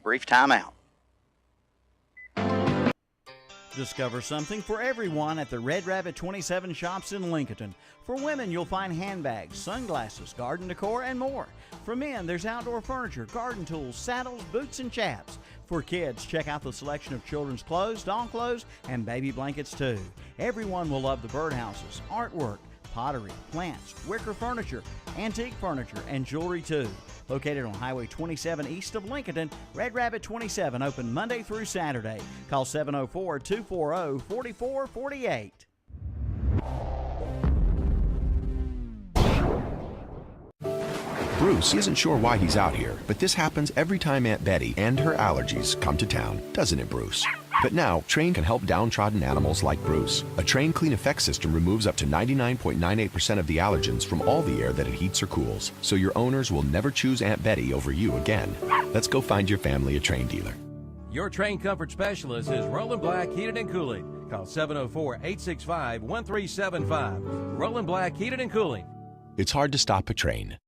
brief timeout. Discover something for everyone at the Red Rabbit 27 shops in Lincolnton. For women, you'll find handbags, sunglasses, garden decor, and more. For men, there's outdoor furniture, garden tools, saddles, boots, and chaps. For kids, check out the selection of children's clothes, doll clothes, and baby blankets too. Everyone will love the birdhouses, artwork, pottery, plants, wicker furniture, antique furniture, and jewelry too. Located on Highway 27 east of Lincolnton, Red Rabbit 27 open Monday through Saturday. Call 704-240-4448. Bruce isn't sure why he's out here, but this happens every time Aunt Betty and her allergies come to town, doesn't it, Bruce? But now, Train can help downtrodden animals like Bruce. A Train Clean Effect system removes up to 99.98% of the allergens from all the air that it heats or cools, so your owners will never choose Aunt Betty over you again. Let's go find your family a Train dealer. Your Train Comfort Specialist is Roland Black Heated and Cooling. Call 704-865-1375. Roland Black Heated and Cooling. It's hard to stop a train.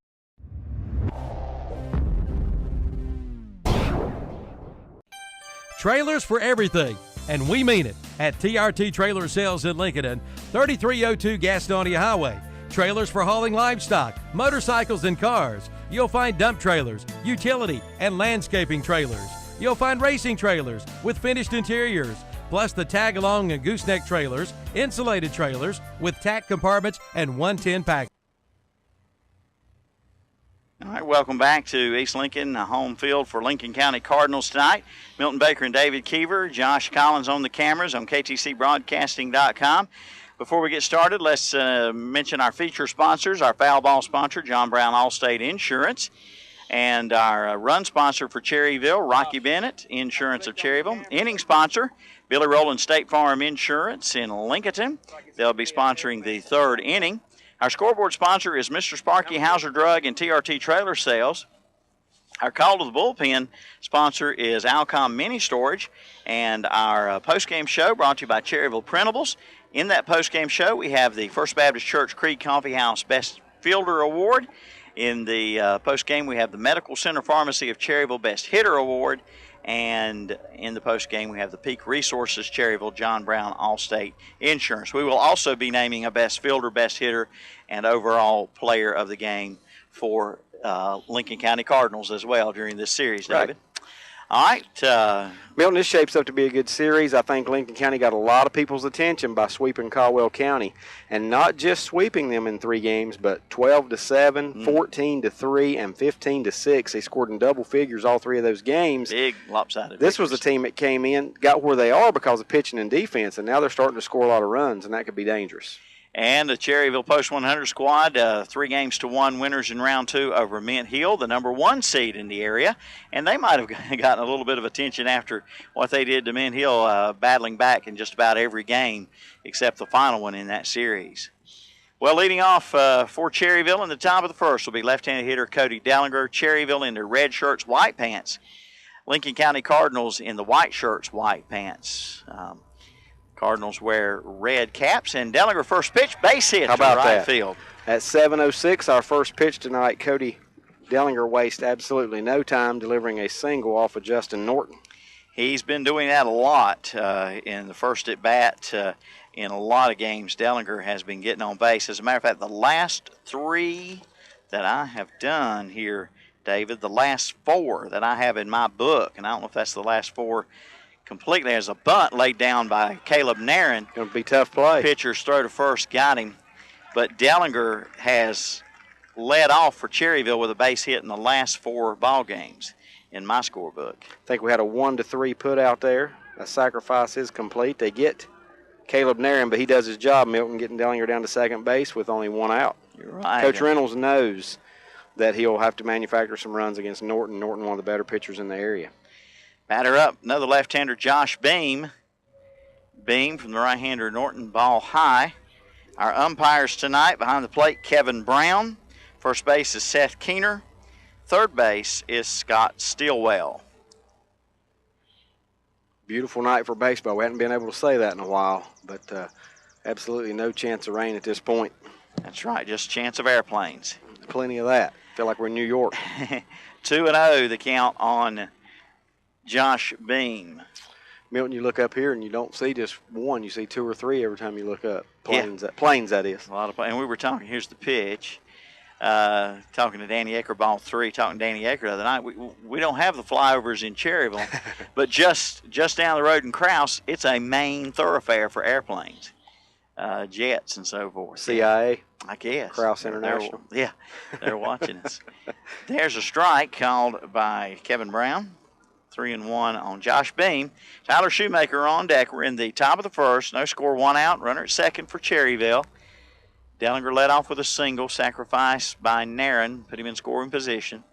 Trailers for everything, and we mean it, at TRT Trailer Sales in Lincolnton, 3302 Gastonia Highway. Trailers for hauling livestock, motorcycles, and cars. You'll find dump trailers, utility, and landscaping trailers. You'll find racing trailers with finished interiors, plus the tag-along and gooseneck trailers, insulated trailers with tack compartments and 110 pack. All right, welcome back to East Lincoln, home field for Lincoln County Cardinals tonight. Milton Baker and David Keever, Josh Collins on the cameras on KTCBroadcasting.com. Before we get started, let's mention our feature sponsors, our foul ball sponsor, John Brown Allstate Insurance, and our run sponsor for Cherryville, Rocky Bennett, Insurance of Cherryville. Inning sponsor, Billy Rowland State Farm Insurance in Lincolnton. They'll be sponsoring the third inning. Our scoreboard sponsor is Mr. Sparky Hauser Drug and TRT Trailer Sales. Our call to the bullpen sponsor is Alcom Mini Storage. And our postgame show brought to you by Cherryville Printables. In that postgame show, we have the First Baptist Church Creek Coffee House Best Fielder Award. In the postgame, we have the Medical Center Pharmacy of Cherryville Best Hitter Award. And in the postgame, we have the Peak Resources Cherryville John Brown Allstate Insurance. We will also be naming a best fielder, best hitter, and overall player of the game for Lincoln County Cardinals as well during this series, David. Right. All right. Milton, this shapes up to be a good series. I think Lincoln County got a lot of people's attention by sweeping Caldwell County, and not just sweeping them in 3 games, but 12-7, 14-3, and 15-6. They scored in double figures all 3 of those games. Big lopsided. This was the team that came in, got where they are because of pitching and defense, and now they're starting to score a lot of runs, and that could be dangerous. And the Cherryville Post 100 squad, 3-1 winners in round 2 over Mint Hill, the number 1 seed in the area. And they might have gotten a little bit of attention after what they did to Mint Hill, battling back in just about every game except the final one in that series. Well, leading off for Cherryville in the top of the first will be left-handed hitter Cody Dellinger. Cherryville in their red shirts, white pants. Lincoln County Cardinals in the white shirts, white pants. Cardinals wear red caps, and Dellinger first pitch, base hit to right field. At 7:06, our first pitch tonight, Cody Dellinger wastes absolutely no time delivering a single off of Justin Norton. He's been doing that a lot in the first at bat. In a lot of games, Dellinger has been getting on base. As a matter of fact, the last 3 that I have done here, David, the last 4 that I have in my book, and I don't know if that's the last 4 completely, as a bunt laid down by Caleb Nairn. Going to be tough play. Pitchers throw to first, got him. But Dellinger has led off for Cherryville with a base hit in the last 4 ball games in my scorebook. I think we had a 1-3 put out there. A sacrifice is complete. They get Caleb Nairn, but he does his job, Milton, getting Dellinger down to second base with only 1 out. You're right. Coach Reynolds knows that he'll have to manufacture some runs against Norton. Norton, one of the better pitchers in the area. Batter up, another left-hander, Josh Beam. Beam from the right-hander, Norton, ball high. Our umpires tonight behind the plate, Kevin Brown. First base is Seth Keener. Third base is Scott Stillwell. Beautiful night for baseball. We hadn't been able to say that in a while, but absolutely no chance of rain at this point. That's right, just chance of airplanes. Plenty of that. Feel like we're in New York. 2-0 the count on Josh Beam. Milton, you look up here and you don't see just one. You see two or three every time you look up. Planes, that is. A lot of, and we were talking, here's the pitch. Talking to Danny Ecker, ball 3, talking to Danny Ecker the other night. We don't have the flyovers in Cherryville, but just down the road in Krause, it's a main thoroughfare for airplanes, jets and so forth. CIA? I guess. Krause International. They're watching us. There's a strike called by Kevin Brown. 3-1 on Josh Beam. Tyler Shoemaker on deck. We're in the top of the first. No score, 1 out. Runner at second for Cherryville. Dellinger led off with a single, sacrificed by Nairn, put him in scoring position.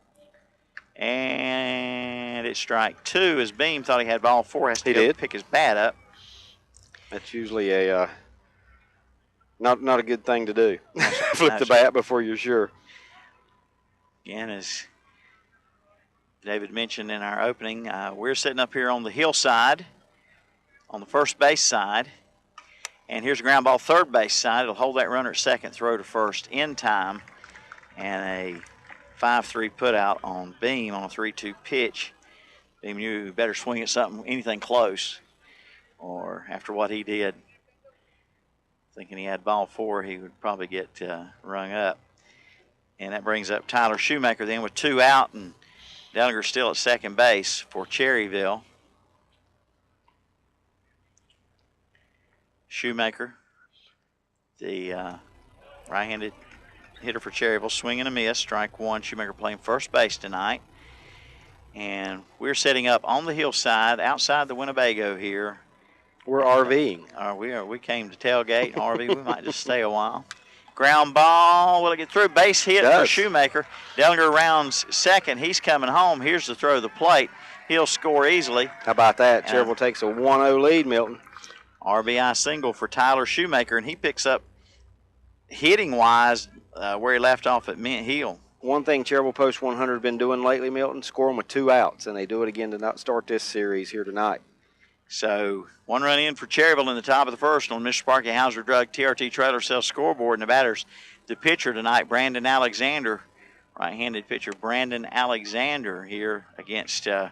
And it's strike 2 as Beam thought he had ball 4. Has to go pick his bat up. That's usually a not a good thing to do. Flip the bat before you're sure. Again, as David mentioned in our opening, we're sitting up here on the hillside, on the first base side. And here's a ground ball, third base side. It'll hold that runner at second, throw to first in time. And a 5-3 put out on Beam on a 3-2 pitch. Beam knew he better swing at something, anything close. Or after what he did, thinking he had ball 4, he would probably get rung up. And that brings up Tyler Shoemaker then with 2 out. And Dellinger still at second base for Cherryville. Shoemaker, the right-handed hitter for Cherryville, swing and a miss, strike 1. Shoemaker playing first base tonight. And we're setting up on the hillside outside the Winnebago here. We're RVing. We came to tailgate and RV. We might just stay a while. Ground ball, will it get through? Base hit for Shoemaker. Dellinger rounds second. He's coming home. Here's the throw to the plate. He'll score easily. How about that? Cherryville takes a 1-0 lead, Milton. RBI single for Tyler Shoemaker, and he picks up hitting-wise where he left off at Mint Hill. One thing Cherryville Post 100 has been doing lately, Milton, scoring with 2 outs, and they do it again to not start this series here tonight. So 1 run in for Cherryville in the top of the first on Mr. Sparky Hauser Drug TRT Trailer Sales scoreboard, and the batter's the pitcher tonight, Brandon Alexander, right-handed pitcher Brandon Alexander here against the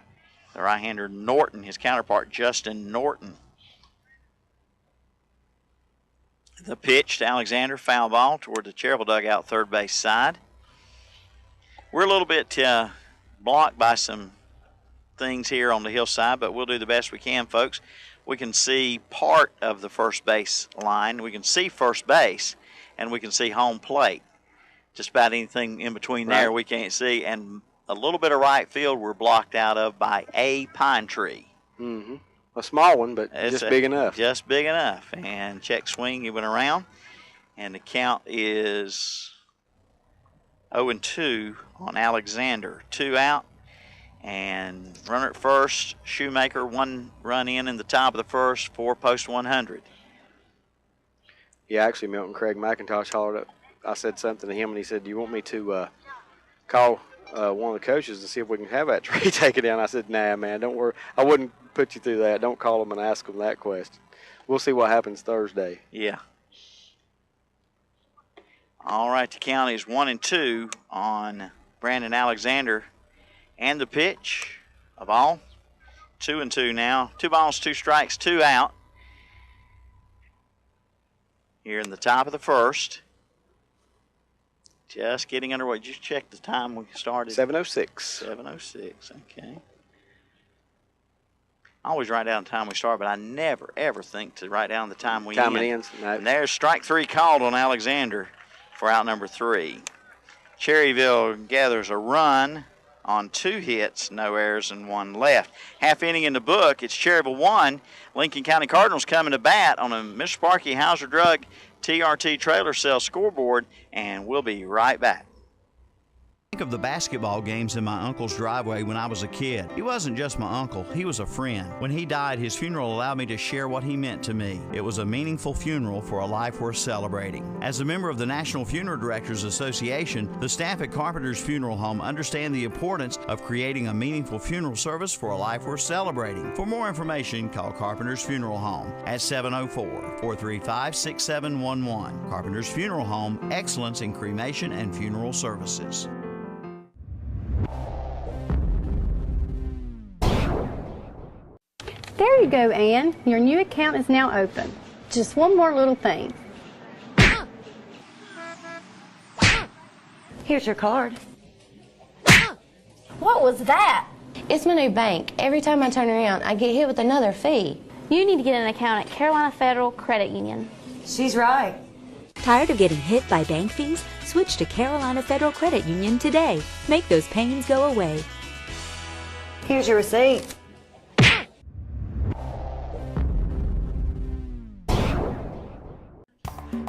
right-hander Norton, his counterpart Justin Norton. The pitch to Alexander, foul ball toward the Cherryville dugout, third base side. We're a little bit blocked by some things here on the hillside, but we'll do the best we can, folks. We can see part of the first base line. We can see first base, and we can see home plate. Just about anything in between there we can't see. And a little bit of right field we're blocked out of by a pine tree. Mm-hmm. A small one, but just big enough. Just big enough. And check swing, he went around. And the count is 0-2 on Alexander. 2 out. And runner at first, Shoemaker, 1 run in the top of the first for Post 100. Yeah, actually, Milton, Craig McIntosh hollered up. I said something to him, and he said, do you want me to call one of the coaches to see if we can have that tree taken down? I said, nah, man, don't worry. I wouldn't put you through that. Don't call them and ask them that question. We'll see what happens Thursday. Yeah. All right, the count is 1-2 on Brandon Alexander. And the pitch, a ball, 2-2 now. 2 balls, 2 strikes, 2 out. Here in the top of the first. Just getting underway. Just check the time we started. 7:06. 7:06, okay. I always write down the time we start, but I never, ever think to write down the time we end. Time it ends. No. And there's strike 3 called on Alexander for out number 3. Cherryville gathers a run on 2 hits, no errors, and 1 left. Half inning in the book. It's Cherryville 1. Lincoln County Cardinals coming to bat on a Mr. Sparky Hauser Drug TRT Trailer Sales scoreboard, and we'll be right back. Think of the basketball games in my uncle's driveway when I was a kid. He wasn't just my uncle, he was a friend. When he died, his funeral allowed me to share what he meant to me. It was a meaningful funeral for a life worth celebrating. As a member of the National Funeral Directors Association, the staff at Carpenter's Funeral Home understand the importance of creating a meaningful funeral service for a life worth celebrating. For more information, call Carpenter's Funeral Home at 704-435-6711. Carpenter's Funeral Home, excellence in cremation and funeral services. There you go, Ann. Your new account is now open. Just one more little thing. Here's your card. What was that? It's my new bank. Every time I turn around, I get hit with another fee. You need to get an account at Carolina Federal Credit Union. She's right. Tired of getting hit by bank fees? Switch to Carolina Federal Credit Union today. Make those pains go away. Here's your receipt.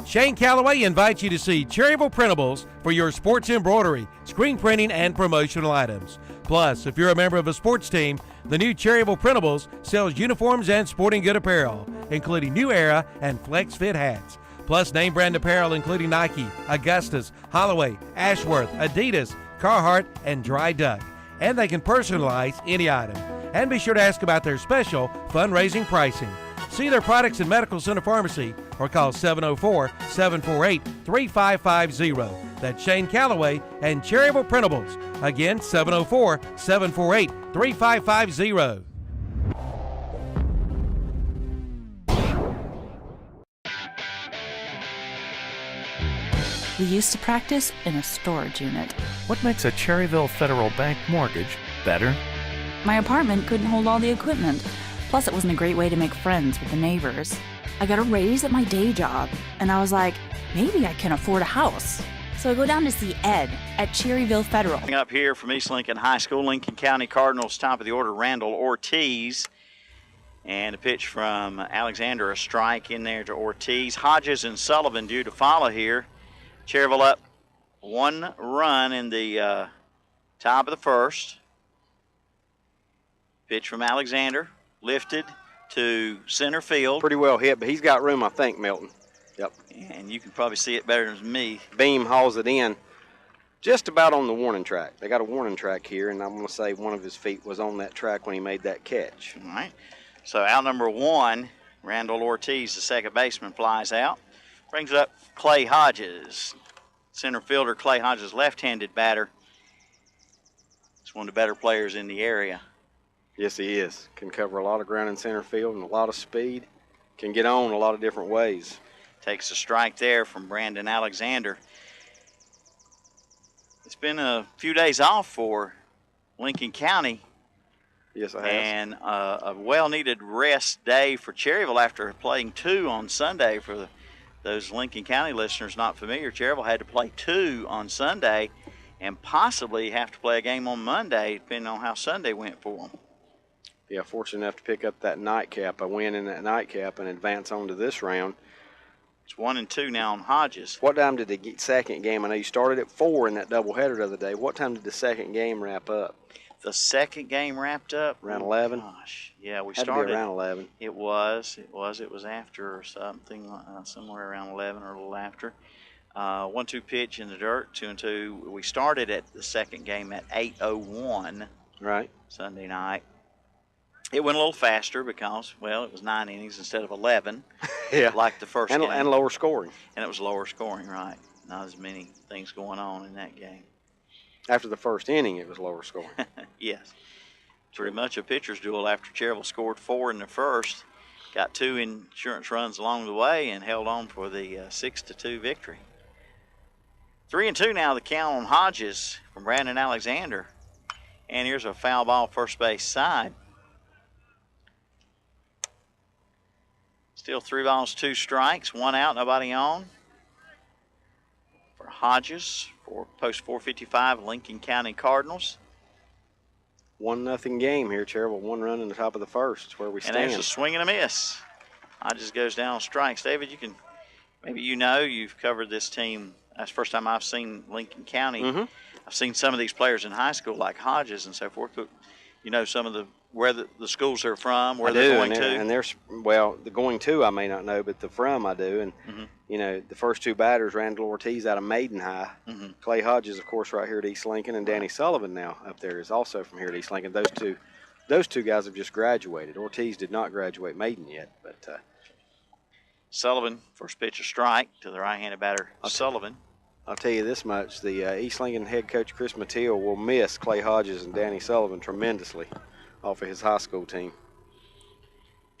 Shane Calloway invites you to see Cherryville Printables for your sports embroidery, screen printing, and promotional items. Plus, if you're a member of a sports team, the new Cherryville Printables sells uniforms and sporting good apparel, including New Era and Flex Fit hats. Plus, name brand apparel including Nike, Augustus, Holloway, Ashworth, Adidas, Carhartt, and Dry Duck. And they can personalize any item. And be sure to ask about their special fundraising pricing. See their products in Medical Center Pharmacy or call 704-748-3550. That's Shane Calloway and Cherryville Printables. Again, 704-748-3550. We used to practice in a storage unit. What makes a Cherryville Federal Bank mortgage better? My apartment couldn't hold all the equipment. Plus, it wasn't a great way to make friends with the neighbors. I got a raise at my day job, and I was like, maybe I can afford a house. So I go down to see Ed at Cherryville Federal. Up here from East Lincoln High School, Lincoln County Cardinals, top of the order, Randall Ortiz. And a pitch from Alexander, a strike in there to Ortiz. Hodges and Sullivan due to follow here. Cherryville up 1 run in the top of the first. Pitch from Alexander, lifted to center field. Pretty well hit, but he's got room, I think, Milton. Yep. And you can probably see it better than me. Beam hauls it in just about on the warning track. They got a warning track here, and I'm going to say one of his feet was on that track when he made that catch. All right. So out number 1, Randall Ortiz, the second baseman, flies out. Brings up Clay Hodges. Center fielder Clay Hodges, left-handed batter. He's one of the better players in the area. Yes, he is. Can cover a lot of ground in center field and a lot of speed. Can get on a lot of different ways. Takes a strike there from Brandon Alexander. It's been a few days off for Lincoln County. Yes, I have. And a well-needed rest day for Cherryville after playing 2 on Sunday. For those Lincoln County listeners not familiar, Cherryville had to play 2 on Sunday and possibly have to play a game on Monday, depending on how Sunday went for them. Yeah, fortunate enough to pick up that nightcap, a win in that nightcap, and advance on to this round. It's 1-2 now on Hodges. What time did the second game? I know you started at 4 in that doubleheader the other day. What time did the second game wrap up? The second game wrapped up around 11. Gosh, yeah, we Had started to be around 11. It was after or something, somewhere around 11 or a little after. 1-2 pitch in the dirt, 2-2. We started at the second game at 8:01. Right. Sunday night. It went a little faster because, well, it was 9 innings instead of 11. Yeah. Like the first game. And lower scoring. And it was lower scoring, right. Not as many things going on in that game. After the first inning, it was lower scoring. Yes. Pretty much a pitcher's duel after Cherryville scored 4 in the first. Got 2 insurance runs along the way and held on for the 6-2 victory. 3-2 now, the count on Hodges from Brandon Alexander. And here's a foul ball first base side. Still 3 balls, 2 strikes, 1 out, nobody on. For Hodges, for post 455, Lincoln County Cardinals. 1-0 game here, Cherryville. 1 run in the top of the first. It's where we stand. And there's a swing and a miss. Hodges goes down on strikes. David, you can, maybe you've covered this team. That's the first time I've seen Lincoln County. Mm-hmm. I've seen some of these players in high school like Hodges and so forth. You know some of where the schools are from, where they're going to. And there's, well, the going to I may not know, but the from I do. And, you know, the first 2 batters, Randall Ortiz out of Maiden High. Clay Hodges, of course, right here at East Lincoln. And Danny Sullivan now up there is also from here at East Lincoln. Those two guys have just graduated. Ortiz did not graduate Maiden yet. But Sullivan, first pitch, a strike to the right-handed batter, Sullivan. I'll tell you this much. The East Lincoln head coach, Chris Mateo, will miss Clay Hodges and Danny Sullivan tremendously off of his high school team.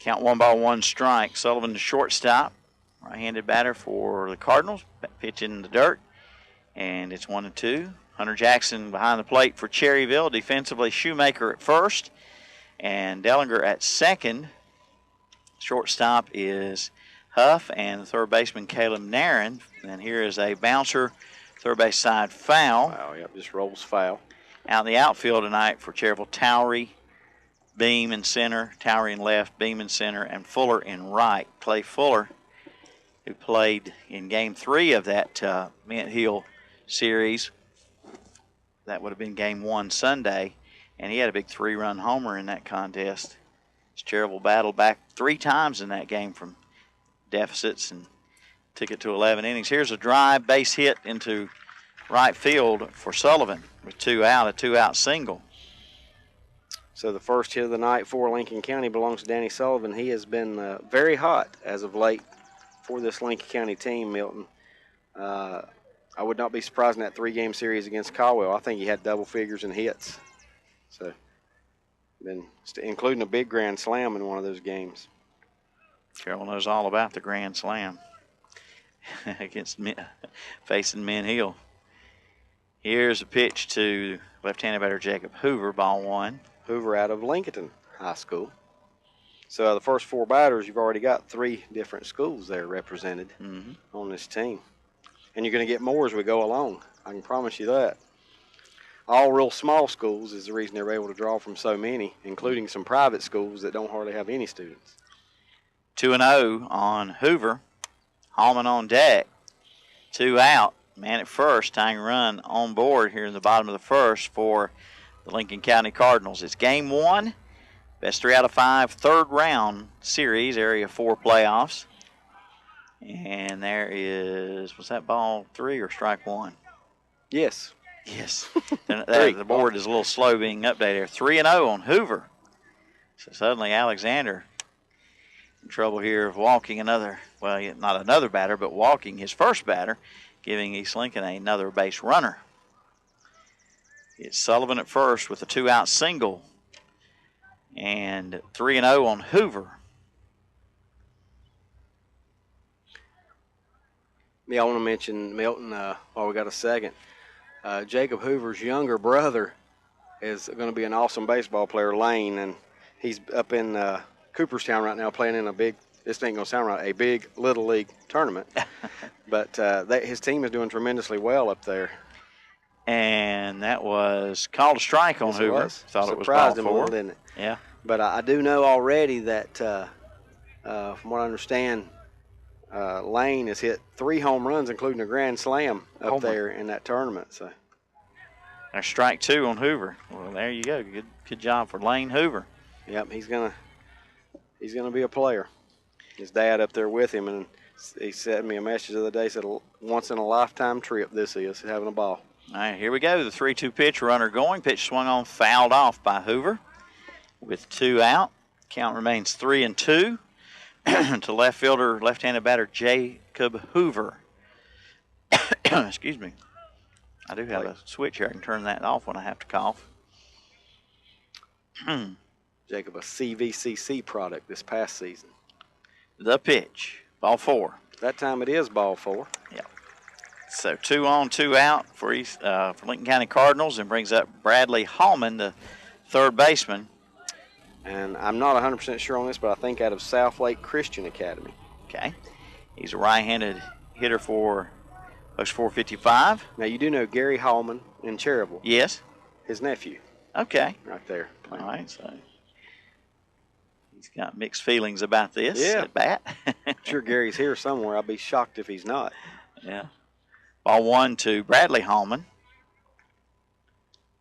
Count 1-1 strike. Sullivan the shortstop. Right-handed batter for the Cardinals. Pitch in the dirt. And it's 1-2. Hunter Jackson behind the plate for Cherryville. Defensively, Shoemaker at first. And Dellinger at second. Shortstop is Huff and the third baseman Caleb Nairn. And here is a bouncer, third base side foul. Wow, yep, just rolls foul. Out in the outfield tonight for Cherryville, Towery, Beam in center, Towery in left, Beam in center, and Fuller in right. Clay Fuller, who played in Game 3 of that Mint Hill series. That would have been Game 1 Sunday, and he had a big 3-run homer in that contest. Cherryville battled back 3 times in that game from deficits and took it to 11 innings. Here's a drive base hit into right field for Sullivan with 2 out, a 2-out single. So the first hit of the night for Lincoln County belongs to Danny Sullivan. He has been very hot as of late for this Lincoln County team, Milton. I would not be surprised in that 3-game series against Caldwell. I think he had double figures in hits. So, including a big grand slam in one of those games. Carroll knows all about the grand slam against facing Mint Hill. Here's a pitch to left-handed batter Jacob Hoover, ball 1. Hoover out of Lincolnton High School. So the first 4 batters, you've already got 3 different schools there represented on this team. And you're going to get more as we go along. I can promise you that. All real small schools is the reason they're able to draw from so many, including some private schools that don't hardly have any students. 2-0 on Hoover. Hallman on deck. 2 out. Man at first, tying run on board here in the bottom of the first for the Lincoln County Cardinals. It's Game 1, best 3 out of 5, third round series, Area 4 playoffs. And there is, was that ball 3 or strike 1? Yes. Yes. The board is a little slow being updated. 3-0 on Hoover. So suddenly Alexander in trouble here of walking another, well, not another batter, but walking his first batter, giving East Lincoln another base runner. It's Sullivan at first with a 2-out single. And 3-0 on Hoover. Yeah, I want to mention Milton while we got a second. Jacob Hoover's younger brother is going to be an awesome baseball player, Lane, and he's up in Cooperstown right now playing in a big, this ain't going to sound right, a big Little League tournament. But his team is doing tremendously well up there. And that was called a strike on Hoover. Thought it was ball 4. Surprised him a little, didn't it? Yeah. But I do know already that, from what I understand, Lane has hit 3 home runs, including a grand slam up there in that tournament. So, there's strike 2 on Hoover. Well, there you go. Good job for Lane Hoover. Yep, he's gonna be a player. His dad up there with him, and he sent me a message the other day. Said once in a lifetime trip this is having a ball. All right, here we go. The 3-2 pitch, runner going. Pitch swung on, fouled off by Hoover with 2 out. Count remains 3-2 to left fielder, left-handed batter Jacob Hoover. Excuse me. I do have a switch here. I can turn that off when I have to cough. Jacob, a CVCC product this past season. The pitch, ball 4. That time it is ball 4. Yeah. So 2 on, 2 out for Lincoln County Cardinals, and brings up Bradley Hallman, the third baseman. And I'm not 100% sure on this, but I think out of South Lake Christian Academy. Okay. He's a right-handed hitter for Post 455. Now, you do know Gary Hallman in Cherryville. Yes. His nephew. Okay. Right there. All right, so he's got mixed feelings about this at bat. I'm sure Gary's here somewhere. I'd be shocked if he's not. Yeah. Ball 1 to Bradley Hallman.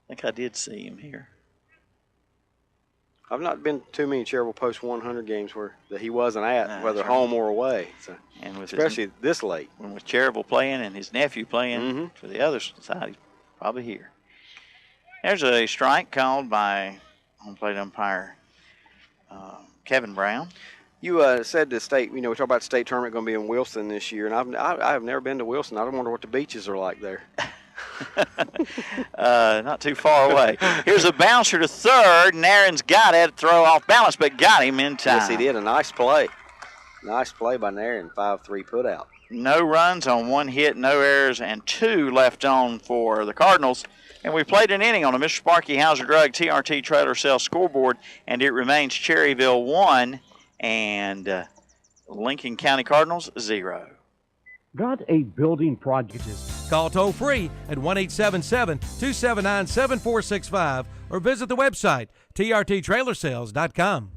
I think I did see him here. I've not been to too many Cherryville Post 100 games where that he wasn't at, whether home or away. So, and with especially this late. When with Cherryville playing and his nephew playing for the other side, he's probably here. There's a strike called by home plate umpire Kevin Brown. You said the state, we talk about the state tournament going to be in Wilson this year, and I've never been to Wilson. I don't wonder what the beaches are like there. Not too far away. Here's a bouncer to third, and Aaron's got it. Throw off balance, but got him in time. Yes, he did. A nice play. Nice play by Aaron. 5-3 put out. No runs on 1 hit, no errors, and 2 left on for the Cardinals. And we played an inning on a Mr. Sparky Hauser Drug TRT Trailer Sales scoreboard, and it remains Cherryville 1 and Lincoln County Cardinals 0. Got a building project? Call toll free at 1-877-279-7465 or visit the website trttrailersales.com.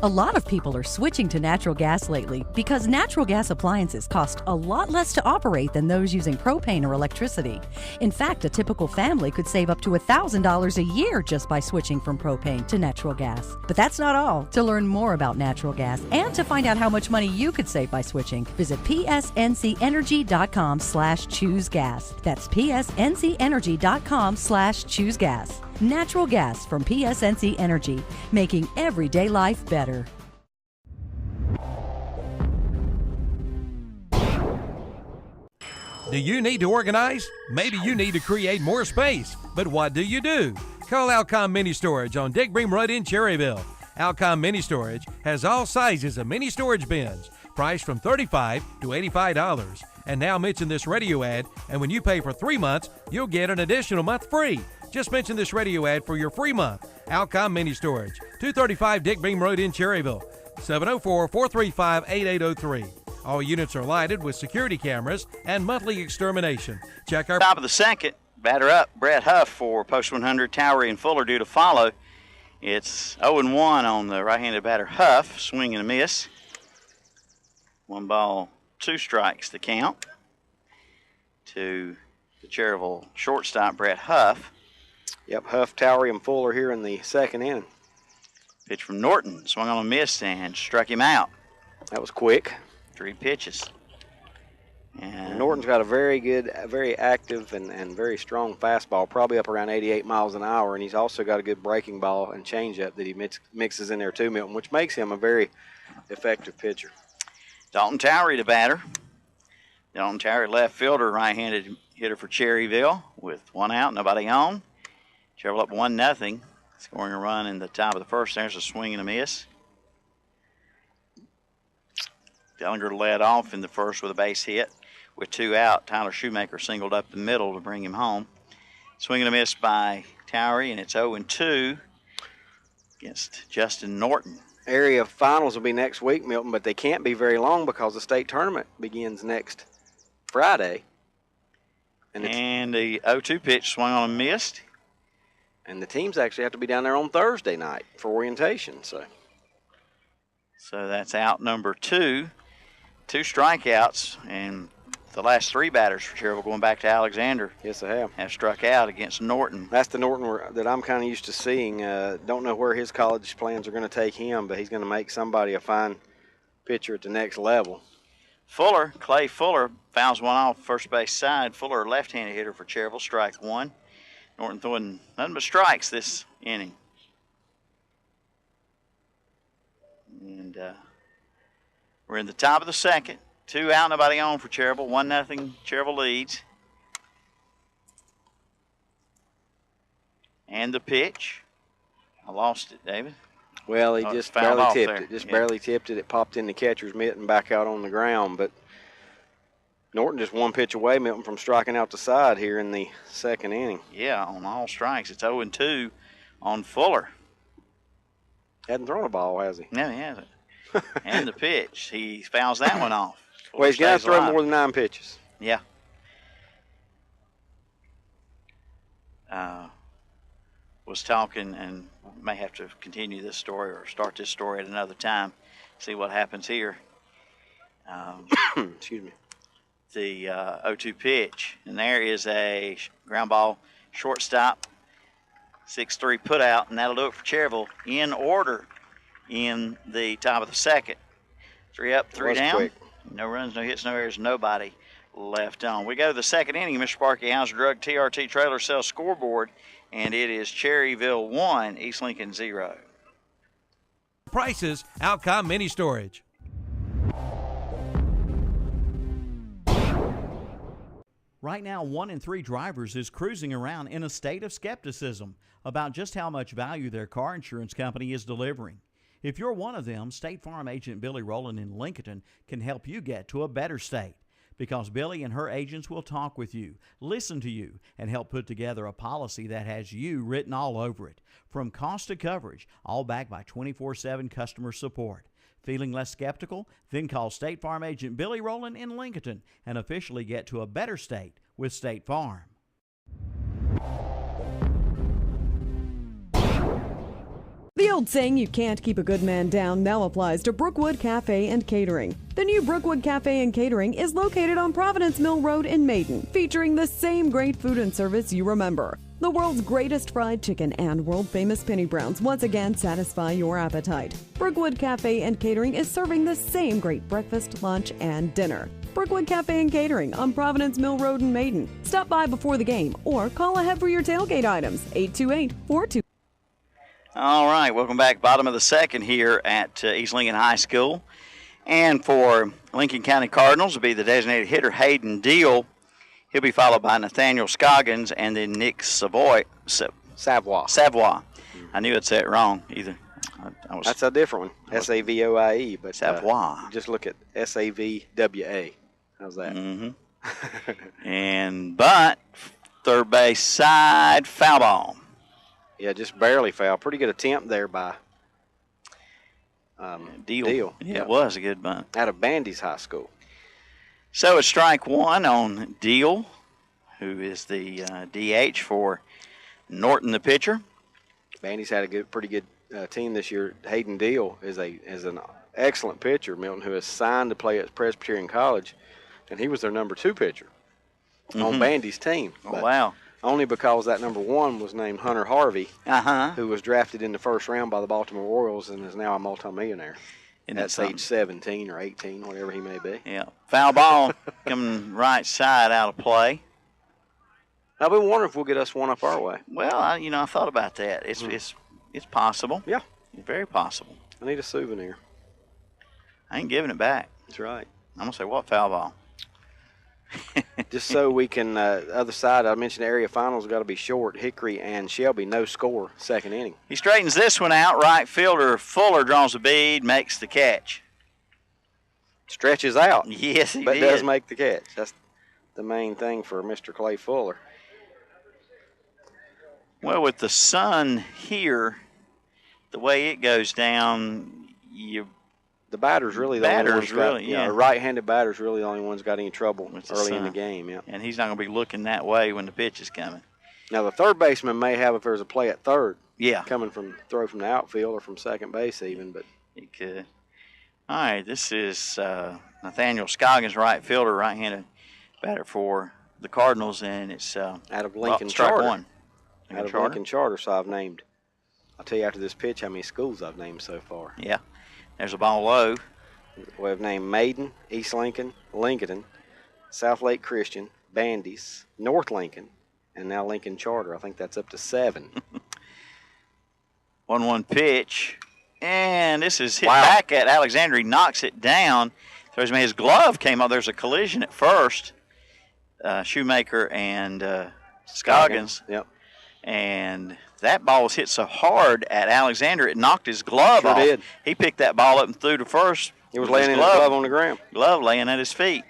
A lot of people are switching to natural gas lately because natural gas appliances cost a lot less to operate than those using propane or electricity. In fact, a typical family could save up to $1,000 a year just by switching from propane to natural gas. But that's not all. To learn more about natural gas and to find out how much money you could save by switching, visit psncenergy.com/choosegas. That's psncenergy.com/choosegas. Natural gas from PSNC Energy, making everyday life better. Do you need to organize? Maybe you need to create more space. But what do? Call Alcom Mini Storage on Dick Bream Road in Cherryville. Alcom Mini Storage has all sizes of mini storage bins, priced from $35 to $85. And now mention this radio ad, and when you pay for 3 months, you'll get an additional month free. Just mention this radio ad for your free month. Alcom Mini Storage, 235 Dick Bream Road in Cherryville, 704-435-8803. All units are lighted with security cameras and monthly extermination. Check our top of the second. Batter up, Brett Huff for Post 100, Towery and Fuller due to follow. It's 0-1 on the right-handed batter Huff, swing and a miss. 1 ball, 2 strikes the count to the Cherryville shortstop, Brett Huff. Yep, Huff, Towery, and Fuller here in the second inning. Pitch from Norton, swung on a miss and struck him out. That was quick. 3 pitches. And Norton's got a very good, very active and very strong fastball, probably up around 88 miles an hour, and he's also got a good breaking ball and changeup that he mixes in there too, Milton, which makes him a very effective pitcher. Dalton Towery to batter. Dalton Towery, left fielder, right-handed hitter for Cherryville with 1 out, nobody on. Cherryville up 1-0, scoring a run in the top of the first. There's a swing and a miss. Dellinger led off in the first with a base hit. With 2 out, Tyler Shoemaker singled up the middle to bring him home. Swing and a miss by Towery, and it's 0-2 against Justin Norton. Area finals will be next week, Milton, but they can't be very long because the state tournament begins next Friday. And the 0-2 pitch swung on and missed. And the teams actually have to be down there on Thursday night for orientation. So that's out number 2. 2 strikeouts, and the last 3 batters for Cherryville going back to Alexander. Yes, they have struck out against Norton. That's the Norton that I'm kind of used to seeing. Don't know where his college plans are going to take him, but he's going to make somebody a fine pitcher at the next level. Fuller, Clay Fuller, fouls one off first base side. Fuller, left-handed hitter for Cherryville, strike 1. Norton throwing nothing but strikes this inning. And we're in the top of the second. 2 out, nobody on for Cherryville. 1-0, Cherryville leads. And the pitch. I lost it, David. Well, he just barely tipped it. Barely tipped it. It popped in the catcher's mitt and back out on the ground. But Norton just 1 pitch away, Milton, from striking out the side here in the second inning. Yeah, on all strikes. It's 0-2 on Fuller. Hadn't thrown a ball, has he? No, he hasn't. And the pitch. He fouls that one off. Well, he's got to throw more than 9 pitches. Yeah. Was talking, and may have to continue this story or start this story at another time, see what happens here. Excuse me. The 0-2 pitch, and there is a ground ball, shortstop, 6-3 put out, and that'll do it for Cherryville in order in the top of the second. 3 up, 3 down. Quick. No runs, no hits, no errors, nobody left on. We go to the second inning, Mr. Sparky Hauser Drug TRT Trailer Sales scoreboard, and it is Cherryville 1, East Lincoln 0. Prices, Alcom Mini Storage. Right now, 1 in 3 drivers is cruising around in a state of skepticism about just how much value their car insurance company is delivering. If you're one of them, State Farm agent Billy Roland in Lincolnton can help you get to a better state, because Billy and her agents will talk with you, listen to you, and help put together a policy that has you written all over it, from cost to coverage, all backed by 24/7 customer support. Feeling less skeptical? Then call State Farm agent Billy Roland in Lincolnton and officially get to a better state with State Farm. The old saying, you can't keep a good man down, now applies to Brookwood Cafe and Catering. The new Brookwood Cafe and Catering is located on Providence Mill Road in Maiden, featuring the same great food and service you remember. The world's greatest fried chicken and world-famous penny browns once again satisfy your appetite. Brookwood Cafe and Catering is serving the same great breakfast, lunch, and dinner. Brookwood Cafe and Catering on Providence Mill Road in Maiden. Stop by before the game or call ahead for your tailgate items, 828-42. All right, welcome back. Bottom of the second here at East Lincoln High School. And for Lincoln County Cardinals will be the designated hitter, Hayden Deal. He'll be followed by Nathaniel Scoggins and then Nick Savoy. Savoy. I knew I'd say it wrong either. That's a different one, Savoie, but Savoy. Just look at Savwa. How's that? Mm-hmm. But third base side, foul ball. Yeah, just barely foul. Pretty good attempt there by Deal. Yeah, it was a good bunt. Out of Bandy's High School. So it's strike one on Deal, who is the DH for Norton, the pitcher. Bandy's had a pretty good team this year. Hayden Deal is an excellent pitcher, Milton, who is signed to play at Presbyterian College, and he was their number 2 pitcher on Bandy's team. Oh, wow. Only because that number 1 was named Hunter Harvey, who was drafted in the first round by the Baltimore Orioles and is now a multimillionaire. That's age 17 or 18, whatever he may be. Yeah. Foul ball coming right side out of play. I've been wondering if we'll get us one up our way. Well, I thought about that. It's possible. Yeah. It's very possible. I need a souvenir. I ain't giving it back. That's right. I'm going to say, what foul ball? Just so we can, other side, I mentioned the area finals got to be short. Hickory and Shelby, no score, second inning. He straightens this one out. Right fielder Fuller draws the bead, makes the catch. Stretches out. Yes, he but did. Does make the catch. That's the main thing for Mr. Clay Fuller. Well, with the sun here, the way it goes down, the batter's really the only one's got, yeah. Right-handed batter's really the only one's got any trouble early in the game. Yeah. And he's not going to be looking that way when the pitch is coming. Now, the third baseman may have if there's a play at third. Yeah. Coming from the outfield or from second base even, but he could. All right, this is Nathaniel Scoggins, right fielder, right-handed batter for the Cardinals, and it's out of Lincoln strike Charter. One. Out of Lincoln Charter, so I've named. I'll tell you after this pitch how many schools I've named so far. Yeah. There's a ball low. We've named Maiden, East Lincoln, Lincolnton, South Lake Christian, Bandy's, North Lincoln, and now Lincoln Charter. I think that's up to 7. 1-1 pitch. And this is hit back at Alexander. He knocks it down. Throws him. His glove came up. There's a collision at first. Shoemaker and Scoggins. Yep. And that ball was hit so hard at Alexander, it knocked his glove off. Did. He picked that ball up and threw to first. He was laying his glove on the ground. Glove laying at his feet.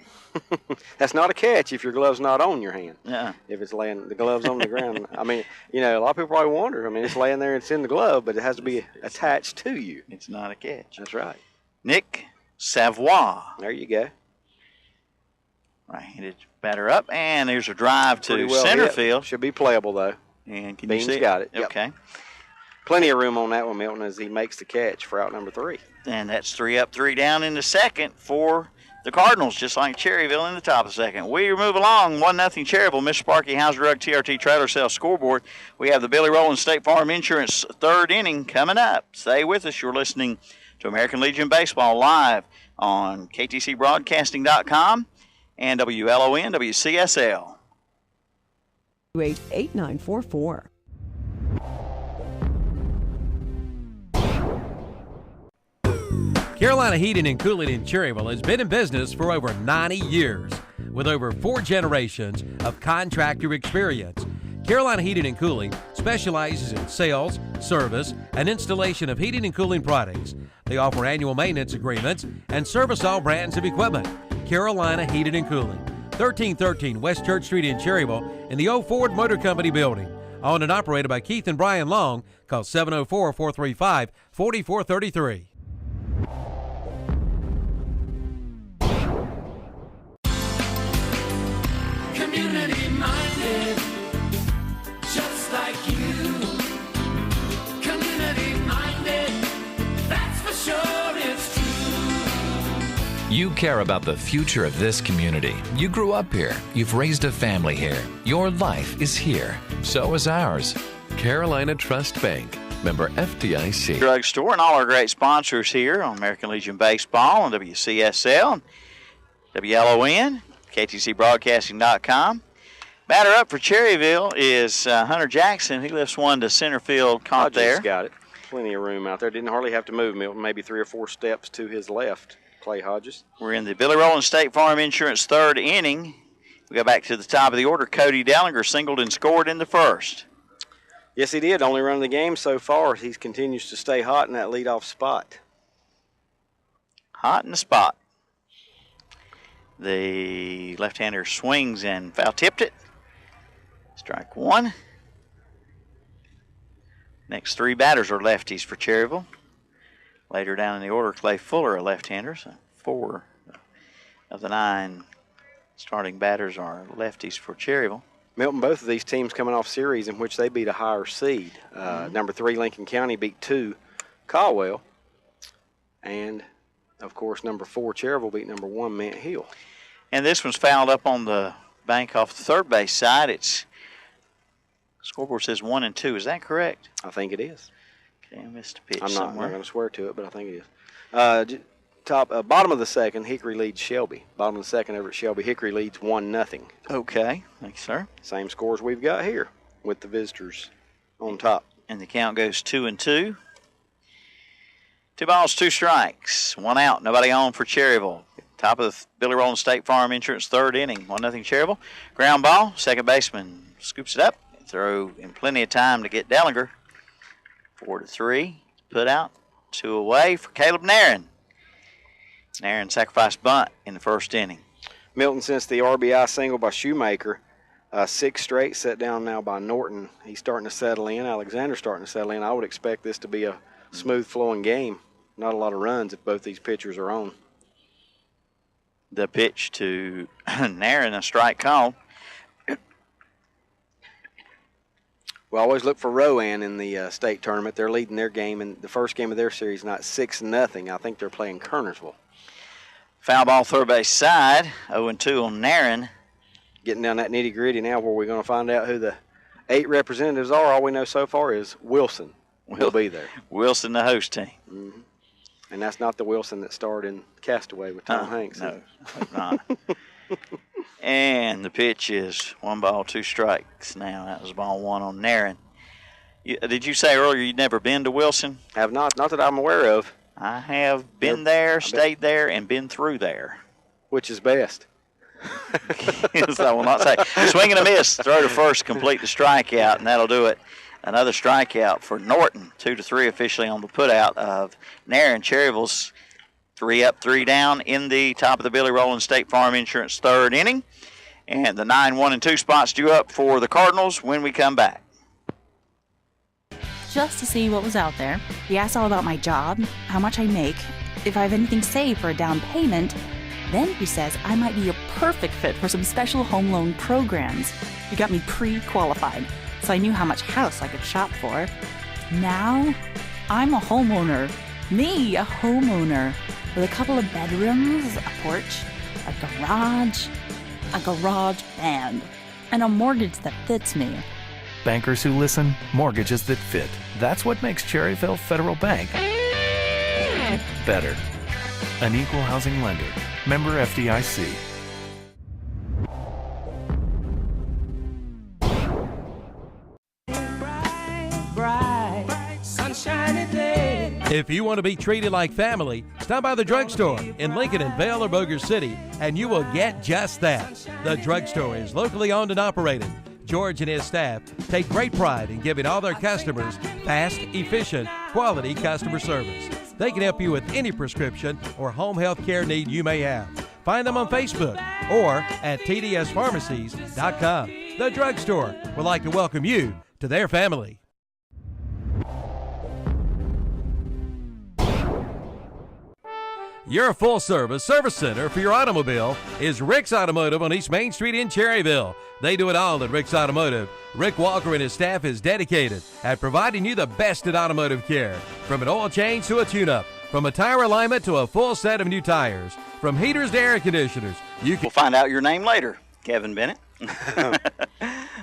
That's not a catch if your glove's not on your hand. Yeah. If it's laying, the glove's on the ground. I mean, a lot of people probably wonder. I mean, it's laying there, it's in the glove, but it has to be attached to you. It's not a catch. That's right. Nick Savoy. There you go. Right-handed batter up, and there's a drive to center field. Should be playable, though. And can Beans you see got it. Okay. Yep. Plenty of room on that one, Milton, as he makes the catch for out number 3. And that's 3 up, 3 down in the second for the Cardinals, just like Cherryville in the top of the second. We move along, 1-0 Cherryville. Mr. Sparky, House Rug, TRT Trailer Sales scoreboard. We have the Billy Roland State Farm Insurance third inning coming up. Stay with us. You're listening to American Legion Baseball live on KTCBroadcasting.com and WLON WCSL. 8944. Carolina Heating and Cooling in Cherryville has been in business for over 90 years. with over 4 generations of contractor experience. Carolina Heating and Cooling specializes in sales, service, and installation of heating and cooling products. They offer annual maintenance agreements and service all brands of equipment. Carolina Heating and Cooling, 1313 West Church Street in Cherryville in the Old Ford Motor Company building. Owned and operated by Keith and Brian Long. Call 704-435-4433. Community minded, just like you. Community minded, that's for sure, it's true. You care about the future of this community. You grew up here. You've raised a family here. Your life is here. So is ours. Carolina Trust Bank. Member FDIC. Drugstore and all our great sponsors here on American Legion Baseball and WCSL, WLON, KTCBroadcasting.com. Batter up for Cherryville is Hunter Jackson. He lifts one to center field. Caught there. Hodges got it. Plenty of room out there. Didn't hardly have to move, Milton. Maybe 3 or 4 steps to his left. Clay Hodges. We're in the Billy Roland State Farm Insurance third inning. We go back to the top of the order. Cody Dellinger singled and scored in the first. Yes, he did. Only run of the game so far. He continues to stay hot in that leadoff spot. Hot in the spot. The left-hander swings and foul-tipped it. Strike one. Next 3 batters are lefties for Cherryville. Later down in the order, Clay Fuller, a left-hander. So 4 of the 9 starting batters are lefties for Cherryville. Milton, both of these teams coming off series in which they beat a higher seed. Number 3, Lincoln County beat 2, Caldwell. And, of course, number 4, Cherryville beat number 1, Mant Hill. And this one's fouled up on the bank off the third base side. It's scoreboard says 1 and 2. Is that correct? I think it is. Okay, I missed a pitch I'm not somewhere. going to swear to it, but I think it is. Bottom of the second, Hickory leads Shelby. Bottom of the second over at Shelby, Hickory leads 1-0. Okay, thank you, sir. Same scores we've got here with the visitors on top. And the count goes 2 and 2. 2 balls, 2 strikes, 1 out, nobody on for Cherryville. Top of the Billy Roland State Farm Insurance third inning, 1-0 Cherryville. Ground ball, second baseman scoops it up. Throw in plenty of time to get Dellinger. 4-3, put out, 2 away for Caleb Nairn. Nairn sacrificed bunt in the first inning. Milton, since the RBI single by Shoemaker, 6 straight set down now by Norton. He's starting to settle in. Alexander's starting to settle in. I would expect this to be a smooth-flowing game. Not a lot of runs if both these pitchers are on. The pitch to Nairn, a strike call. We always look for Rowan in the state tournament. They're leading their game in the first game of their series, not 6-0. I think they're playing Kernersville. Foul ball third base side, 0-2 on Nairn. Getting down that nitty-gritty now where we're going to find out who the 8 representatives are. All we know so far is Wilson will be there. Wilson, the host team. Mm-hmm. And that's not the Wilson that starred in Castaway with Tom Hanks. No, not. And the pitch is 1 ball, 2 strikes. Now that was ball 1 on Nairn. Did you say earlier you'd never been to Wilson? Have not that I'm aware of. I have been there, stayed there, and been through there. Which is best? So I will not say. Swing and a miss, throw to first, complete the strikeout, and that'll do it. Another strikeout for Norton, 2-3 officially on the putout of Nairn. Cherryville's 3 up, 3 down in the top of the Billy Roland State Farm Insurance third inning. And the 9-1-2 spots due up for the Cardinals when we come back. Just to see what was out there, he asked all about my job, how much I make, if I have anything saved for a down payment. Then he says I might be a perfect fit for some special home loan programs. He got me pre-qualified, so I knew how much house I could shop for. Now, I'm a homeowner. Me, a homeowner. With a couple of bedrooms, a porch, a garage band, and a mortgage that fits me. Bankers who listen, mortgages that fit. That's what makes Cherryville Federal Bank better. An equal housing lender. Member FDIC. Bright, sunshiny day. If you want to be treated like family, stop by the drugstore in Lincolnton, Vail, or Bossier City, and you will get just that. The drugstore is locally owned and operated. George and his staff take great pride in giving all their customers fast, efficient, quality customer service. They can help you with any prescription or home health care need you may have. Find them on Facebook or at tdspharmacies.com. The drugstore would like to welcome you to their family. Your full-service service center for your automobile is Rick's Automotive on East Main Street in Cherryville. They do it all at Rick's Automotive. Rick Walker and his staff is dedicated at providing you the best in automotive care. From an oil change to a tune-up, from a tire alignment to a full set of new tires, from heaters to air conditioners. We'll find out your name later, Kevin Bennett. Hey,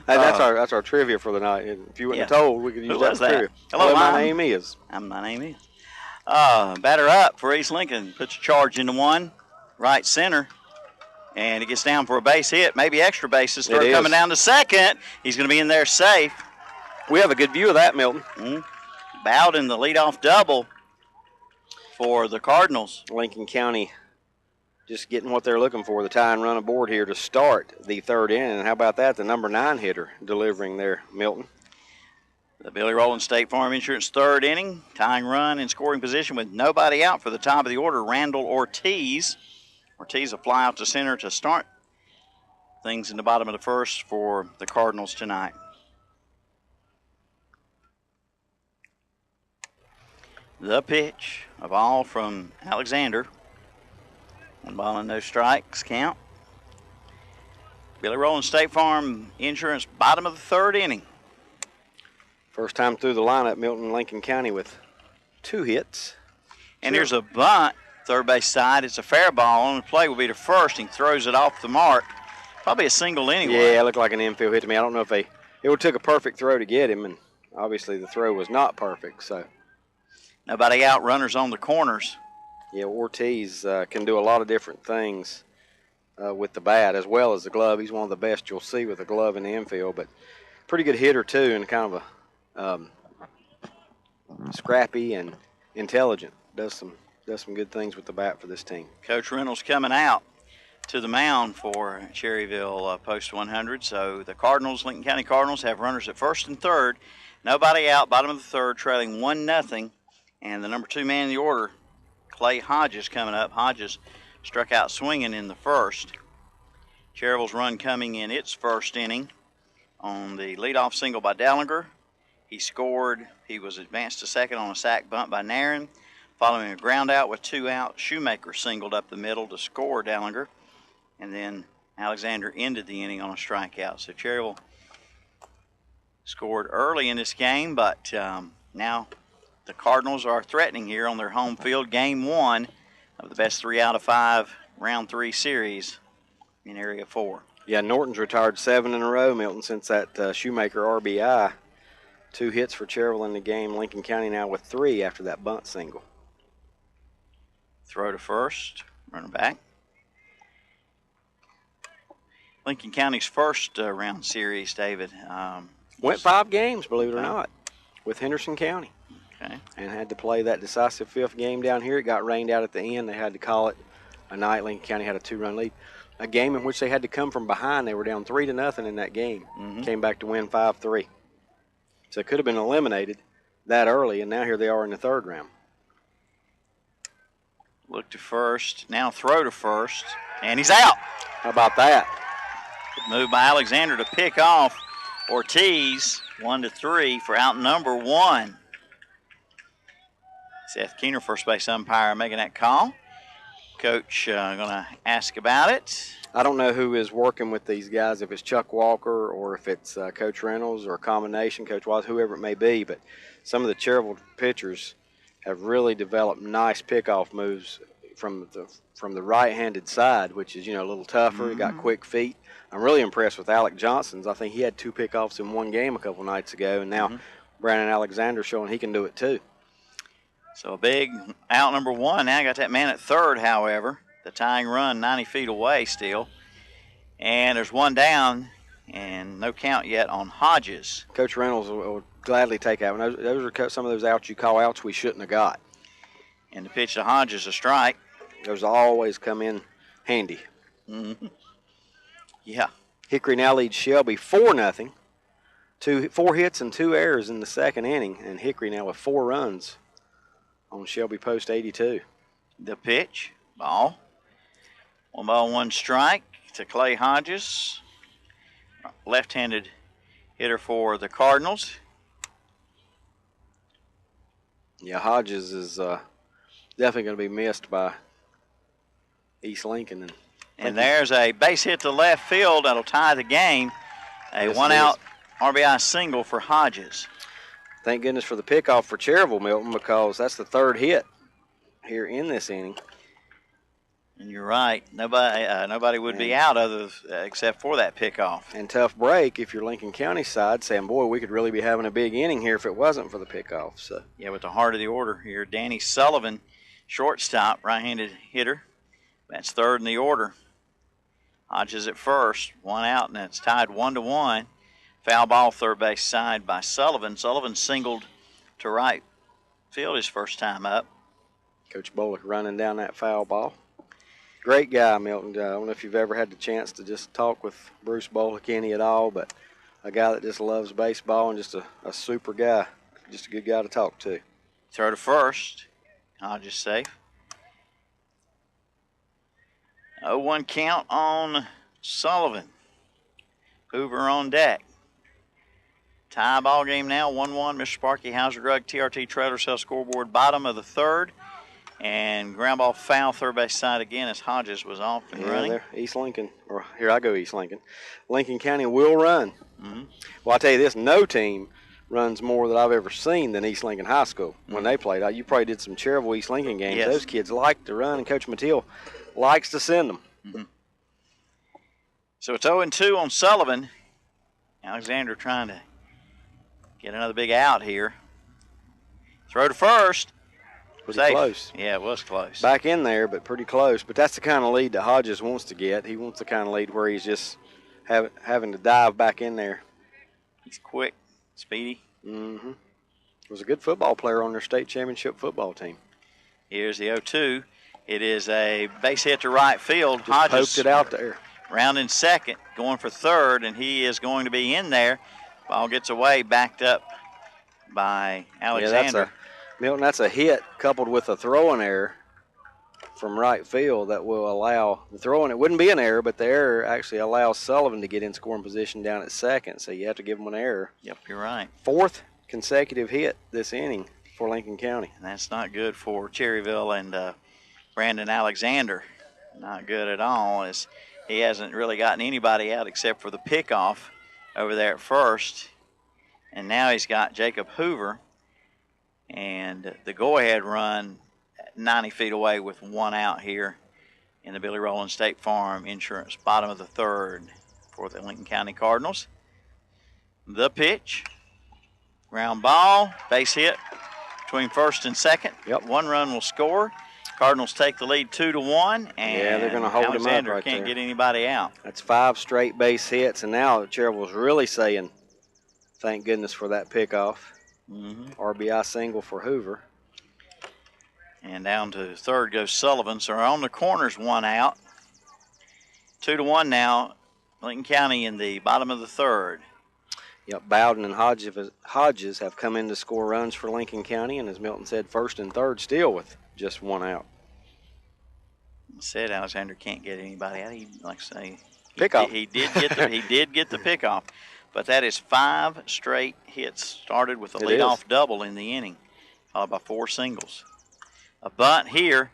that's our trivia for the night. If you wouldn't have told, we could use that for trivia. Hello, my name is. My name is. Batter up for East Lincoln. Puts a charge into one, right center, and it gets down for a base hit. Maybe extra bases start coming down to second. He's going to be in there safe. We have a good view of that, Milton. Bowden, the leadoff double for the Cardinals. Lincoln County just getting what they're looking for, the tie and run aboard here to start the third inning. And how about that, the number 9 hitter delivering there, Milton. The Billy Roland State Farm Insurance third inning, tying run in scoring position with nobody out for the top of the order, Randall Ortiz. Ortiz will fly out to center to start things in the bottom of the first for the Cardinals tonight. The pitch, a ball from Alexander. 1 ball and no strikes count. Billy Roland State Farm Insurance, bottom of the third inning. First time through the lineup, Milton, Lincoln County with 2 hits. And there's a bunt, third base side. It's a fair ball. On the play will be to first. He throws it off the mark. Probably a single anyway. Yeah, it looked like an infield hit to me. I don't know if it would took a perfect throw to get him, and obviously the throw was not perfect. So nobody out, runners on the corners. Yeah, Ortiz can do a lot of different things with the bat as well as the glove. He's one of the best you'll see with a glove in the infield, but pretty good hitter too, and kind of a scrappy and intelligent. Does some good things with the bat for this team. Coach Reynolds coming out to the mound for Cherryville Post 100. So the Cardinals, Lincoln County Cardinals, have runners at first and third. Nobody out, bottom of the third, trailing 1-0. And the number 2 man in the order, Clay Hodges, coming up. Hodges struck out swinging in the first. Cherryville's run coming in its first inning on the leadoff single by Dellinger. He scored. He was advanced to second on a sac bunt by Nairn. Following a ground out with 2 out, Shoemaker singled up the middle to score Dellinger. And then Alexander ended the inning on a strikeout. So Cherryville scored early in this game, but now the Cardinals are threatening here on their home field. Game 1 of the best 3 out of 5 round 3 series in Area 4. Yeah, Norton's retired 7 in a row, Milton, since that Shoemaker RBI. 2 hits for Cherryville in the game. Lincoln County now with 3 after that bunt single. Throw to first, runner back. Lincoln County's first round series, David. Went 5 games, believe it or not, with Henderson County. Okay. And had to play that decisive 5th game down here. It got rained out at the end. They had to call it a night. Lincoln County had a 2-run lead. A game in which they had to come from behind. They were down 3-0 in that game. Came back to win 5-3. So it could have been eliminated that early, and now here they are in the 3rd round. Look to first, now throw to first, and he's out. How about that? Good move by Alexander to pick off Ortiz, 1-3 for out number 1. Seth Keener, first base umpire, making that call. Coach going to ask about it. I don't know who is working with these guys, if it's Chuck Walker or if it's Coach Reynolds or a combination, Coach Wise, whoever it may be, but some of the Cherryville pitchers have really developed nice pickoff moves from the right-handed side, which is, a little tougher. He got quick feet. I'm really impressed with Alec Johnson's. I think he had 2 pickoffs in one game a couple nights ago, and now Brandon Alexander showing he can do it too. So a big out number 1. Now got that man at third, however. The tying run 90 feet away still. And there's 1 down and no count yet on Hodges. Coach Reynolds will gladly take that one. Those are some of those outs you call outs we shouldn't have got. And the pitch to Hodges, a strike. Those always come in handy. Mm-hmm. Yeah. Hickory now leads Shelby 4-0. 4 hits and 2 errors in the second inning, and Hickory now with 4 runs on Shelby Post 82. The pitch, ball. 1 ball, 1 strike to Clay Hodges, left-handed hitter for the Cardinals. Yeah, Hodges is definitely going to be missed by East Lincoln. And there's a base hit to left field that'll tie the game. A Yes, one-out RBI single for Hodges. Thank goodness for the pickoff for Cherryville, Milton, because that's the 3rd hit here in this inning. And you're right. Nobody would be out except for that pickoff. And tough break if you're Lincoln County side, saying, boy, we could really be having a big inning here if it wasn't for the pickoff. So yeah, with the heart of the order here, Danny Sullivan, shortstop, right-handed hitter. That's 3rd in the order. Hodges at first, 1 out, and it's tied 1-1. Foul ball, third base side by Sullivan. Sullivan singled to right field his first time up. Coach Bullock running down that foul ball. Great guy, Milton. I don't know if you've ever had the chance to just talk with Bruce Bullock any at all, but a guy that just loves baseball and just a super guy. Just a good guy to talk to. Throw to first. Hodges safe. 0-1 count on Sullivan. Hoover on deck. Tie ball game now, 1-1. Mr. Sparky Hauser Drug TRT Trailer Sale scoreboard, bottom of the 3rd. And ground ball foul, third base side again as Hodges was off and running. There, East Lincoln, or here I go, East Lincoln. Lincoln County will run. Mm-hmm. Well, I tell you this, no team runs more that I've ever seen than East Lincoln High School when they played. You probably did some Cherryville East Lincoln games. Yes. Those kids like to run, and Coach Mathiel likes to send them. Mm-hmm. So it's 0-2 on Sullivan. Alexander trying to get another big out here. Throw to first. Pretty Safe. close. Yeah, it was close. Back in there, but pretty close. But that's the kind of lead that Hodges wants to get. He wants the kind of lead where he's just having to dive back in there. He's quick, speedy. Mm-hmm. Was a good football player on their state championship football team. Here's the 0-2. It is a base hit to right field. Just Hodges poked it out there. Rounding second, going for third, and he is going to be in there. Ball gets away, backed up by Alexander. Milton, that's a hit coupled with a throwing error from right field that will allow the throwing. It wouldn't be an error, but the error actually allows Sullivan to get in scoring position down at second, so you have to give him an error. Yep, you're right. 4th consecutive hit this inning for Lincoln County. And that's not good for Cherryville and Brandon Alexander. Not good at all, as he hasn't really gotten anybody out except for the pickoff over there at first. And now he's got Jacob Hoover. And the go-ahead run 90 feet away with 1 out here in the Billy Rowland State Farm Insurance, bottom of the 3rd for the Lincoln County Cardinals. The pitch, ground ball, base hit between first and second. Yep. 1 run will score. Cardinals take the lead 2-1, and yeah, they're going to hold Alexander him up right can't there. get anybody out. That's 5 straight base hits, and now Cherryville's really saying, thank goodness for that pickoff. Mm-hmm. RBI single for Hoover. And down to third goes Sullivan. So on the corners, 1 out. 2-1 now. Lincoln County in the bottom of the 3rd. Yep, Bowden and Hodges have come in to score runs for Lincoln County, and as Milton said, 1st and 3rd still with just 1 out. Said Alexander can't get anybody out. He, like I say, pickoff. He did get the pickoff. But that is 5 straight hits. Started with a leadoff double in the inning, followed by 4 singles. A bunt here,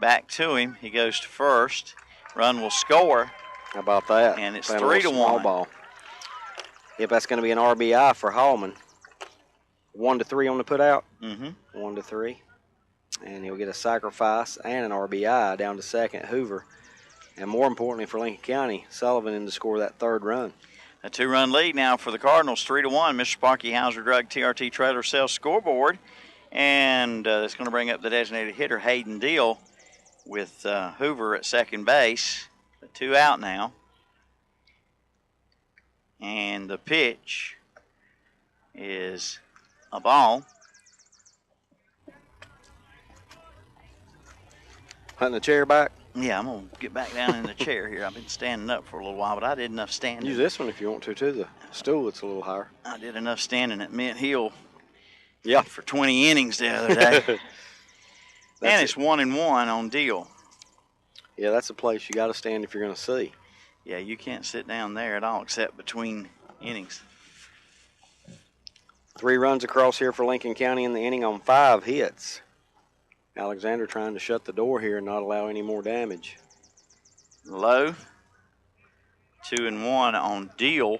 back to him. He goes to first. Run will score. How about that? And it's Playing 3-1. Small ball. Yep, that's going to be an RBI for Hallman. 1-3 on the put out. Mm-hmm. 1-3. And he'll get a sacrifice and an RBI down to second, Hoover. And more importantly for Lincoln County, Sullivan in to score that 3rd run. A 2-run lead now for the Cardinals, 3-1. Mr. Sparky Hauser Drug TRT Trailer Sales scoreboard. And that's going to bring up the designated hitter, Hayden Deal, with Hoover at second base. 2 out now. And the pitch is a ball. Putting the chair back? Yeah, I'm going to get back down in the chair here. I've been standing up for a little while, but I did enough standing. Use this one if you want to, too. The stool, it's a little higher. I did enough standing at Mint Hill yeah. for 20 innings the other day. And it's 1-1 on deal. Yeah, that's a place you got to stand if you're going to see. Yeah, you can't sit down there at all except between innings. 3 runs across here for Lincoln County in the inning on 5 hits. Alexander trying to shut the door here and not allow any more damage. Low. 2-1 on deal.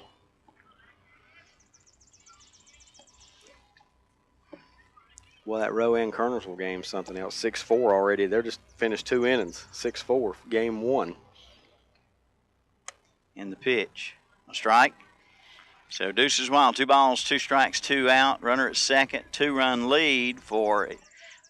Well, that Rowan Kernersville game's something else. 6-4 already. They're just finished 2 innings. 6-4, game 1. In the pitch. A strike. So deuces wild. 2 balls, 2 strikes, 2 out. Runner at second. 2-run lead for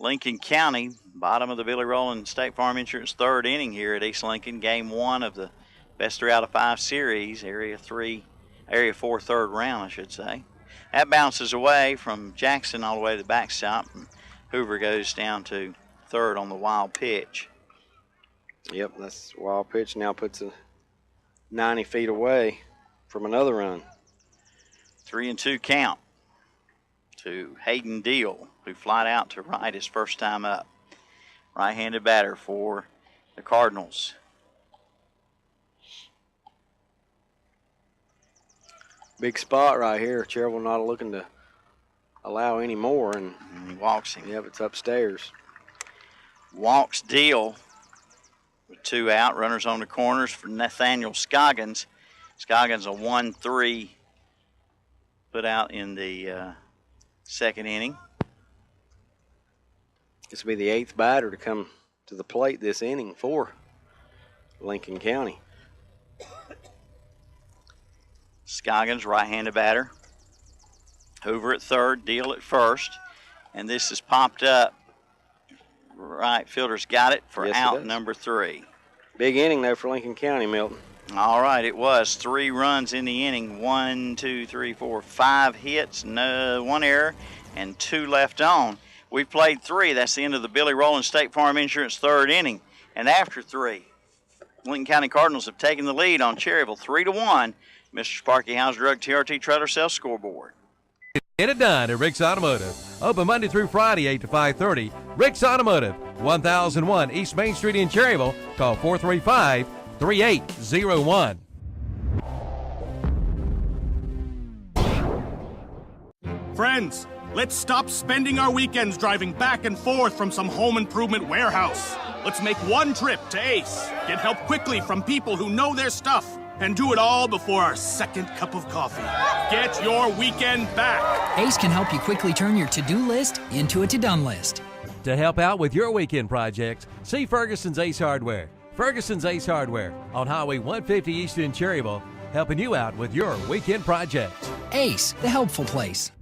Lincoln County. Bottom of the Billy Roland State Farm Insurance 3rd inning here at East Lincoln. Game 1 of the best 3 out of 5 series. Area 4 3rd round, I should say. That bounces away from Jackson all the way to the backstop. And Hoover goes down to 3rd on the wild pitch. Yep, that's wild pitch. Now puts it 90 feet away from another run. 3-2 count to Hayden Deal, who flied out to right his first time up. Right-handed batter for the Cardinals. Big spot right here. Cherryville not looking to allow any more, and he walks him. Yep, it's upstairs. Walks Deal with 2 out. Runners on the corners for Nathaniel Scoggins. Scoggins a 1-3 put out in the 2nd inning. This will be the 8th batter to come to the plate this inning for Lincoln County. Scoggins, right-handed batter. Hoover at 3rd, Deal at 1st. And this is popped up. Right fielder's got it for out number 3. Big inning, though, for Lincoln County, Milton. All right, it was 3 runs in the inning. 1, 2, 3, 4, 5 hits, 1 error, and 2 left on. We played 3. That's the end of the Billy Roland State Farm Insurance 3rd inning. And after 3, Lincoln County Cardinals have taken the lead on Cherryville 3-1. Mr. Sparky House Drug TRT Trailer Sales Scoreboard. Get it done at Rick's Automotive. Open Monday through Friday, 8 to 5:30. Rick's Automotive, 1001 East Main Street in Cherryville. Call 435-3801. Friends, let's stop spending our weekends driving back and forth from some home improvement warehouse. Let's make one trip to Ace. Get help quickly from people who know their stuff. And do it all before our second cup of coffee. Get your weekend back. Ace can help you quickly turn your to-do list into a to-done list. To help out with your weekend projects, see Ferguson's Ace Hardware. Ferguson's Ace Hardware on Highway 150 East in Cherryville, helping you out with your weekend projects. Ace, the helpful place.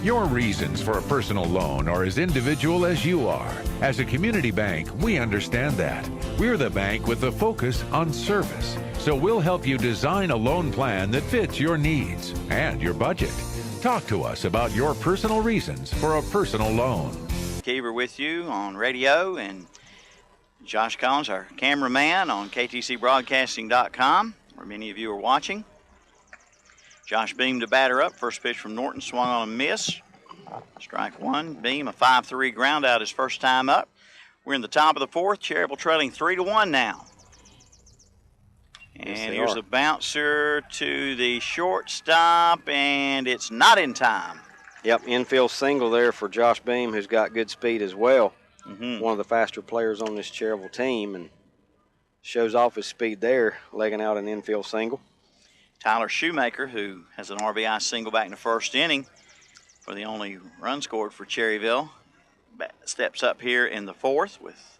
Your reasons for a personal loan are as individual as you are. As a community bank, we understand that. We're the bank with the focus on service. So we'll help you design a loan plan that fits your needs and your budget. Talk to us about your personal reasons for a personal loan. Keever with you on radio, and Josh Collins, our cameraman, on ktcbroadcasting.com, where many of you are watching. Josh Beam to batter up. First pitch from Norton, swung on a miss. Strike 1. Beam, a 5-3 ground out his first time up. We're in the top of the 4th. Cherryville trailing 3-1 now. And here's a bouncer to the shortstop, and it's not in time. Yep, infield single there for Josh Beam, who's got good speed as well. One of the faster players on this Cherryville team, and shows off his speed there, legging out an infield single. Tyler Shoemaker, who has an RBI single back in the 1st inning for the only run scored for Cherryville, steps up here in the 4th with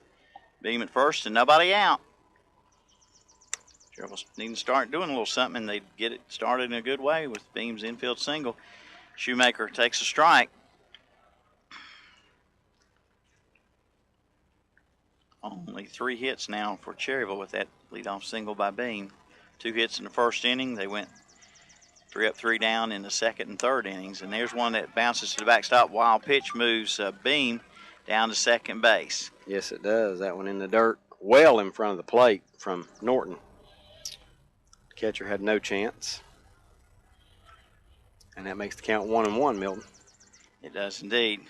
Beam at 1st and nobody out. Cherryville need to start doing a little something, and they get it started in a good way with Beam's infield single. Shoemaker takes a strike. Only 3 hits now for Cherryville with that leadoff single by Beam. 2 hits in the 1st inning. They went 3 up, 3 down in the second and third innings. And there's one that bounces to the backstop. Wild pitch moves Beam down to second base. Yes, it does. That one in the dirt, well in front of the plate from Norton. Catcher had no chance. And that makes the count 1-1, Milton. It does indeed.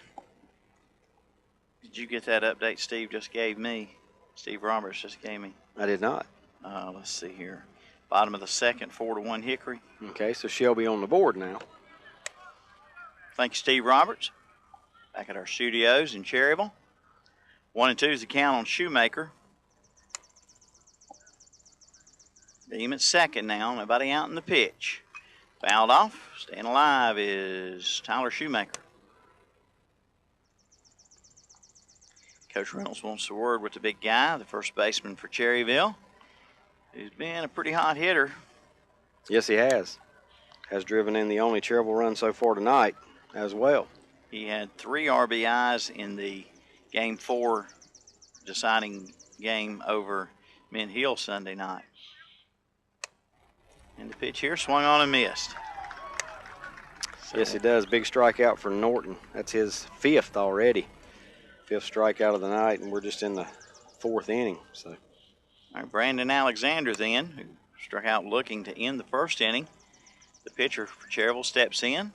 Did you get that update Steve just gave me? Steve Roberts just gave me. I did not. Let's see here. Bottom of the second, 4-1 Hickory. Okay, so Shelby on the board now. Thank you, Steve Roberts. Back at our studios in Cherryville. 1-2 is the count on Shoemaker. Beam at second now. Nobody out in the pitch. Fouled off. Staying alive is Tyler Shoemaker. Coach Reynolds wants a word with the big guy, the first baseman for Cherryville, who's been a pretty hot hitter. Yes, he has. Has driven in the only Cherryville run so far tonight as well. He had 3 RBIs in the Game 4 deciding game over Mint Hill Sunday night. And the pitch here swung on and missed. So yes, he does. Big strikeout for Norton. That's his 5th already. 5th strikeout of the night, and we're just in the 4th inning. So, all right, Brandon Alexander then, who struck out looking to end the first inning. The pitcher for Cherryville steps in.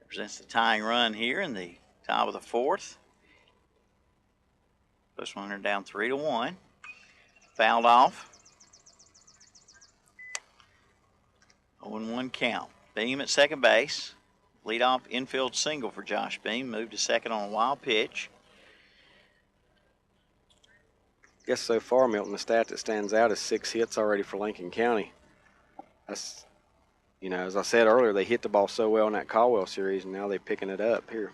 Represents the tying run here in the top of the 4th. First runner down 3-1. Fouled off. 0-1 count. Beam at second base. Leadoff infield single for Josh Beam. Moved to second on a wild pitch. Guess so far, Milton, the stat that stands out is 6 hits already for Lincoln County. That's, you know, as I said earlier, they hit the ball so well in that Caldwell series, and now they're picking it up here.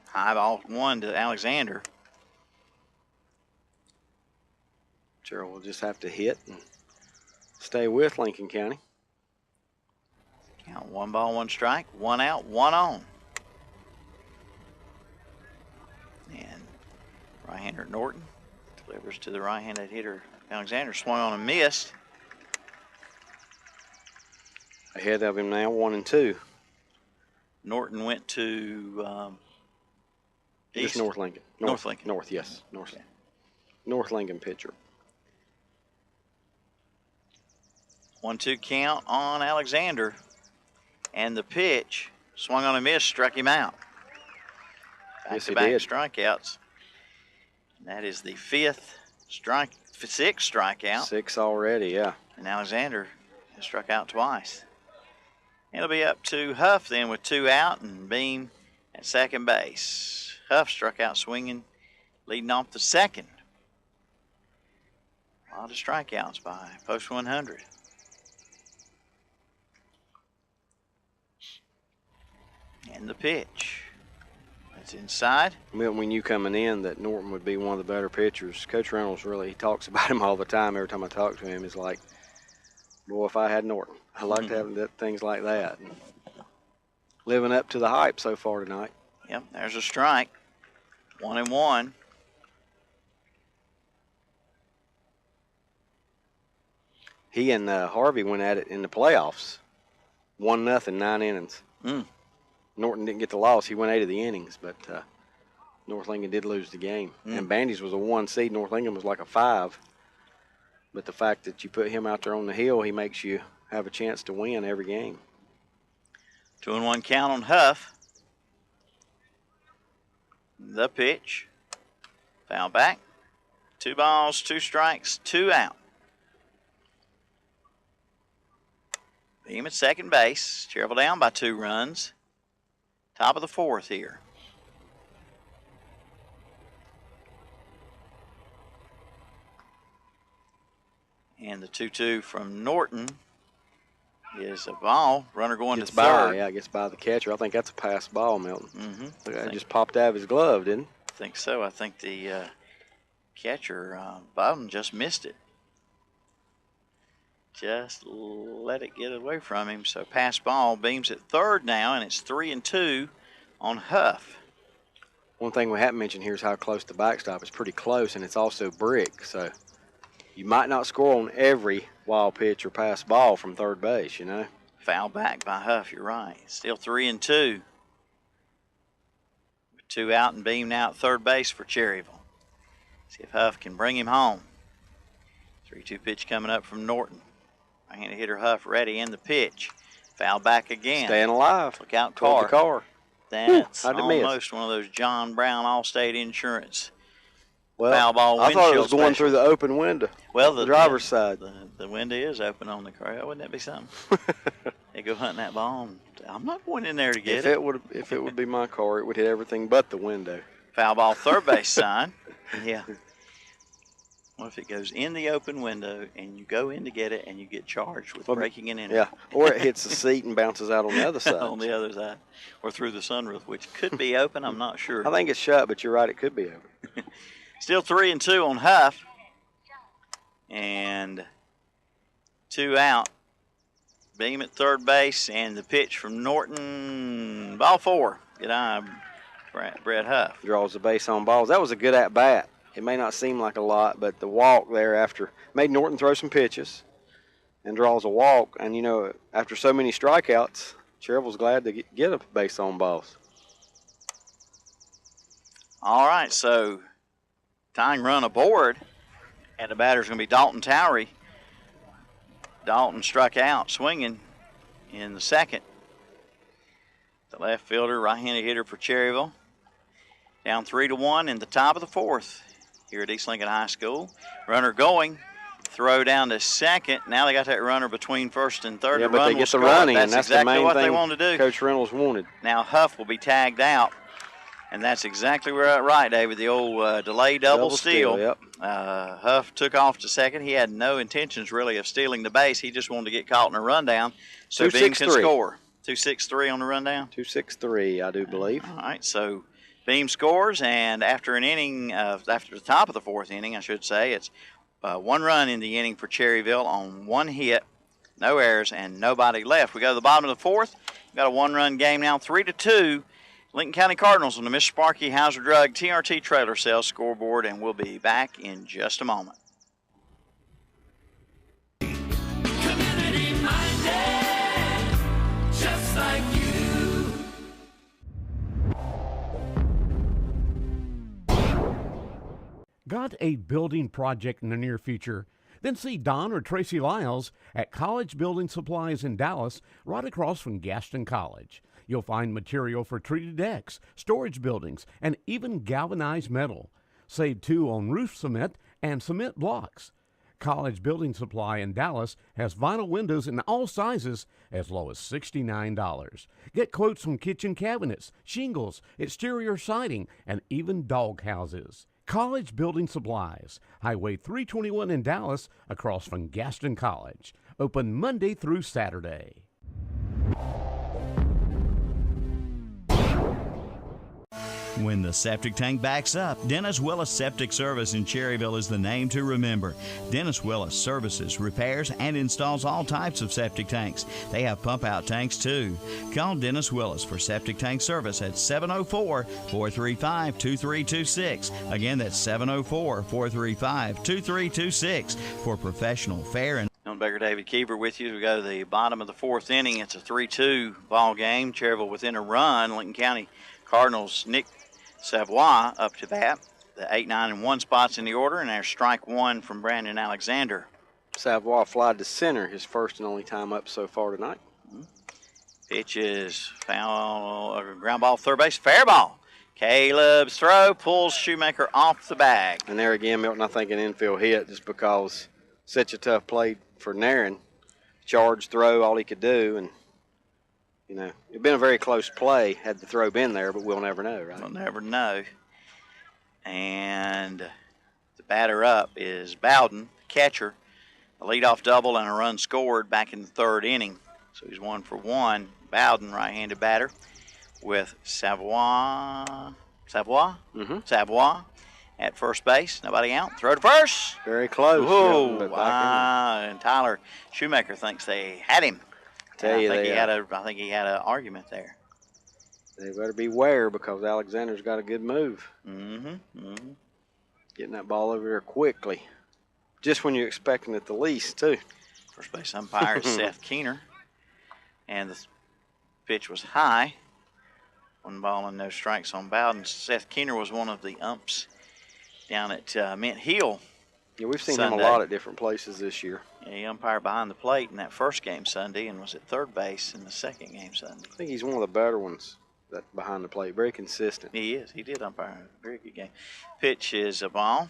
High ball 1 to Alexander. Gerald will just have to hit and stay with Lincoln County. Count 1 ball, 1 strike, 1 out, 1 on. And right-hander Norton delivers to the right-handed hitter Alexander. Swung on and missed. Ahead of him now, 1-2. Norton went to East North Lincoln. North Lincoln. North, yes. North. Okay. North Lincoln pitcher. 1-2 count on Alexander. And the pitch, swung on a miss, struck him out. Back-to-back strikeouts. And that is the 6th strikeout. 6 already, yeah. And Alexander has struck out twice. It'll be up to Huff then with 2 out and Beam at second base. Huff struck out swinging, leading off the second. A lot of strikeouts by Post 100. And the pitch. That's inside. Milton, we knew coming in that Norton would be one of the better pitchers. Coach Reynolds really, he talks about him all the time. Every time I talk to him, he's like, boy, if I had Norton. I like to have things like that. And living up to the hype so far tonight. Yep, there's a strike. 1-1. He and Harvey went at it in the playoffs. 1-0, 9 innings. Norton didn't get the loss. He went 8 of the innings, but North Lincoln did lose the game. And Bandy's was a 1 seed. North Lincoln was like a 5. But the fact that you put him out there on the hill, he makes you have a chance to win every game. 2-1 count on Huff. The pitch. Foul back. 2 balls, 2 strikes, 2 out. Beam at second base. Cherryville down by 2 runs. Top of the 4th here. And the 2-2 from Norton is a ball. Runner going gets to by, third. Yeah, gets by the catcher. I think that's a pass ball, Milton. It just popped out of his glove, didn't it? I think so. I think the catcher, Bowden, just missed it. Just let it get away from him. So pass ball. Beam's at third now, and it's 3-2 on Huff. One thing we haven't mentioned here is how close the backstop is. Pretty close, and it's also brick. So you might not score on every wild pitch or pass ball from third base, you know. Foul back by Huff, you're right. Still 3-2. With 2 out and Beam now at third base for Cherryville. See if Huff can bring him home. 3-2 pitch coming up from Norton. Right-handed hitter Huff ready in the pitch. Foul back again. Staying alive. Look out, Toward Carr. the car. That's How'd it miss? almost one of those John Brown Allstate Insurance Well, foul ball I thought it was windshield going special. through the open window. Well, the driver's side. The window is open on the car. Wouldn't that be something? They go hunting that ball. And I'm not going in there to get it. If it would be my car, it would hit everything but the window. Foul ball third base sign. Yeah. What if it goes in the open window and you go in to get it and you get charged with breaking and entering? Yeah, or it hits the seat and bounces out on the other side. On the other side. Or through the sunroof, which could be open. I'm not sure. I think it's shut, but you're right. It could be open. Still 3-2 on Huff. And 2 out. Beam at third base and the pitch from Norton. Ball 4. Good eye, Brett Huff. Draws the base on balls. That was a good at-bat. It may not seem like a lot, but the walk there after made Norton throw some pitches and draws a walk. And, you know, after so many strikeouts, Cherryville's glad to get a base on balls. All right, so tying run aboard, and the batter's going to be Dalton Towery. Dalton struck out swinging in the second. The left fielder, right-handed hitter for Cherryville. Down 3-1 in the top of the fourth here at East Lincoln High School. Runner going, throw down to second. Now they got that runner between first and third. Yeah, the but run they will get the score. running, That's and that's exactly the main what thing they want to do. Coach Reynolds wanted. Now Huff will be tagged out, and that's exactly right, David. The old delay double steal. Yep. Huff took off to second. He had no intentions really of stealing the base. He just wanted to get caught in a rundown so Beam can score. 2-6-3 on the rundown? 2-6-3, I do believe. All right, so Beam scores, and after an inning, after the top of the fourth inning, I should say, it's 1 run in the inning for Cherryville on 1 hit, no errors, and nobody left. We go to the bottom of the fourth. We've got a 1-run game now, 3-2. Lincoln County Cardinals on the Miss Sparky Hauser Drug TRT Trailer Sales scoreboard, and we'll be back in just a moment. Community minded, just like you. Got a building project in the near future? Then see Don or Tracy Lyles at College Building Supplies in Dallas, right across from Gaston College. You'll find material for treated decks, storage buildings, and even galvanized metal. Save too on roof cement and cement blocks. College Building Supply in Dallas has vinyl windows in all sizes as low as $69. Get quotes on kitchen cabinets, shingles, exterior siding, and even dog houses. College Building Supplies, Highway 321 in Dallas, across from Gaston College. Open Monday through Saturday. When the septic tank backs up, Dennis Willis Septic Service in Cherryville is the name to remember. Dennis Willis services, repairs, and installs all types of septic tanks. They have pump-out tanks, too. Call Dennis Willis for septic tank service at 704-435-2326. Again, that's 704-435-2326 for professional, fair, and Baker David Keever with you. We go to the bottom of the fourth inning. It's a 3-2 ball game. Cherryville within a run. Lincoln County Cardinals' Nick Savoy up to bat. The 8, 9, and 1 spots in the order, and there's strike 1 from Brandon Alexander. Savoy flied to center, his first and only time up so far tonight. Pitch is foul, ground ball, third base, fair ball. Caleb's throw pulls Shoemaker off the bag. And there again, Milton, I think an infield hit just because such a tough play for Naren. Charge throw, all he could do, and you know, it'd been a very close play had the throw been there, but we'll never know, right? We'll never know. And the batter up is Bowden, catcher. A leadoff double and a run scored back in the third inning. So he's 1 for 1. Bowden, right-handed batter, with Savoy at first base. Nobody out. Throw to first. Very close. Whoa, and Tyler Shoemaker thinks they had him. I think he had an argument there. They better beware because Alexander's got a good move. Getting that ball over there quickly. Just when you're expecting it the least, too. First base umpire is Seth Keener. And the pitch was high. 1 ball and no strikes on Bowden. Seth Keener was one of the umps down at Mint Hill. Yeah, we've seen Sunday. him a lot at different places this year. Yeah, he umpired behind the plate in that first game Sunday and was at third base in the second game Sunday. I think he's one of the better ones that behind the plate. Very consistent. He is. He did umpire a very good game. Pitch is a ball.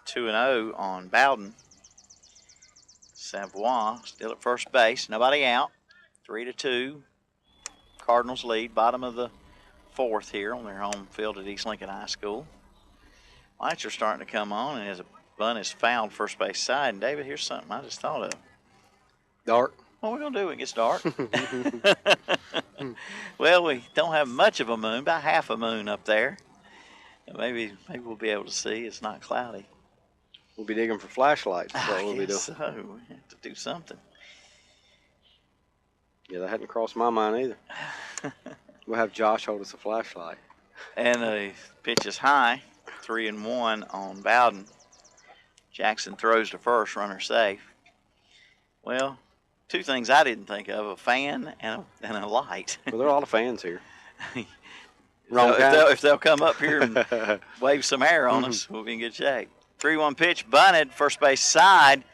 2-0 on Bowden. Savoie still at first base. Nobody out. 3-2. Cardinals lead. Bottom of the fourth here on their home field at East Lincoln High School. Lights are starting to come on, and as a bunt is fouled first base side. And David, here's something I just thought of. Dark. What are we going to do when it gets dark? Well, we don't have much of a moon, about half a moon up there. And maybe we'll be able to see. It's not cloudy. We'll be digging for flashlights. That's what we'll be doing. So we have to do something. Yeah, that hadn't crossed my mind either. We'll have Josh hold us a flashlight. And the pitch is high. 3-1 on Bowden. Jackson throws to first, runner safe. Well, two things I didn't think of, a fan and a light. Well, there are a lot of fans here. If they'll come up here and wave some air on us, we'll be in good shape. 3-1 pitch, bunted, first base side,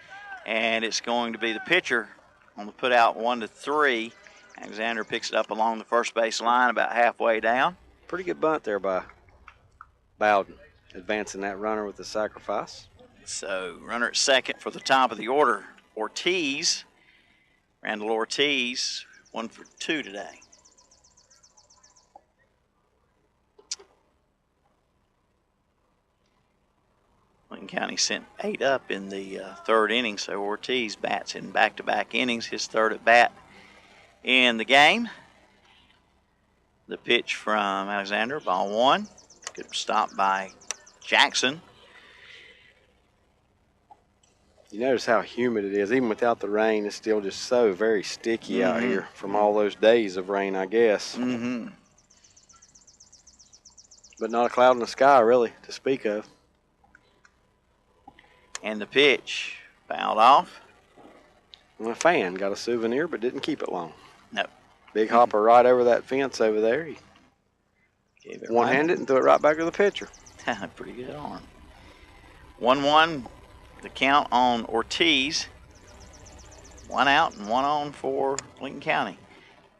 and it's going to be the pitcher on the put out 1-3. Alexander picks it up along the first base line about halfway down. Pretty good bunt there by Bowden, advancing that runner with the sacrifice. So runner at second for the top of the order, Ortiz. Randall Ortiz, 1 for 2 today. Lincoln County sent 8 up in the third inning, so Ortiz bats in back-to-back innings, his third at bat in the game. The pitch from Alexander, ball 1. Good stop by Jackson. You notice how humid it is. Even without the rain, it's still just so very sticky out here from all those days of rain, I guess. But not a cloud in the sky, really, to speak of. And the pitch fouled off. And a fan got a souvenir, but didn't keep it long. No. Big hopper right over that fence over there. He gave it one-handed and threw it right back to the pitcher. Pretty good arm. 1-1. The count on Ortiz. 1 out and 1 on for Lincoln County.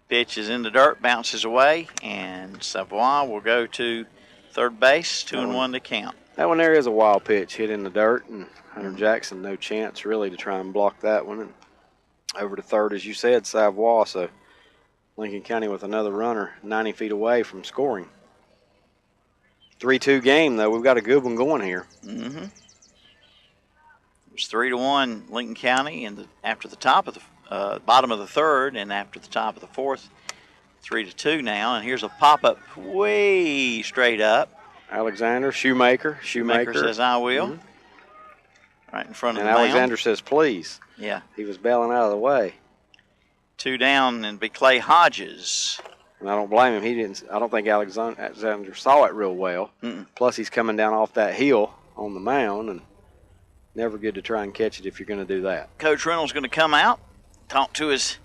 Pitch is in the dirt, bounces away, and Savoie will go to third base. 2-1 to count. That one there is a wild pitch, hit in the dirt, and Hunter Jackson no chance really to try and block that one. And over to third, as you said, Savoie. So Lincoln County with another runner 90 feet away from scoring. 3-2 game, though. We've got a good one going here. It was 3-1 Lincoln County, and after the top of the bottom of the third, and after the top of the fourth, 3-2 now. And here's a pop-up way straight up. Alexander, Shoemaker says, "I will." Right in front of the mound. mound. Alexander says, "Please." Yeah. He was bailing out of the way. 2 down, and be Clay Hodges. And I don't blame him. He didn't. I don't think Alexander saw it real well. Plus, he's coming down off that hill on the mound, and never good to try and catch it if you're going to do that. Coach Reynolds going to come out, talk to his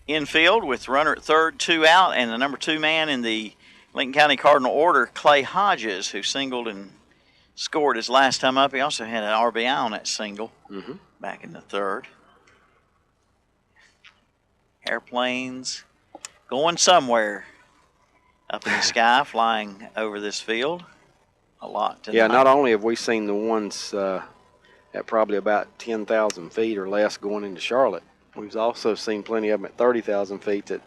infield with runner at third, 2 out, and the number 2 man in the Lincoln County Cardinal order, Clay Hodges, who singled and scored his last time up. He also had an RBI on that single back in the third. Airplanes going somewhere up in the sky, flying over this field a lot tonight. Yeah, not only have we seen the ones at probably about 10,000 feet or less going into Charlotte, we've also seen plenty of them at 30,000 feet that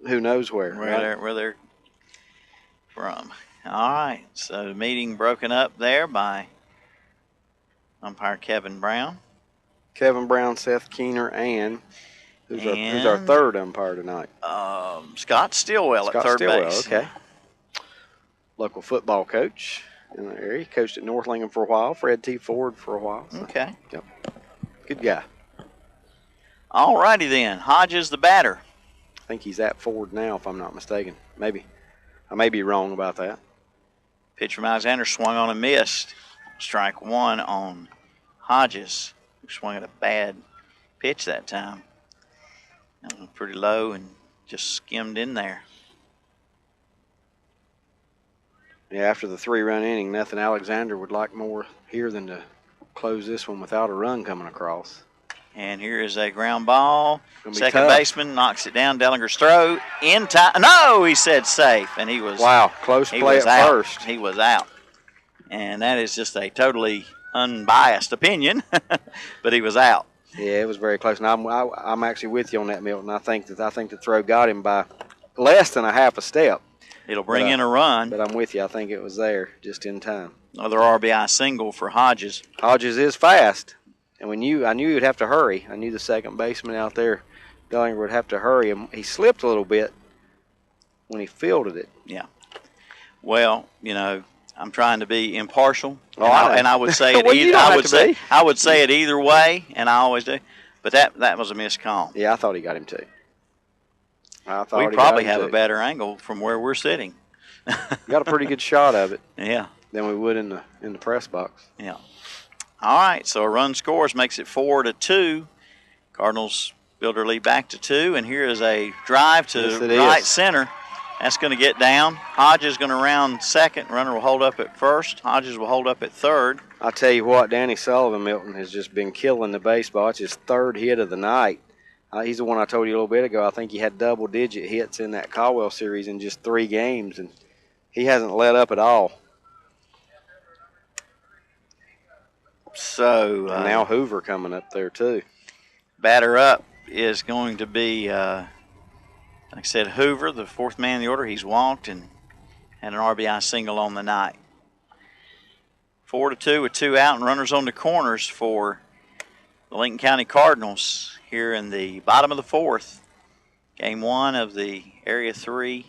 who knows where. Where they're from. All right, so the meeting broken up there by umpire Kevin Brown. Kevin Brown, Seth Keener, and who's our third umpire tonight? Scott Stillwell at third base. Okay. Local football coach in the area. Coached at North Lincoln for a while. Fred T. Ford for a while. So. Okay. Yep. Good guy. All righty then. Hodges the batter. I think he's at Ford now, if I'm not mistaken. Maybe. I may be wrong about that. Pitch from Alexander swung on and missed. Strike 1 on Hodges, who swung at a bad pitch that time. pretty low and just skimmed in there. Yeah, after the 3-run inning, nothing Alexander would like more here than to close this one without a run coming across. And here is a ground ball. Second tough. baseman knocks it down. Dellinger's throw in time. No, he said safe, and he was. Wow, close play at out. first. He was out, and that is just a totally unbiased opinion, but he was out. Yeah, it was very close. And I'm actually with you on that, Milton. I think the throw got him by less than a half a step. It'll bring in a run. But I'm with you. I think it was there just in time. Another RBI single for Hodges. Hodges is fast. And I knew he'd have to hurry. I knew the second baseman out there, Dellinger, would have to hurry him. He slipped a little bit when he fielded it. Yeah. Well, I'm trying to be impartial, Oh, and I would say it well, either. I would say it either way, and I always do. But that was a missed call. Yeah, I thought he got him too. We probably have a better angle from where we're sitting. Got a pretty good shot of it. Yeah. Than we would in the press box. Yeah. All right, so a run scores, makes it 4-2. Cardinals build their lead back to 2, and here is a drive to right center. That's going to get down. Hodges is going to round second. Runner will hold up at first. Hodges will hold up at third. I'll tell you what, Danny Sullivan, Milton, has just been killing the baseball. It's his third hit of the night. He's the one I told you a little bit ago. I think he had double-digit hits in that Caldwell series in just 3 games, and he hasn't let up at all. So and now Hoover coming up there too. Batter up is going to be, like I said, Hoover, the 4th man in the order. He's walked and had an RBI single on the night. 4-2 with 2 out and runners on the corners for the Lincoln County Cardinals here in the bottom of the 4th. Game 1 of the Area 4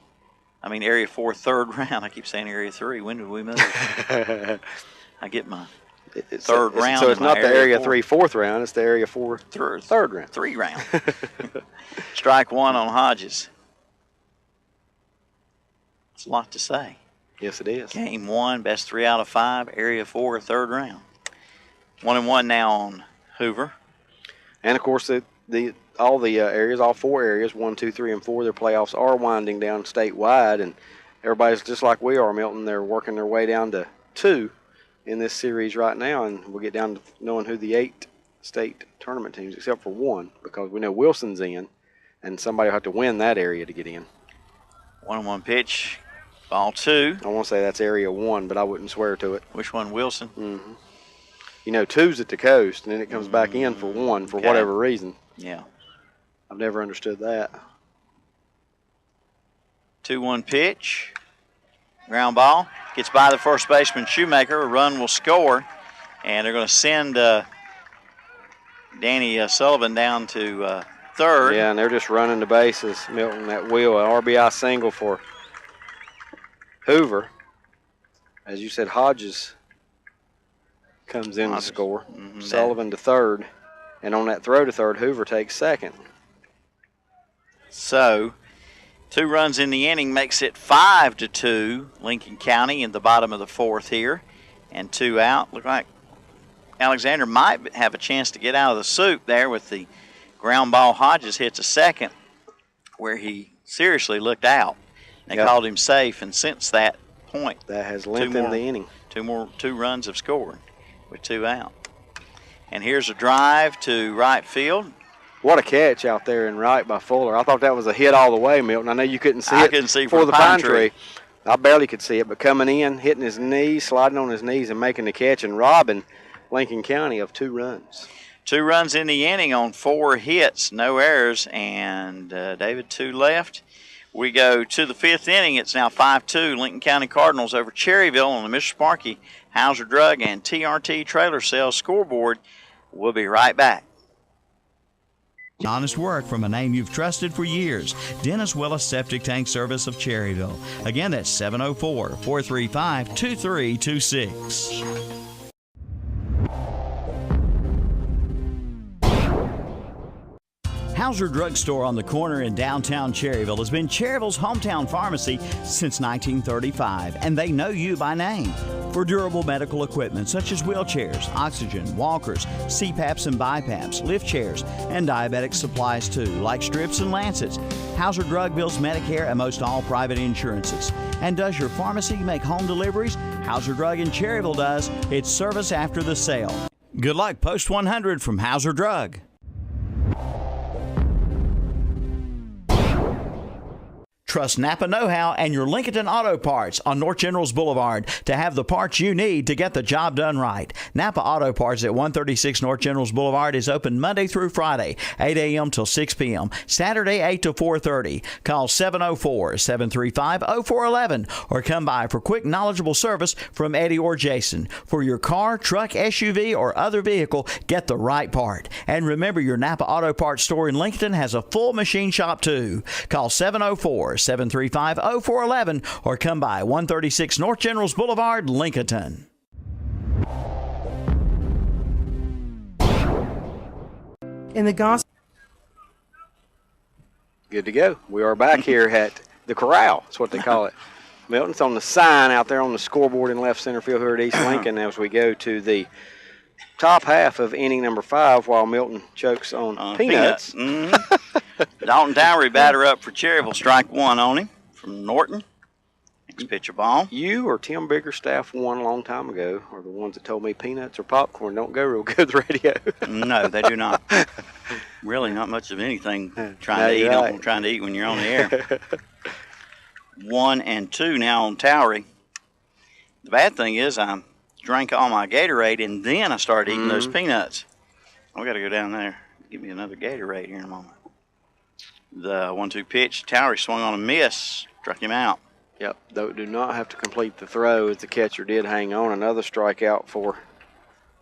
3rd round. I keep saying Area 3. When did we move? I get my third round. So it's not the Area 3 4th round. It's the Area 4 3rd round. 3 round. Strike 1 on Hodges. It's a lot to say. Yes, it is. Game 1, best 3 out of 5, Area 4, 3rd round. 1-1 now on Hoover. And, of course, all the areas, all 4 areas, 1, 2, 3, and 4, their playoffs are winding down statewide. And everybody's just like we are, Milton. They're working their way down to 2 in this series right now. And we'll get down to knowing who the 8 state tournament teams, except for 1, because we know Wilson's in. And somebody will have to win that area to get in. 1-1 pitch. Ball 2. I want to say that's Area 1, but I wouldn't swear to it. Which one, Wilson? Mm-hmm. 2's at the coast, and then it comes back in for 1 for whatever reason. Yeah. I've never understood that. 2-1 pitch. Ground ball. Gets by the first baseman, Shoemaker. A run will score, and they're going to send Danny Sullivan down to 3rd. Yeah, and they're just running the bases, Milton, at will. An RBI single for Hoover. As you said, Hodges comes in to score. Sullivan to 3rd. And on that throw to 3rd, Hoover takes 2nd. So, 2 runs in the inning makes it 5-2. Lincoln County in the bottom of the 4th here. And 2 out. Look like Alexander might have a chance to get out of the soup there with the ground ball. Hodges hits a second where he seriously looked out. They called him safe, and since that point, that has lengthened the inning. 2 runs have scored with 2 out. And here's a drive to right field. What a catch out there in right by Fuller. I thought that was a hit all the way, Milton. I know you couldn't see it. I couldn't see for the pine tree. I barely could see it, but coming in, hitting his knees, sliding on his knees, and making the catch, and robbing Lincoln County of 2 runs. 2 runs in the inning on 4 hits, no errors, and David, 2 left. We go to the 5th inning. It's now 5-2. Lincoln County Cardinals over Cherryville on the Mr. Sparky, Hauser Drug, and TRT Trailer Sales scoreboard. We'll be right back. Honest work from a name you've trusted for years. Dennis Willis Septic Tank Service of Cherryville. Again, that's 704-435-2326. Hauser Drug Store on the corner in downtown Cherryville has been Cherryville's hometown pharmacy since 1935, and they know you by name. For durable medical equipment such as wheelchairs, oxygen, walkers, CPAPs and BiPAPs, lift chairs, and diabetic supplies too, like strips and lancets. Hauser Drug bills Medicare and most all private insurances. And does your pharmacy make home deliveries? Hauser Drug in Cherryville does. It's service after the sale. Good luck, Post 100 from Hauser Drug. Trust Napa Know-How and your Lincolnton Auto Parts on North Generals Boulevard to have the parts you need to get the job done right. Napa Auto Parts at 136 North Generals Boulevard is open Monday through Friday, 8 a.m. till 6 p.m., Saturday 8 to 4:30. Call 704-735-0411 or come by for quick, knowledgeable service from Eddie or Jason. For your car, truck, SUV, or other vehicle, get the right part. And remember, your Napa Auto Parts store in Lincolnton has a full machine shop too. Call 704-735-0411 or come by 136 North Generals Boulevard, Lincolnton. In the gospel. Good to go. We are back here at the Corral. That's what they call it. Milton's on the sign out there on the scoreboard in left center field here at East Lincoln as we go to the top half of inning number 5 while Milton chokes on peanuts. Dalton Towery batter up for Cherryville. Strike one on him from Norton. Next pitch a ball. You or Tim Biggerstaff one a long time ago are the ones that told me peanuts or popcorn don't go real good with radio. No, they do not. Really not much of anything trying to eat when you're on the air. 1-2 now on Towery. The bad thing is I drank all my Gatorade and then I started eating those peanuts. I got to go down there. Give me another Gatorade here in a moment. The 1-2 pitch. Towery swung on a miss. Struck him out. Yep, though do not have to complete the throw as the catcher did hang on. Another strikeout for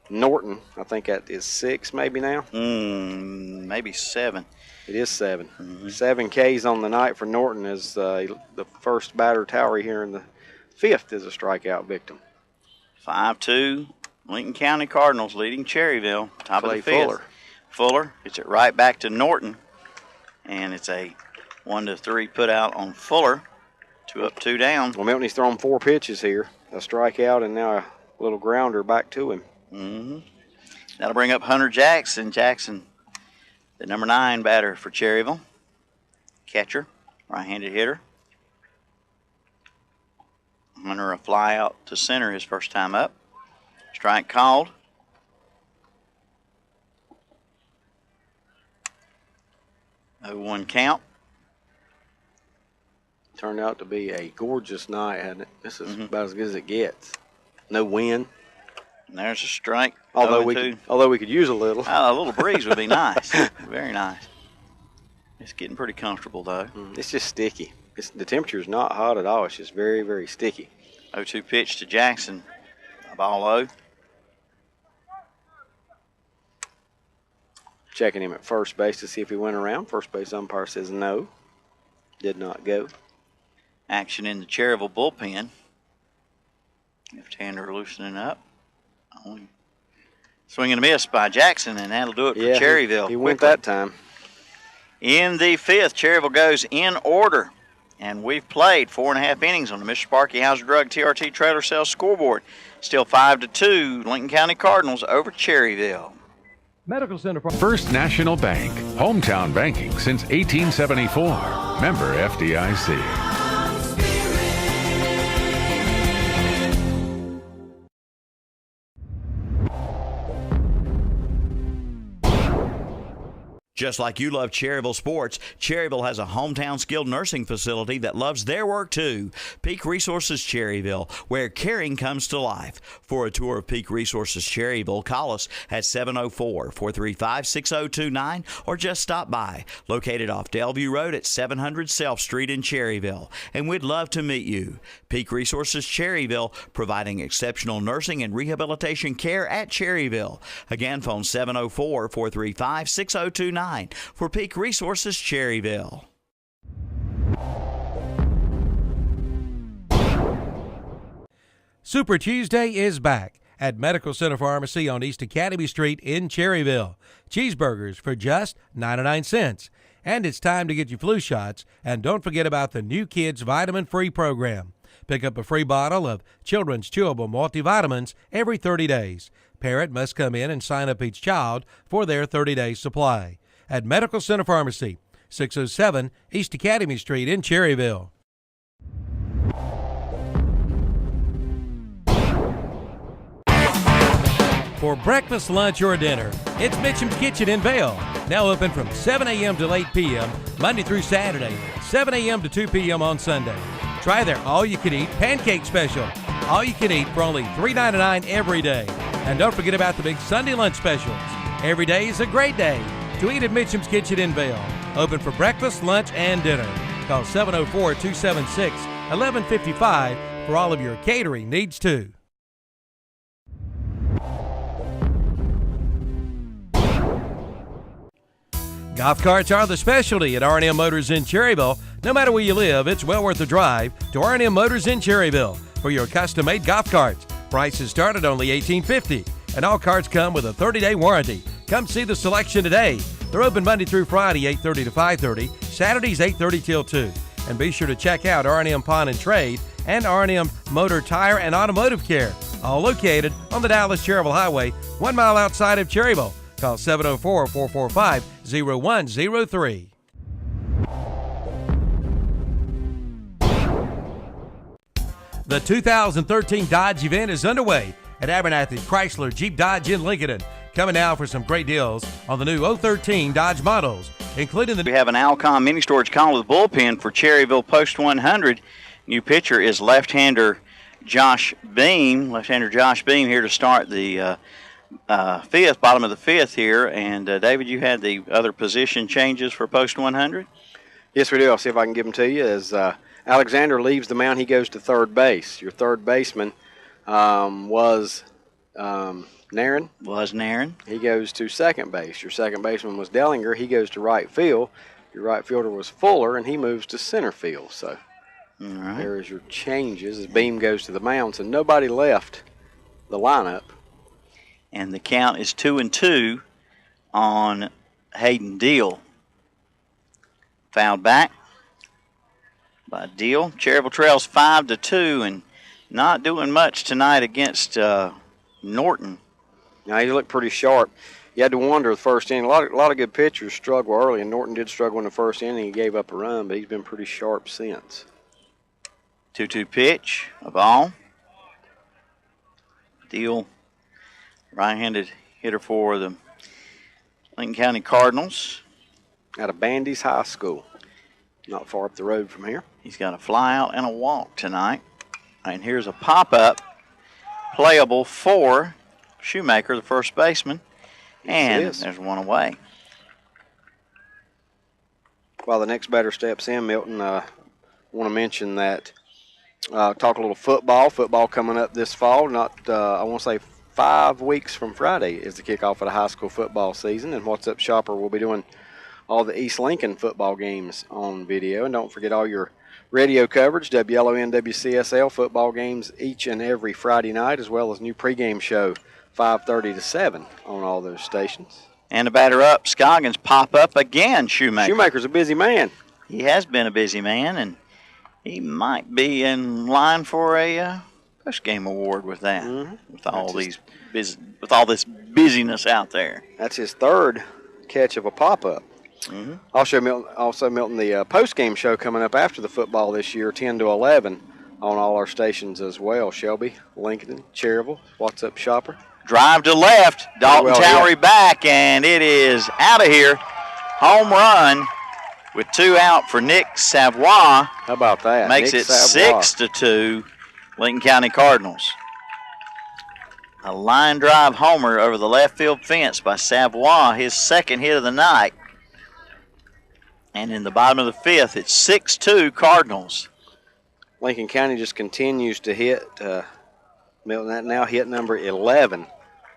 Norton. I think that is 6 maybe now. Maybe 7. It is 7. 7 Ks on the night for Norton as the first batter Towery here in the 5th is a strikeout victim. 5-2. Lincoln County Cardinals leading Cherryville. Top of the 5th. Fuller gets it right back to Norton. And it's a 1-3 put out on Fuller. 2 up, 2 down. Well, Milton's thrown 4 pitches here. A strikeout and now a little grounder back to him. That'll bring up Hunter Jackson. Jackson, the number 9 batter for Cherryville. Catcher, right-handed hitter. Hunter a fly out to center his first time up. Strike called. Oh, 1 count. Turned out to be a gorgeous night, hadn't it? This is about as good as it gets. No wind. And there's a strike. Although we could use a little. A little breeze would be nice. Very nice. It's getting pretty comfortable though. It's just sticky. The temperature is not hot at all. It's just very, very sticky. 0-2 pitch to Jackson. A ball low. Checking him at first base to see if he went around. First base umpire says no. Did not go. Action in the Cherryville bullpen. Left-hander loosening up. Swing and a miss by Jackson, and that'll do it for Cherryville. He went that time. In the 5th, Cherryville goes in order. And we've played 4.5 innings on the Mr. Sparky Hauser Drug TRT Trailer Sales scoreboard. Still 5-2, Lincoln County Cardinals over Cherryville. Medical Center. First National Bank, hometown banking since 1874. Member FDIC. Just like you love Cherryville sports, Cherryville has a hometown skilled nursing facility that loves their work too. Peak Resources Cherryville, where caring comes to life. For a tour of Peak Resources Cherryville, call us at 704-435-6029 or just stop by. Located off Delview Road at 700 Self Street in Cherryville. And we'd love to meet you. Peak Resources Cherryville, providing exceptional nursing and rehabilitation care at Cherryville. Again, phone 704-435-6029 for Peak Resources Cherryville. Super Tuesday is back at Medical Center Pharmacy on East Academy Street in Cherryville. Cheeseburgers for just 99 cents. And it's time to get your flu shots. And don't forget about the new Kids Vitamin Free program. Pick up a free bottle of children's chewable multivitamins every 30 days. Parent must come in and sign up each child for their 30-day supply. At Medical Center Pharmacy, 607 East Academy Street in Cherryville. For breakfast, lunch, or dinner, it's Mitchum's Kitchen in Vail. Now open from 7 a.m. to 8 p.m., Monday through Saturday, 7 a.m. to 2 p.m. on Sunday. Try their all-you-can-eat pancake special. All you can eat for only $3.99 every day. And don't forget about the big Sunday lunch specials. Every day is a great day to eat at Mitchum's Kitchen in Vail. Open for breakfast, lunch, and dinner. Call 704-276-1155 for all of your catering needs, too. Golf carts are the specialty at R&M Motors in Cherryville. No matter where you live, it's well worth the drive to R&M Motors in Cherryville for your custom-made golf carts. Prices start at only $18.50, and all carts come with a 30-day warranty. Come see the selection today. They're open Monday through Friday, 8:30 to 5:30, Saturdays 8:30 till 2. And be sure to check out R&M Pawn and Trade and R&M Motor Tire and Automotive Care, all located on the Dallas-Cherryville Highway, 1 mile outside of Cherryville. Call 704-445-0103. The 2013 Dodge event is underway at Abernathy Chrysler Jeep Dodge in Lincolnton. Coming now for some great deals on the new 013 Dodge models, including the... We have an Alcon mini storage column with bullpen for Cherryville Post 100. New pitcher is left-hander Josh Beam. Left-hander Josh Beam here to start the bottom of the fifth here. And David, you had the other position changes for Post 100? Yes, we do. I'll see if I can give them to you. As Alexander leaves the mound, he goes to third base. Your third baseman was Nairn. He goes to second base. Your second baseman was Dellinger. He goes to right field. Your right fielder was Fuller, and he moves to center field. So there is your changes as Beam goes to the mound. So nobody left the lineup. And the count is 2-2 on Hayden Deal. Fouled back by Deal. Cherryville trails 5-2 and not doing much tonight against Norton. Now, he looked pretty sharp. You had to wonder the first inning. A lot of good pitchers struggle early, and Norton did struggle in the first inning. He gave up a run, but he's been pretty sharp since. 2-2 pitch, a ball. Deal, right-handed hitter for the Lincoln County Cardinals. Out of Bandy's High School, not far up the road from here. He's got a fly out and a walk tonight. And here's a pop-up playable for Shoemaker, the first baseman. And there's one away. While the next batter steps in, Milton, I want to mention that, talk a little football. Football coming up this fall. Not, I want to say 5 weeks from Friday is the kickoff of the high school football season. And What's Up Shopper will be doing all the East Lincoln football games on video. And don't forget all your radio coverage, WLON, WCSL football games each and every Friday night, as well as new pregame show, 5:30 to 7 on all those stations. And a batter up, Scoggins pop up again, Shoemaker. Shoemaker's a busy man. He has been a busy man, and he might be in line for a post-game award with that, with all this busyness out there. That's his third catch of a pop-up. Also, Milton, the post-game show coming up after the football this year, 10 to 11 on all our stations as well. Shelby, Lincolnton, Cherryville, What's Up Shopper. Drive to left, Dalton Towery back, and it is out of here. Home run with 2 out for Nick Savoy. How about that? Makes it 6-2, Lincoln County Cardinals. A line drive homer over the left field fence by Savoy, his second hit of the night. And in the bottom of the fifth, it's 6-2 Cardinals. Lincoln County just continues to hit. Milton, that now hit number 11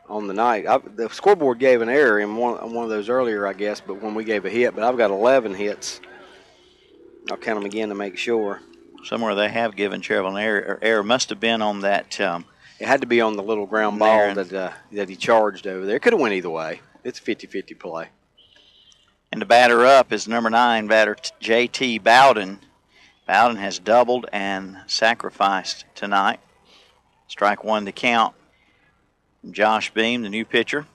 on the night. The scoreboard gave an error in one of those earlier, I guess, but when we gave a hit, but I've got 11 hits. I'll count them again to make sure. Somewhere they have given Cherryville an error. Error must have been on that. It had to be on the little ground ball that he charged over there. It could have went either way. It's a 50-50 play. And the batter up is number 9 batter J.T. Bowden. Bowden has doubled and sacrificed tonight. Strike 1 to count. Josh Beam, the new pitcher.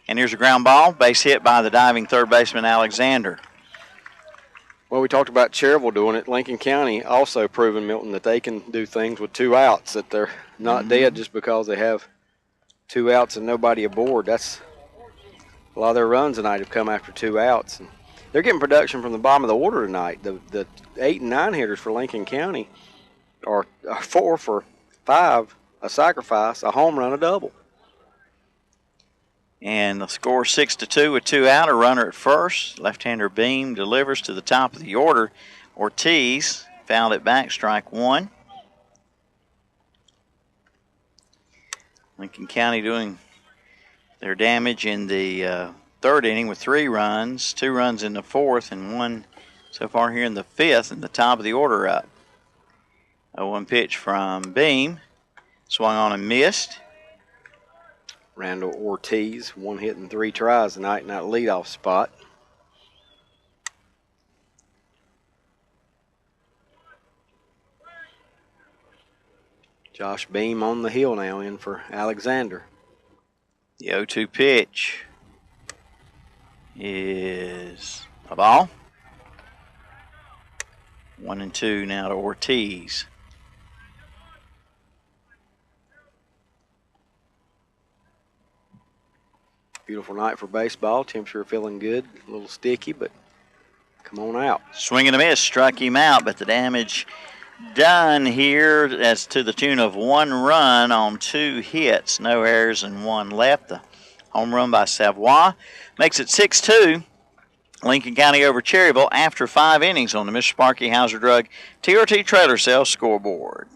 And here's a ground ball, base hit by the diving third baseman Alexander. Well, we talked about Cherryville doing it. Lincoln County also proven, Milton, that they can do things with 2 outs, that they're not dead just because they have 2 outs and nobody aboard. That's a lot of their runs tonight have come after 2 outs. And they're getting production from the bottom of the order tonight. The 8 and 9 hitters for Lincoln County are 4 for 5, a sacrifice, a home run, a double. And the score 6-2 with 2 out. A runner at first. Left-hander Beam delivers to the top of the order. Ortiz fouled it back, strike 1. Lincoln County doing their damage in the third inning with 3 runs, 2 runs in the fourth, and 1 so far here in the fifth, and the top of the order up. 0-1 pitch from Beam. Swung on and missed. Randall Ortiz, 1 hit and 3 tries tonight in that leadoff spot. Josh Beam on the hill now, in for Alexander. The 0-2 pitch is a ball. 1-2 now to Ortiz. Beautiful night for baseball. Temperature feeling good. A little sticky, but come on out. Swing and a miss, struck him out, but the damage done here as to the tune of 1 run on 2 hits. No errors and 1 left. The home run by Savoy makes it 6-2. Lincoln County over Cherryville after 5 innings on the Mr. Sparky Hauser Drug TRT Trailer Sales scoreboard.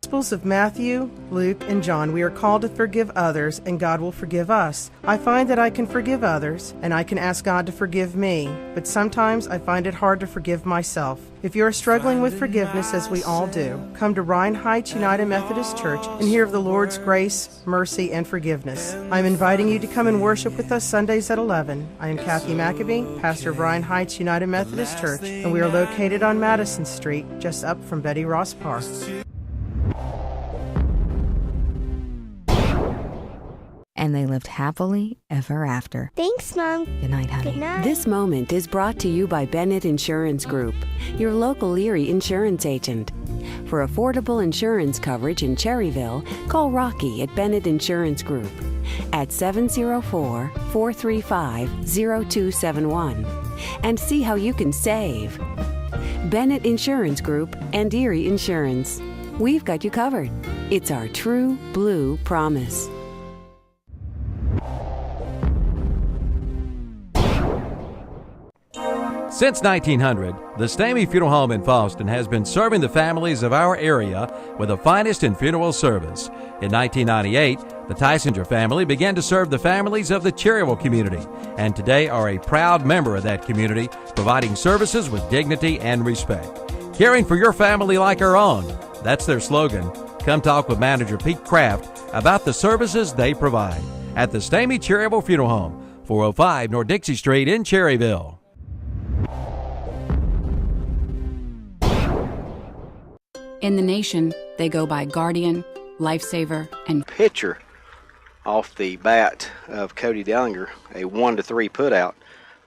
Gospels of Matthew, Luke, and John, we are called to forgive others, and God will forgive us. I find that I can forgive others, and I can ask God to forgive me, but sometimes I find it hard to forgive myself. If you are struggling with forgiveness, as we all do, come to Ryan Heights United Methodist Church and hear of the Lord's grace, mercy, and forgiveness. I'm inviting you to come and worship with us Sundays at 11. I am Kathy Maccabee, pastor of Ryan Heights United Methodist Church, and we are located on Madison Street, just up from Betty Ross Park. And they lived happily ever after. Thanks, Mom. Good night, honey. Good night. This moment is brought to you by Bennett Insurance Group, your local Erie insurance agent. For affordable insurance coverage in Cherryville, call Rocky at Bennett Insurance Group at 704-435-0271 and see how you can save. Bennett Insurance Group and Erie Insurance. We've got you covered. It's our true blue promise. Since 1900, the Stamey Funeral Home in Fallston has been serving the families of our area with the finest in funeral service. In 1998, the Tysinger family began to serve the families of the Cherryville community, and today are a proud member of that community, providing services with dignity and respect. Caring for your family like our own, that's their slogan. Come talk with manager Pete Kraft about the services they provide at the Stamey Cherryville Funeral Home, 405 North Dixie Street in Cherryville. In the nation, they go by Guardian, Lifesaver, and pitcher off the bat of Cody Dellinger, a 1-3 putout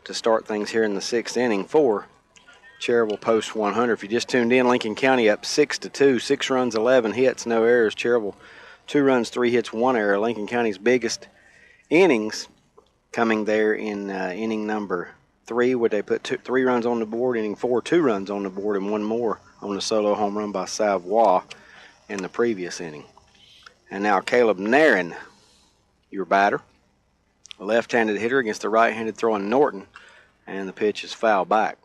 to start things here in the 6th inning for Cherryville Post 100. If you just tuned in, Lincoln County up 6-2, 6 runs, 11 hits, no errors. Cherryville 2 runs, 3 hits, 1 error. Lincoln County's biggest innings coming there in inning number 3, where they put 3 runs on the board. Inning 4, 2 runs on the board, and 1 more on the solo home run by Savoy in the previous inning. And now Caleb Nairn, your batter. A left-handed hitter against the right-handed throwing Norton, and the pitch is foul back.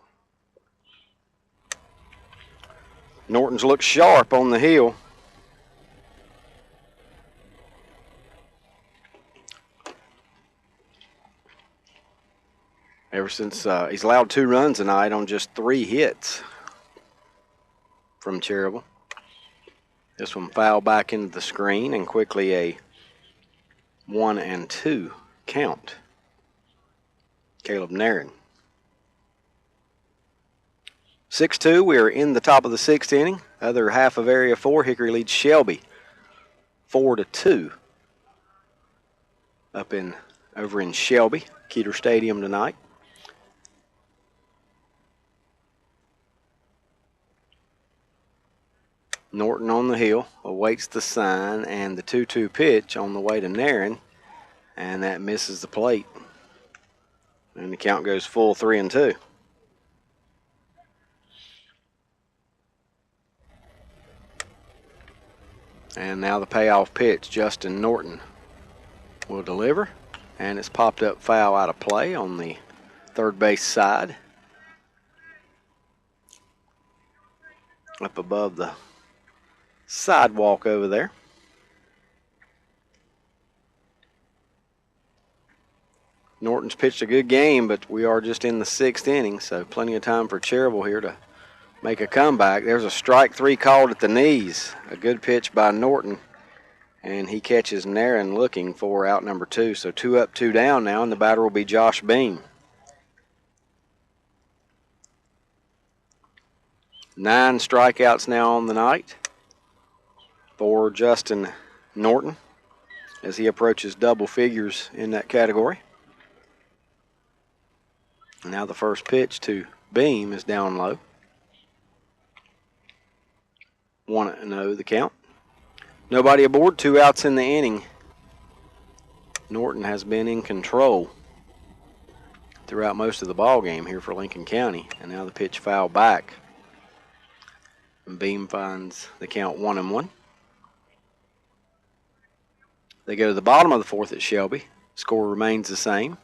Norton's looked sharp on the hill. Ever since he's allowed 2 runs tonight on just 3 hits from Cherryville. This one fouled back into the screen, and quickly a 1-2 count. Caleb Nairn. 6-2, we are in the top of the 6th inning. Other half of Area 4, Hickory leads Shelby 4-2 over in Shelby, Keeter Stadium tonight. Norton on the hill, awaits the sign, and the 2-2 pitch on the way to Nairn, and that misses the plate. And the count goes full 3-2. And now the payoff pitch, Justin Norton will deliver, and it's popped up foul out of play on the third base side, up above the sidewalk over there. Norton's pitched a good game, but we are just in the 6th inning, so plenty of time for Cherryville here to make a comeback. There's a strike 3 called at the knees. A good pitch by Norton, and he catches Nairn looking for out number 2. So 2 up, 2 down now, and the batter will be Josh Beam. 9 strikeouts now on the night for Justin Norton as he approaches double figures in that category. And now the first pitch to Beam is down low. 1-0 the count. Nobody aboard, 2 outs in the inning. Norton has been in control throughout most of the ball game here for Lincoln County. And now the pitch foul back. And Beam finds the count 1-1. They go to the bottom of the 4th at Shelby. Score remains the same.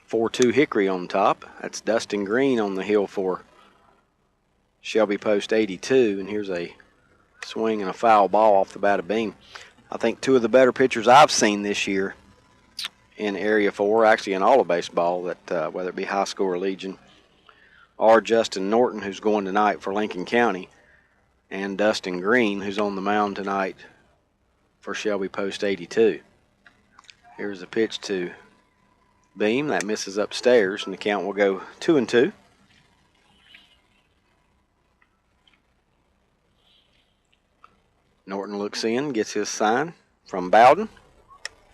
4-2 Hickory on top. That's Dustin Green on the hill for Shelby Post 82. And here's a swing and a foul ball off the bat of Beam. I think 2 of the better pitchers I've seen this year in Area 4, actually in all of baseball, that whether it be high school or Legion, are Justin Norton, who's going tonight for Lincoln County, and Dustin Green, who's on the mound tonight for Shelby Post 82. Here's a pitch to Beam. That misses upstairs, and the count will go 2-2. Norton looks in, gets his sign from Bowden,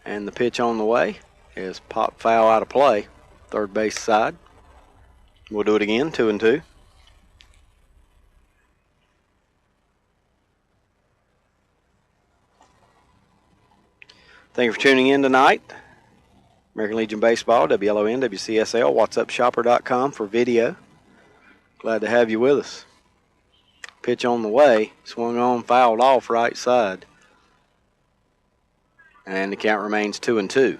and the pitch on the way is pop foul out of play, third base side. We'll do it again, 2-2. Thank you for tuning in tonight. American Legion Baseball, WLON, WCSL, WhatsUpShopper.com for video. Glad to have you with us. Pitch on the way, swung on, fouled off right side. And the count remains 2-2.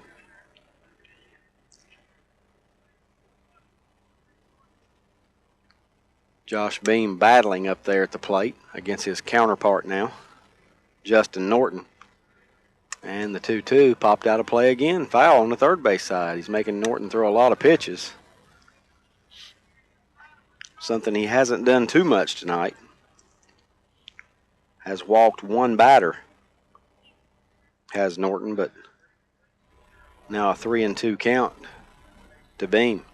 Josh Beam battling up there at the plate against his counterpart now, Justin Norton. And the 2-2 popped out of play again. Foul on the third base side. He's making Norton throw a lot of pitches. Something he hasn't done too much tonight. Has walked 1 batter, has Norton, but now a 3-2 count to Beam.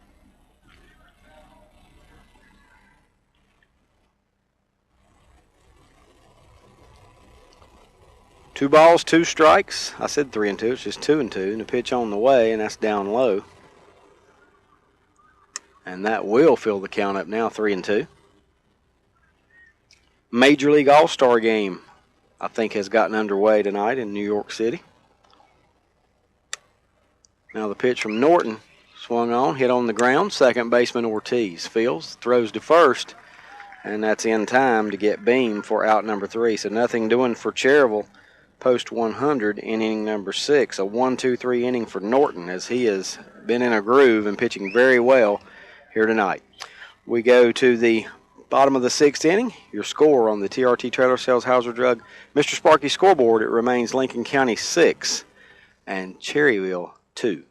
Two balls, 2 strikes. I said 3-2, it's just 2-2, and the pitch on the way, and that's down low. And that will fill the count up now, 3-2. Major League All-Star game, I think, has gotten underway tonight in New York City. Now the pitch from Norton, swung on, hit on the ground. Second baseman Ortiz fields, throws to first, and that's in time to get Beam for out number 3. So nothing doing for Cherryville Post 100 in inning number 6. A 1-2-3 inning for Norton as he has been in a groove and pitching very well here tonight. We go to the bottom of the 6th inning. Your score on the TRT Trailer Sales Hauser Drug Mr. Sparky scoreboard, it remains Lincoln County 6 and Cherryville 2.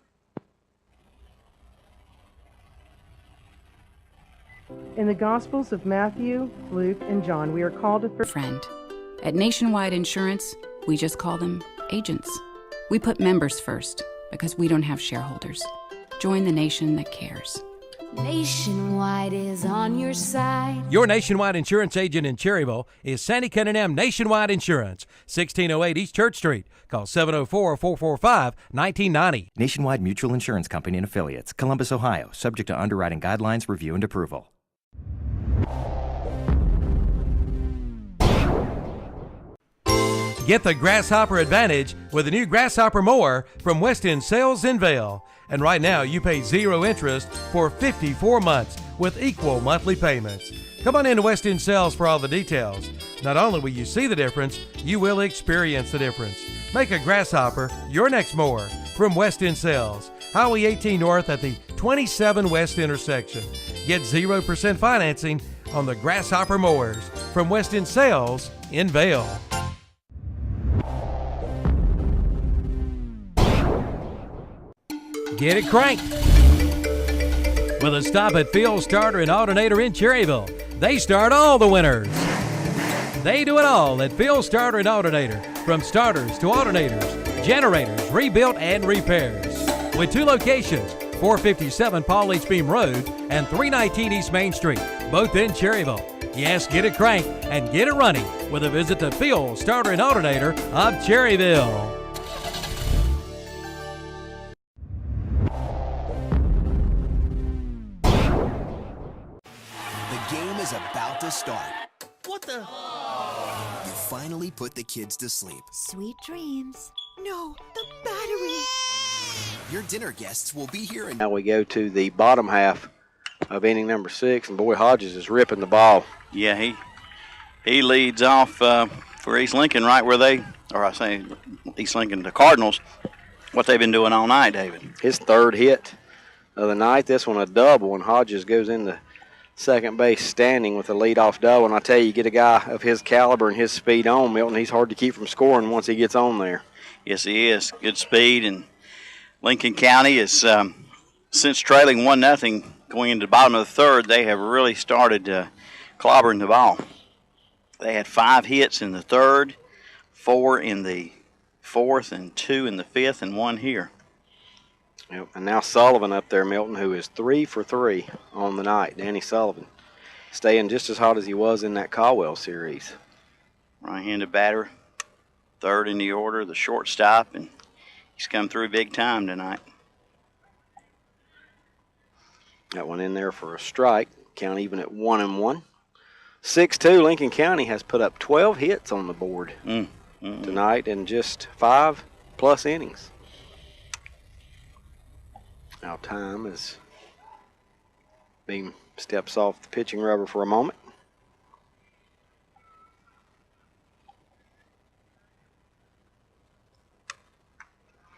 In the Gospels of Matthew, Luke, and John, we are called to friend. At Nationwide Insurance, we just call them agents. We put members first because we don't have shareholders. Join the nation that cares. Nationwide is on your side. Your Nationwide insurance agent in Cherryville is Sandy Cunningham Nationwide Insurance, 1608 East Church Street. Call 704-445-1990. Nationwide Mutual Insurance Company and Affiliates, Columbus, Ohio. Subject to underwriting guidelines, review, and approval. Get the Grasshopper advantage with the new Grasshopper mower from West End Sales in Vail. And right now, you pay 0 interest for 54 months with equal monthly payments. Come on into West End Sales for all the details. Not only will you see the difference, you will experience the difference. Make a Grasshopper your next mower from West End Sales. Highway 18 North at the 27 West intersection. Get 0% financing on the Grasshopper mowers from West End Sales in Vail. Get it cranked with a stop at Field Starter and Alternator in Cherryville. They start all the winners. They do it all at Field Starter and Alternator, from starters to alternators, generators, rebuilt and repairs. With 2 locations, 457 Paul H. Beam Road and 319 East Main Street, both in Cherryville. Yes, get it cranked and get it running with a visit to Field Starter and Alternator of Cherryville. About to start. What the? You finally put the kids to sleep. Sweet dreams. No, the battery. Your dinner guests will be here. Now we go to the bottom half of inning number 6, and boy, Hodges is ripping the ball. Yeah, he leads off for East Lincoln right where they, or I say East Lincoln, the Cardinals, what they've been doing all night, David. His 3rd hit of the night. This one a double, and Hodges goes into second base standing with a leadoff double. And I tell you get a guy of his caliber and his speed on, Milton, he's hard to keep from scoring once he gets on there. Yes, he is. Good speed. And Lincoln County is, since trailing 1-0 going into the bottom of the 3rd, they have really started clobbering the ball. They had 5 hits in the 3rd, 4 in the 4th, and 2 in the 5th, and 1 here. Yep. And now Sullivan up there, Milton, who is 3 for 3 on the night. Danny Sullivan staying just as hot as he was in that Caldwell series. Right-handed batter, 3rd in the order, the shortstop, and he's come through big time tonight. That one in there for a strike. Count even at 1-1. 6-2, Lincoln County has put up 12 hits on the board tonight in just 5+ innings. Now time as Beam steps off the pitching rubber for a moment.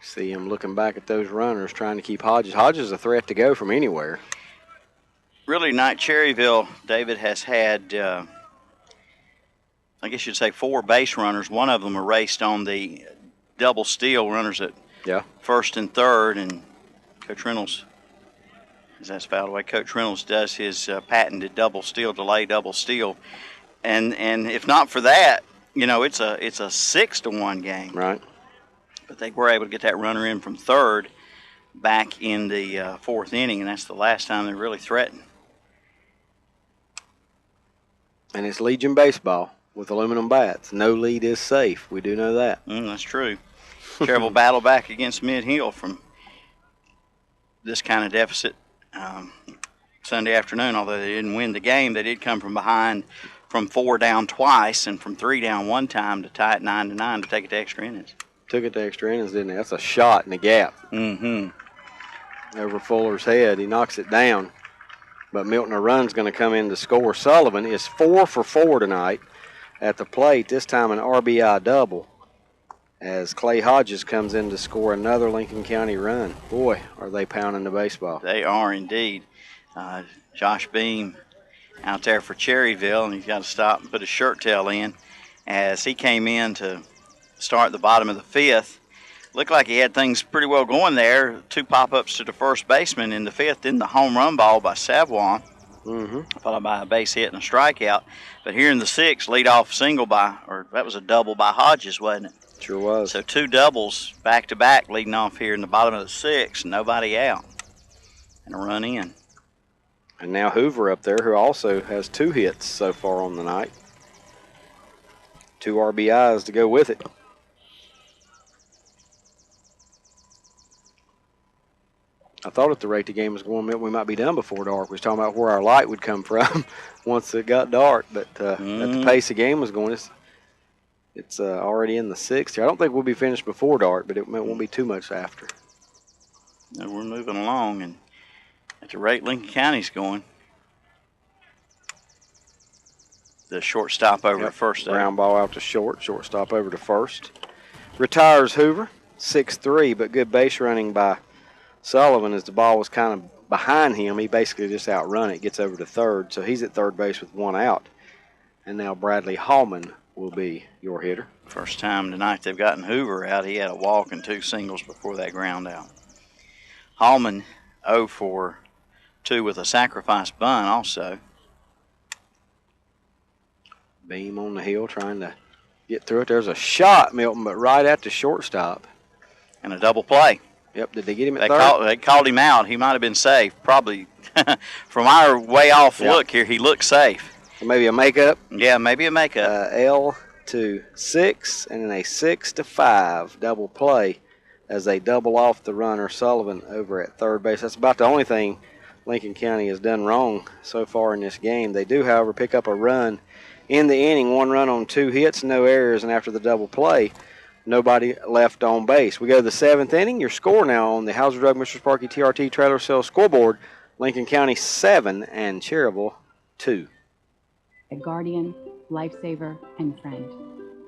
See him looking back at those runners, trying to keep Hodges. Hodges is a threat to go from anywhere. Really tonight, Cherryville, David, has had, I guess you'd say 4 base runners. One of them erased on the double steal, runners at 1st and 3rd, and Coach Reynolds, as that's fouled away, Coach Reynolds does his patented double steal, delay double steal. And if not for that, you know, it's a 6-1 game. Right. But they were able to get that runner in from 3rd back in the 4th inning, and that's the last time they really threatened. And it's Legion baseball with aluminum bats. No lead is safe. We do know that. That's true. Cherryville battle back against Mid Hill from this kind of deficit Sunday afternoon. Although they didn't win the game, they did come from behind from 4 down twice and from 3 down one time to tie it 9-9 to take it to extra innings. Took it to extra innings, didn't they? That's a shot in the gap. Over Fuller's head. He knocks it down. But Milton, a run's going to come in to score. Sullivan is 4 for 4 tonight at the plate, this time an RBI double, as Clay Hodges comes in to score another Lincoln County run. Boy, are they pounding the baseball. They are indeed. Josh Beam out there for Cherryville, and he's got to stop and put his shirt tail in as he came in to start the bottom of the 5th. Looked like he had things pretty well going there. 2 pop-ups to the first baseman in the 5th, then the home run ball by Savoie, followed by a base hit and a strikeout. But here in the 6th, leadoff single that was a double by Hodges, wasn't it? Sure was. So 2 doubles back-to-back leading off here in the bottom of the 6th, nobody out. And a run in. And now Hoover up there, who also has 2 hits so far on the night. 2 RBIs to go with it. I thought at the rate the game was going, we might be done before dark. We was talking about where our light would come from once it got dark. But at the pace the game was going, it's already in the 6th here. I don't think we'll be finished before dark, but it won't be too much after. No, we're moving along, and at the rate Lincoln County's going, the shortstop over to first. Ground ball out to shortstop over to first. Retires Hoover, 6-3, but good base running by Sullivan as the ball was kind of behind him. He basically just outrun it, gets over to third, so he's at third base with 1 out. And now Bradley Hallman will be your hitter. First time tonight they've gotten Hoover out. He had a walk and 2 singles before that ground out. Hallman 0 for 2 with a sacrifice bunt also. Beam on the hill trying to get through it. There's a shot, Milton, but right at the shortstop. And a double play. Yep, did they get him at third? They called him out. He might have been safe. Probably from our way off look here, he looked safe. So maybe a makeup? Yeah, maybe a makeup. L to 6 and then a 6-5 double play as they double off the runner Sullivan over at third base. That's about the only thing Lincoln County has done wrong so far in this game. They do, however, pick up a run in the inning, 1 run on 2 hits, no errors, and after the double play, nobody left on base. We go to the 7th inning. Your score now on the Hauser Drug Mr. Sparky TRT Trailer Sales scoreboard, Lincoln County 7 and Cherryville 2. A guardian, lifesaver, and friend.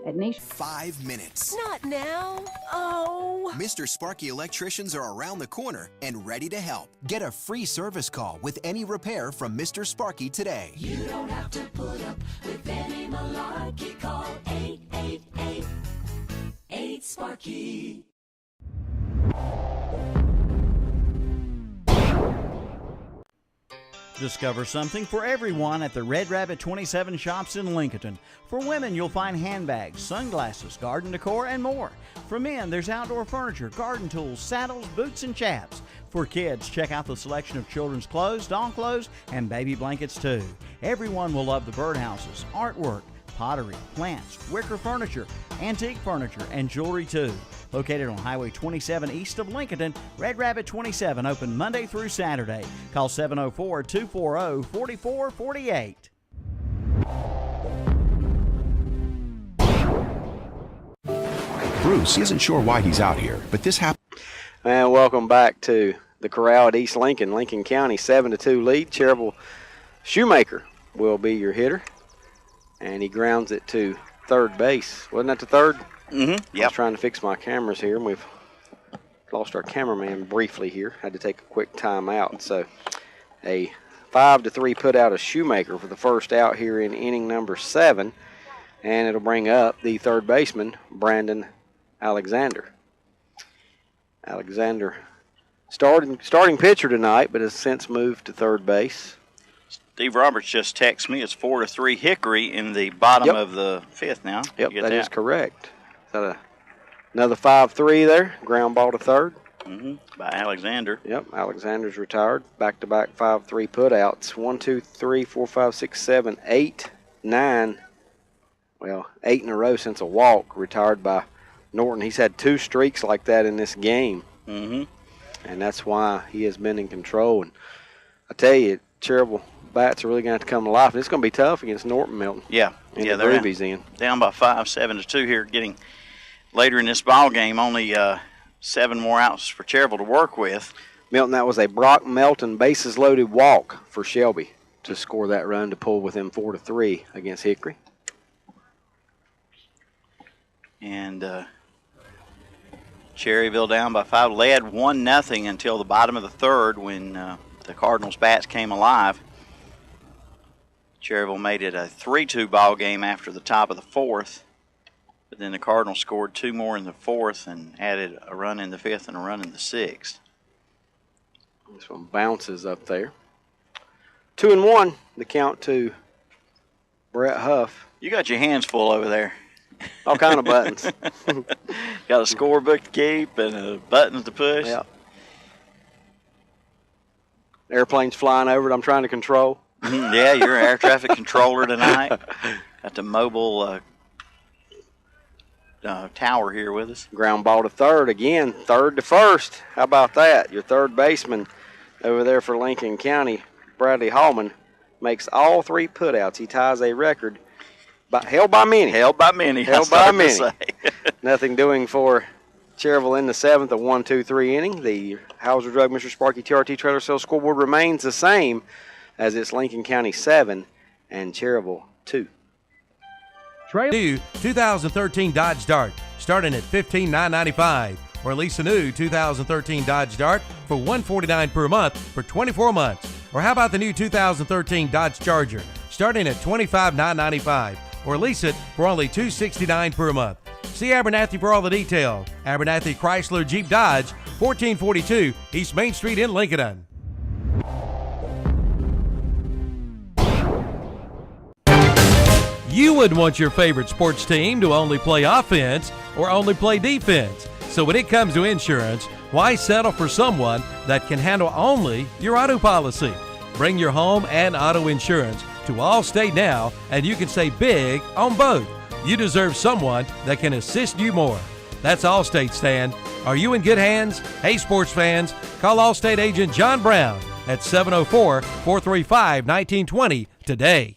At Nation 5 minutes. Not now. Oh. Mr. Sparky electricians are around the corner and ready to help. Get a free service call with any repair from Mr. Sparky today. You don't have to put up with any malarkey. Call 888-8-SPARKY. Discover something for everyone at the Red Rabbit 27 shops in Lincolnton. For women, you'll find handbags, sunglasses, garden decor, and more. For men, there's outdoor furniture, garden tools, saddles, boots, and chaps. For kids, check out the selection of children's clothes, doll clothes, and baby blankets too. Everyone will love the birdhouses, artwork, pottery, plants, wicker furniture, antique furniture, and jewelry too. Located on Highway 27 east of Lincolnton, Red Rabbit 27 open Monday through Saturday. Call 704-240-4448. Bruce isn't sure why he's out here, but this happened. And welcome back to the Corral at East Lincoln. Lincoln County 7-2 lead. Cherryville Shoemaker will be your hitter. And he grounds it to third base. Wasn't that the third? Mm-hmm. I was trying to fix my cameras here, and we've lost our cameraman briefly here. Had to take a quick time out. So a 5-3 put out of Shoemaker for the first out here in inning number 7. And it'll bring up the third baseman, Brandon Alexander. Alexander starting pitcher tonight, but has since moved to third base. Steve Roberts just texted me. It's 4-3 Hickory in the bottom of the 5th now. Yep, that is correct. Is that another 5-3 there? Ground ball to third. By Alexander. Yep, Alexander's retired. Back-to-back 5-3 putouts. 1, 2, 3, 4, 5, 6, 7, 8, 9. Well, 8 in a row since a walk. Retired by Norton. He's had 2 streaks like that in this game. And that's why he has been in control. And I tell you, Cherryville bats are really going to have to come to life. And it's going to be tough against Norton, Milton. Yeah. They're down by 5-7-2 here, getting later in this ball game. Only 7 more outs for Cherryville to work with. Milton, that was a Brock Melton bases loaded walk for Shelby to score that run to pull within 4-3 against Hickory. And Cherryville down by 5, led 1-0 until the bottom of the 3rd when the Cardinals bats came alive. Cherryville made it a 3-2 ball game after the top of the 4th, but then the Cardinals scored 2 more in the 4th and added a run in the 5th and a run in the 6th. This one bounces up there. 2-1, the count to Brett Huff. You got your hands full over there. All kind of buttons. Got a scorebook to keep and buttons to push. Yeah. airplanes flying over it I'm trying to control. Yeah, you're an air traffic controller tonight. Got the mobile tower here with us. Ground ball to third again, third to first. How about that? Your third baseman over there for Lincoln County, Bradley Hallman, makes all 3 putouts. He ties a record held by many. Held by many. Held by many. Nothing doing for Cherryville in the 7th, a 1-2-3 inning. The Hauser Drug Mr. Sparky TRT Trailer Sales scoreboard remains the same as it's Lincoln County 7 and Cherryville 2. New 2013 Dodge Dart starting at $15,995, or lease a new 2013 Dodge Dart for $149 per month for 24 months. Or how about the new 2013 Dodge Charger starting at $25,995, or lease it for only $269 per month. See Abernathy for all the detail. Abernathy Chrysler Jeep Dodge, 1442 East Main Street in Lincolnton. You wouldn't want your favorite sports team to only play offense or only play defense. So when it comes to insurance, why settle for someone that can handle only your auto policy? Bring your home and auto insurance to Allstate now, and you can save big on both. You deserve someone that can assist you more. That's Allstate, Stan. Are you in good hands? Hey, sports fans, call Allstate agent John Brown at 704-435-1920 today.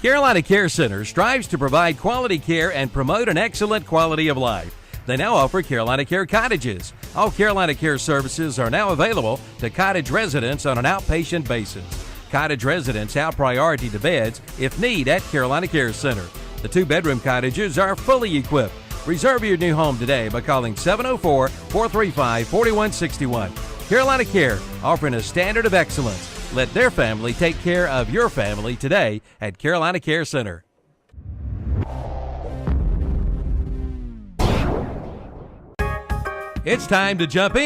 Carolina Care Center strives to provide quality care and promote an excellent quality of life. They now offer Carolina Care Cottages. All Carolina Care services are now available to cottage residents on an outpatient basis. Cottage residents have priority to beds if need at Carolina Care Center. The 2-bedroom cottages are fully equipped. Reserve your new home today by calling 704-435-4161. Carolina Care, offering a standard of excellence. Let their family take care of your family today at Carolina Care Center. It's time to jump in.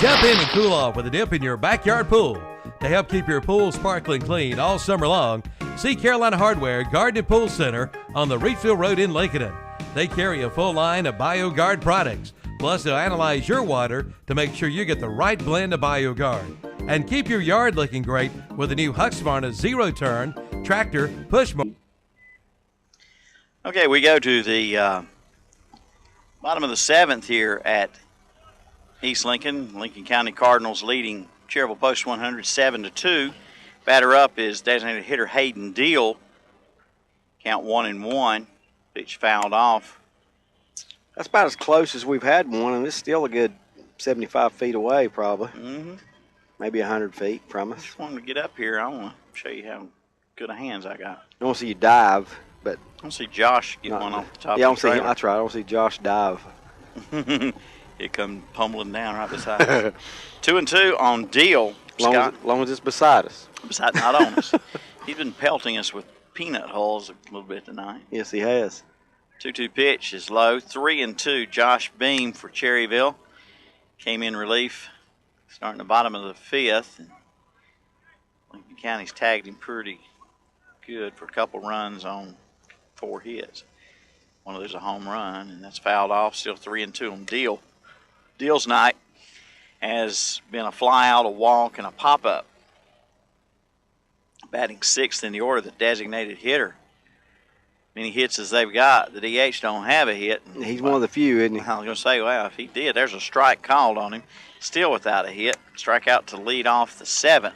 Jump in and cool off with a dip in your backyard pool. To help keep your pool sparkling clean all summer long, see Carolina Hardware Garden and Pool Center on the Reedfield Road in Lincolnton. They carry a full line of BioGuard products. Plus, they'll analyze your water to make sure you get the right blend of BioGuard. And keep your yard looking great with the new Husqvarna zero-turn tractor push mower. Okay, we go to the bottom of the 7th here at East Lincoln. Lincoln County Cardinals leading Cherryville Post 107-2. Batter up is designated hitter Hayden Deal. Count 1-1. Pitch fouled off. That's about as close as we've had one, and it's still a good 75 feet away, probably. Mm-hmm. Maybe 100 feet from us. I just wanted to get up here. I want to show you how good of hands I got. I want to see you dive, but I want to see Josh get one off the top yeah, of the trailer. that's right. I want to see Josh dive. It come pummeling down right beside us. 2-2 on Deal. Long as it's beside us. Not on us. He's been pelting us with peanut hulls a little bit tonight. Yes, he has. 2-2 pitch is low. 3-2. Josh Beam for Cherryville. Came in relief starting the bottom of the 5th. And Lincoln County's tagged him pretty good for a couple runs on 4 hits. One of those a home run, and that's fouled off. Still 3-2 on Deal. Deal's night has been a fly out, a walk, and a pop-up. Batting 6th in the order, the designated hitter. Many hits as they've got. The DH don't have a hit. He's one of the few, isn't he? I was going to say, well, if he did, there's a strike called on him. Still without a hit. Strike out to lead off the 7th.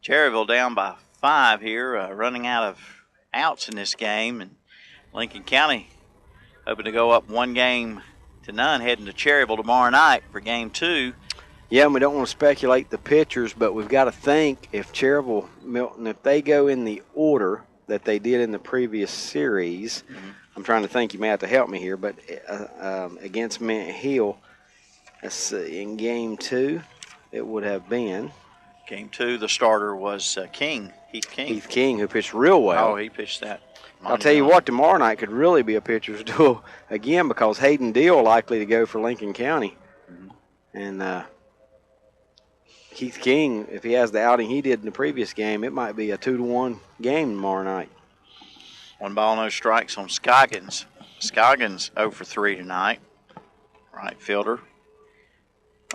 Cherryville down by 5 here, running out of outs in this game. And Lincoln County hoping to go up 1-0 heading to Cherryville tomorrow night for game 2. Yeah, and we don't want to speculate the pitchers, but we've got to think if Cherryville, Milton, if they go in the order that they did in the previous series, I'm trying to think, you may have to help me here, but against Mint Hill, let's see, in game 2, it would have been. Game 2, the starter was King, Heath King. Heath King, who pitched real well. Oh, he pitched that. I'll tell you what, tomorrow night could really be a pitcher's duel again because Hayden Deal likely to go for Lincoln County. And Heath King, if he has the outing he did in the previous game, it might be a 2-1 game tomorrow night. 1 ball, no strikes on Scoggins. Scoggins 0 for 3 tonight. right fielder,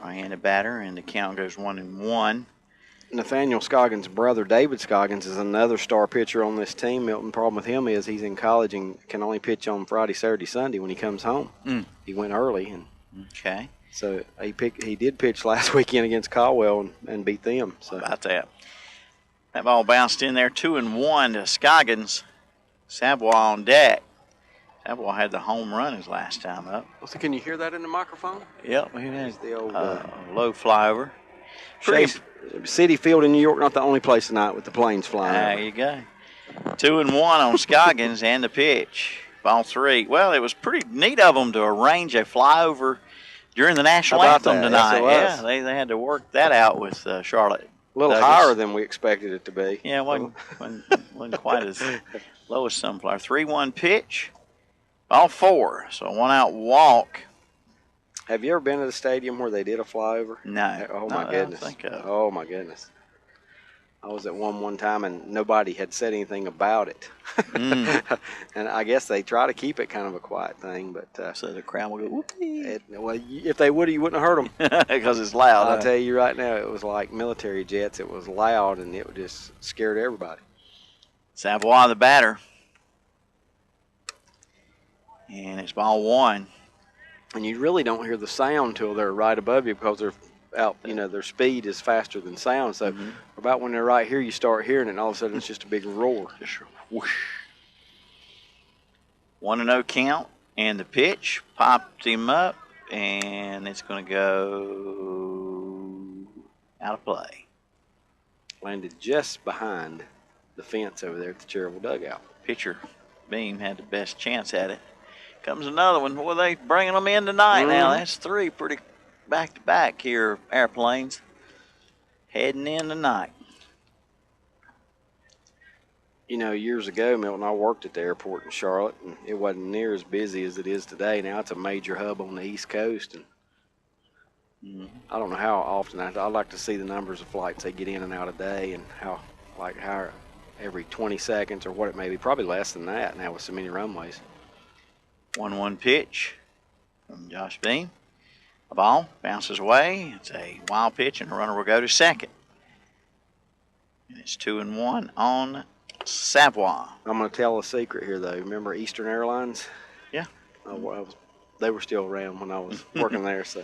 right-handed batter, and the count goes 1-1. Nathaniel Scoggins' brother, David Scoggins, is another star pitcher on this team. Milton, problem with him is he's in college and can only pitch on Friday, Saturday, Sunday when he comes home. He went early. Okay. So he did pitch last weekend against Caldwell and beat them. So. How about that? That ball bounced in there, 2-1 to Scoggins. Savoy on deck. Savoy had the home run his last time up. So can you hear that in the microphone? Yep, he has the old low flyover. City Field in New York, not the only place tonight with the planes flying. There you go. 2-1 on Scoggins and the pitch. Ball 3. Well, it was pretty neat of them to arrange a flyover during the national anthem tonight. Yes, they had to work that out with Charlotte. A little Douglas. higher than we expected it to be. Yeah, it wasn't quite as low as Sunflower. 3-1 pitch. Ball 4. So a 1-out walk. Have you ever been to the stadium where they did a flyover? No. Oh, my goodness. Oh, my goodness. I was at one time, and nobody had said anything about it. And I guess they try to keep it kind of a quiet thing. But so the crowd will go, whoopee. Well, if they would, you wouldn't have heard them. Because it's loud. I'll tell you right now, it was like military jets. It was loud, and it just scared everybody. Savoy, the batter. And it's ball 1. And you really don't hear the sound till they're right above you because they're out. Their speed is faster than sound. So about when they're right here, you start hearing it, and all of a sudden it's just a big roar. Just whoosh. 1-0 count, and the pitch popped him up, and it's going to go out of play. Landed just behind the fence over there at the Cherryville dugout. Pitcher Beam had the best chance at it. Comes another one. Boy, they bringing them in tonight now. That's 3 pretty back-to-back here, airplanes. Heading in tonight. Years ago, Milton, I worked at the airport in Charlotte, and it wasn't near as busy as it is today. Now it's a major hub on the East Coast, and I don't know how often. I'd like to see the numbers of flights they get in and out a day, and how every 20 seconds or what it may be. Probably less than that now with so many runways. 1-1 pitch from Josh Beam. A ball bounces away. It's a wild pitch, and the runner will go to second. And it's 2-1 on Savoy. I'm going to tell a secret here, though. Remember Eastern Airlines? Yeah. They were still around when I was working there, so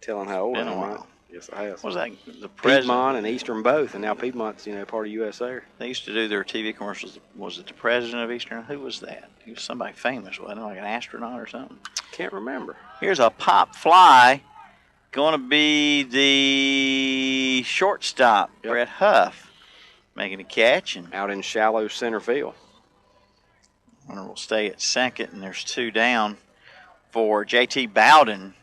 telling how old I am. Yes, I have. What was that? The president? Piedmont and Eastern both, and now Piedmont's part of U.S. Air. They used to do their TV commercials. Was it the president of Eastern? Who was that? He was somebody famous, wasn't it? Like an astronaut or something? Can't remember. Here's a pop fly. Going to be the shortstop, Brett Huff, making a catch. And out in shallow center field. Runner will stay at second, and there's 2 down for J.T. Bowden.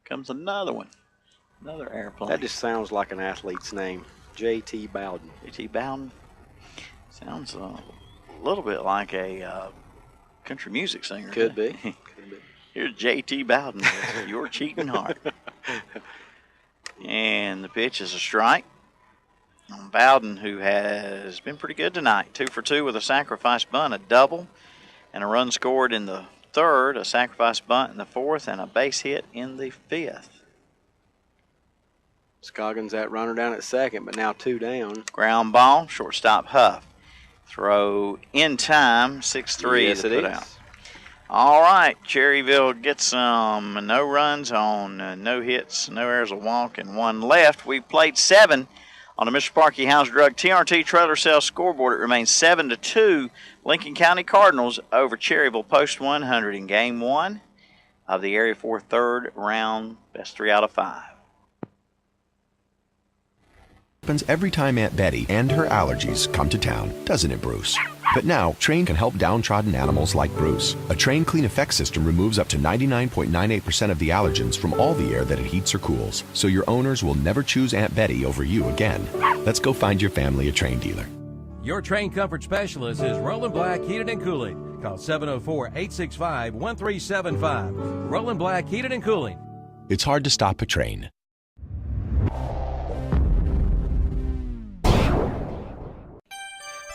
Comes another one. Another airplane. That just sounds like an athlete's name. J.T. Bowden. J.T. Bowden. Sounds a little bit like a country music singer. Could be. Here's J.T. Bowden with Your Cheating Heart. And the pitch is a strike on Bowden, who has been pretty good tonight. 2 for 2 with a sacrifice bunt, a double, and a run scored in the 3rd, a sacrifice bunt in the 4th, and a base hit in the 5th. Scoggins that runner down at second, but now 2 down. Ground ball, shortstop Huff. Throw in time, 6-3 yes, to it put is. out. All right, Cherryville gets some no runs on no hits, no errors of walk, and 1 left. We've played 7 on the Mr. Sparky House Drug TRT Trailer Sales scoreboard. It remains 7-2. Lincoln County Cardinals over Cherryville Post 100 in Game 1 of the Area 4 3rd round, best 3 out of 5. Happens every time Aunt Betty and her allergies come to town, doesn't it, Bruce? But now, Train can help downtrodden animals like Bruce. A Train Clean Effect system removes up to 99.98% of the allergens from all the air that it heats or cools, so your owners will never choose Aunt Betty over you again. Let's go find your family a Train dealer. Your Train Comfort Specialist is Roland Black Heated and Cooling. Call 704-865-1375. Roland Black Heated and Cooling. It's hard to stop a train.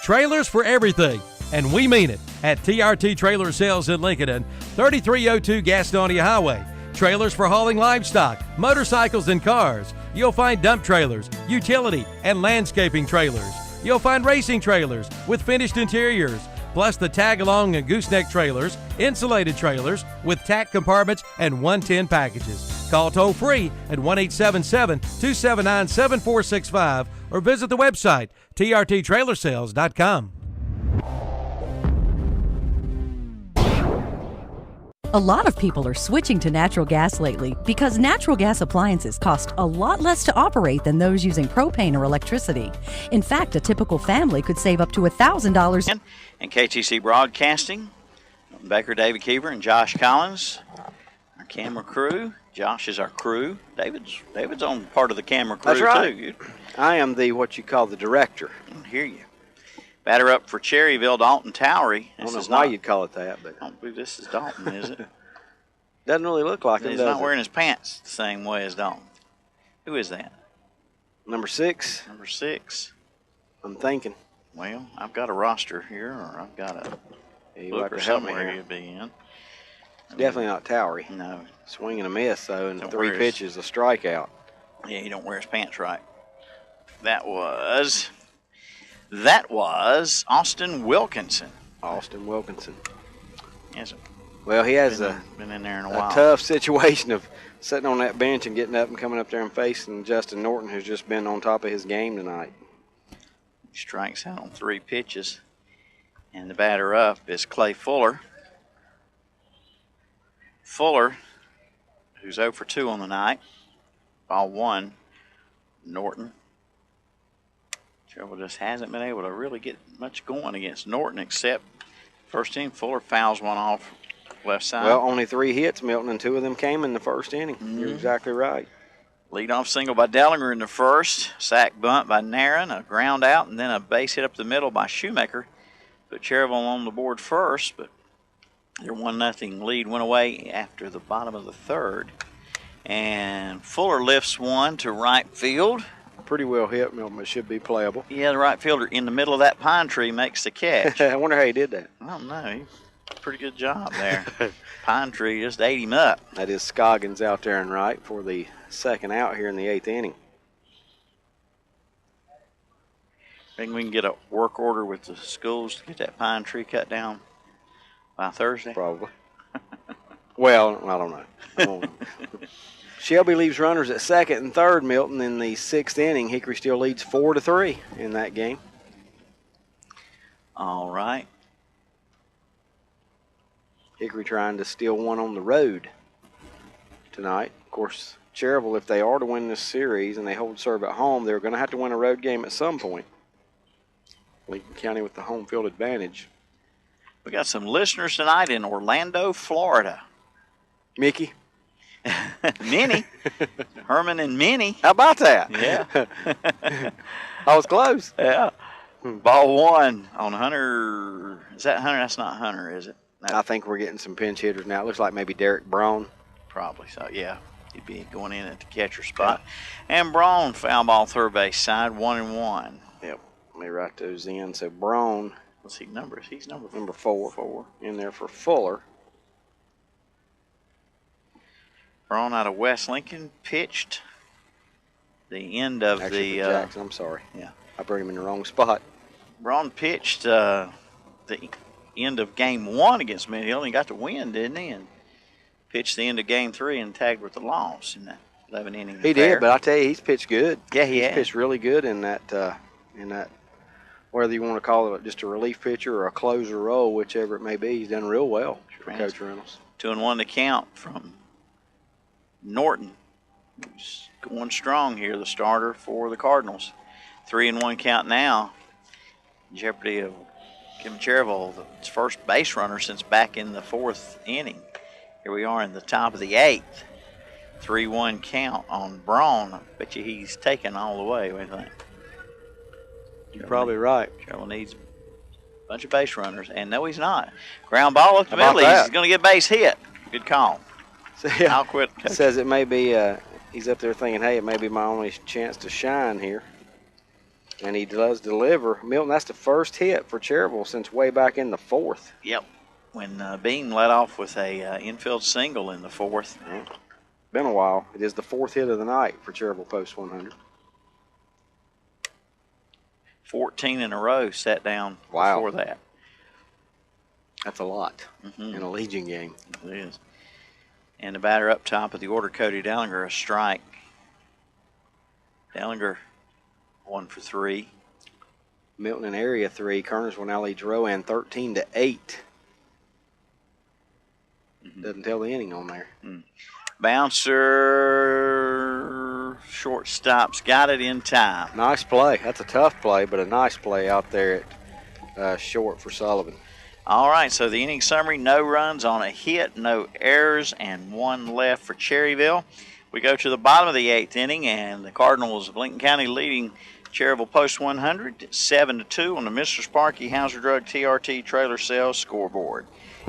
Trailers for everything, and we mean it. at TRT Trailer Sales in Lincolnton, 3302 Gastonia Highway. Trailers for hauling livestock, motorcycles, and cars. You'll find dump trailers, utility, and landscaping trailers. You'll find racing trailers with finished interiors, plus the tag-along and gooseneck trailers, insulated trailers with tack compartments and 110 packages. Call toll-free at 1-877-279-7465 or visit the website, trttrailersales.com. A lot of people are switching to natural gas lately because natural gas appliances cost a lot less to operate than those using propane or electricity. In fact, a typical family could save up to $1,000. And KTC Broadcasting, Baker, David Keever, and Josh Collins, our camera crew. Josh is our crew. David's on part of the camera crew. That's right. Too. I am what you call the director. I hear you. Batter up for Cherryville, Dalton Towery. I don't know why you'd call it that, but I don't believe this is Dalton, is it? Doesn't really look like it. He's not wearing his pants the same way as Dalton. Who is that? Number 6. Number 6. I'm thinking. Well, I've got a roster here, or I've got a book or to help me somewhere here. you'd be in. Definitely not Towery. No. Swing and a miss, though, and Don't 3 wear pitches, a strikeout. Yeah, he don't wear his pants right. That was Austin Wilkinson. Austin Wilkinson. Yes. Well, he has been in there in a while. Tough situation of sitting on that bench and getting up and coming up there and facing Justin Norton, who's just been on top of his game tonight. He strikes out on 3 pitches. And the batter up is Clay Fuller. Fuller, who's 0 for 2 on the night. Ball 1, Norton. Cherryville just hasn't been able to really get much going against Norton, except first inning, Fuller fouls one off left side. Well, only 3 hits, Milton, and 2 of them came in the first inning. You're exactly right. Leadoff single by Dellinger in the first. Sack bunt by Narron, a ground out, and then a base hit up the middle by Shoemaker. Put Cherryville on the board first, but their 1-0 lead went away after the bottom of the third. And Fuller lifts one to right field. Pretty well hit, Milton. It should be playable. Yeah, the right fielder in the middle of that pine tree makes the catch. I wonder how he did that. I don't know. He did a pretty good job there. Pine tree just ate him up. That is Scoggins out there and right for the second out here in the 8th inning. Think we can get a work order with the schools to get that pine tree cut down by Thursday? Probably. Well, I don't know. Shelby leaves runners at second and third, Milton, in the 6th inning. Hickory still leads 4-3 in that game. All right. Hickory trying to steal one on the road tonight. Of course, Cherryville, if they are to win this series and they hold serve at home, they're going to have to win a road game at some point. Lincoln County with the home field advantage. We got some listeners tonight in Orlando, Florida. Mickey. Minnie. Herman and Minnie. How about that? Yeah. I was close. Yeah. Ball 1 on Hunter. Is that Hunter? That's not Hunter, is it? No. I think we're getting some pinch hitters now. It looks like maybe Derek Braun. Probably so, yeah. He'd be going in at the catcher spot. And Braun, foul ball third base side, 1-1. Yep. Let me write those in. So Braun. What's he number? He's number 4. 4. In there for Fuller. Braun out of West Lincoln pitched the end of Actually, the Jackson, I'm sorry. Yeah. I brought him in the wrong spot. Braun pitched the end of game 1 against Mid Hill and he got the win, didn't he? And pitched the end of game 3 and tagged with the loss in that 11-inning He did, but I tell you, he's pitched good. Yeah, he has. Pitched really good in that whether you want to call it just a relief pitcher or a closer role, whichever it may be. He's done real well for Coach Reynolds. 2-1 to count from Norton, who's going strong here, the starter for the Cardinals. 3-1 count now. Jeopardy of Kim Cherryville, the first base runner since back in the 4th inning. Here we are in the top of the 8th. 3-1 count on Braun. I bet you he's taken all the way. What do you think? You're probably right. Cherryville needs a bunch of base runners, and no, he's not. Ground ball up the middle. He's going to get base hit. Good call. So, yeah, I'll quit. Says it may be, he's up there thinking, hey, it may be my only chance to shine here. And he does deliver. Milton, that's the first hit for Cherryville since way back in the 4th. Yep. When Bean led off with a infield single in the 4th. Been a while. It is the 4th hit of the night for Cherryville Post 100. 14 in a row sat down before that. That's a lot in a Legion game. It is. And the batter up top of the order, Cody Dellinger, a strike. Dellinger 1 for 3. Milton in area 3. Kerners will now lead Rowan 13-8. Doesn't tell the inning on there. Bouncer, shortstop's got it in time. Nice play. That's a tough play, but a nice play out there at short for Sullivan. All right, so the inning summary, no runs on a hit, no errors, and 1 left for Cherryville. We go to the bottom of the 8th inning, and the Cardinals of Lincoln County leading Cherryville Post 100 7-2 on the Mr. Sparky Hauser Drug TRT Trailer Sales scoreboard.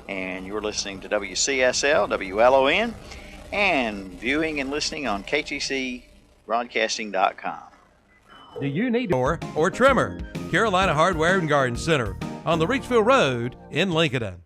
And you're listening to WCSL, WLON, and viewing and listening on KTCBroadcasting.com. Do you need a or trimmer? Carolina Hardware and Garden Center on the Reachville Road in Lincolnton.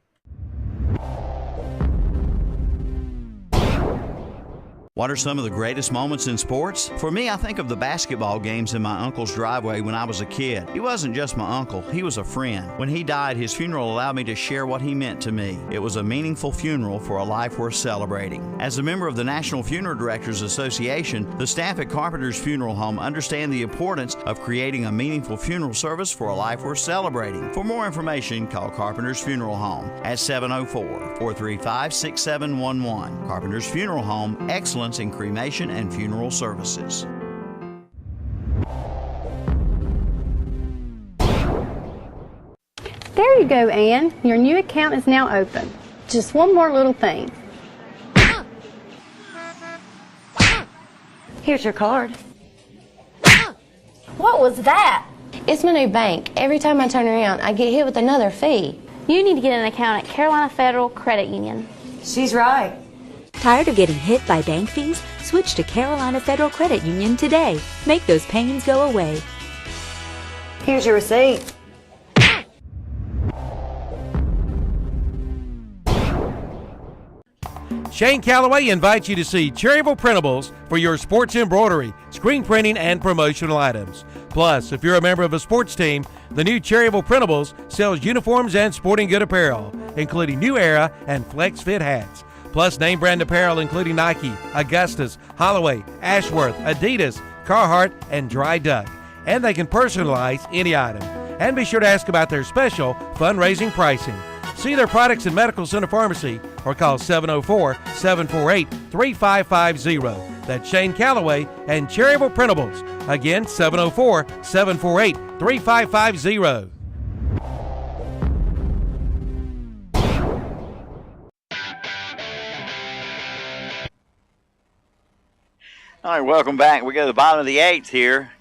What are some of the greatest moments in sports? For me, I think of the basketball games in my uncle's driveway when I was a kid. He wasn't just my uncle, he was a friend. When he died, his funeral allowed me to share what he meant to me. It was a meaningful funeral for a life worth celebrating. As a member of the National Funeral Directors Association, the staff at Carpenter's Funeral Home understand the importance of creating a meaningful funeral service for a life worth celebrating. For more information, call Carpenter's Funeral Home at 704-435-6711. Carpenter's Funeral Home, excellence in cremation and funeral services. There you go, Ann. Your new account is now open. Just one more little thing. Here's your card. What was that? It's my new bank. Every time I turn around, I get hit with another fee. You need to get an account at Carolina Federal Credit Union. She's right. Tired of getting hit by bank fees? Switch to Carolina Federal Credit Union today. Make those pains go away. Here's your receipt. Shane Calloway invites you to see Cherryville Printables for your sports embroidery, screen printing, and promotional items. Plus, if you're a member of a sports team, the new Cherryville Printables sells uniforms and sporting good apparel, including New Era and Flex Fit hats. Plus name brand apparel including Nike, Augustus, Holloway, Ashworth, Adidas, Carhartt, and Dry Duck. And they can personalize any item. And be sure to ask about their special fundraising pricing. See their products in Medical Center Pharmacy or call 704-748-3550. That's Shane Calloway and Cherryville Printables. Again, 704-748-3550. All right, welcome back. We go to the bottom of the 8th here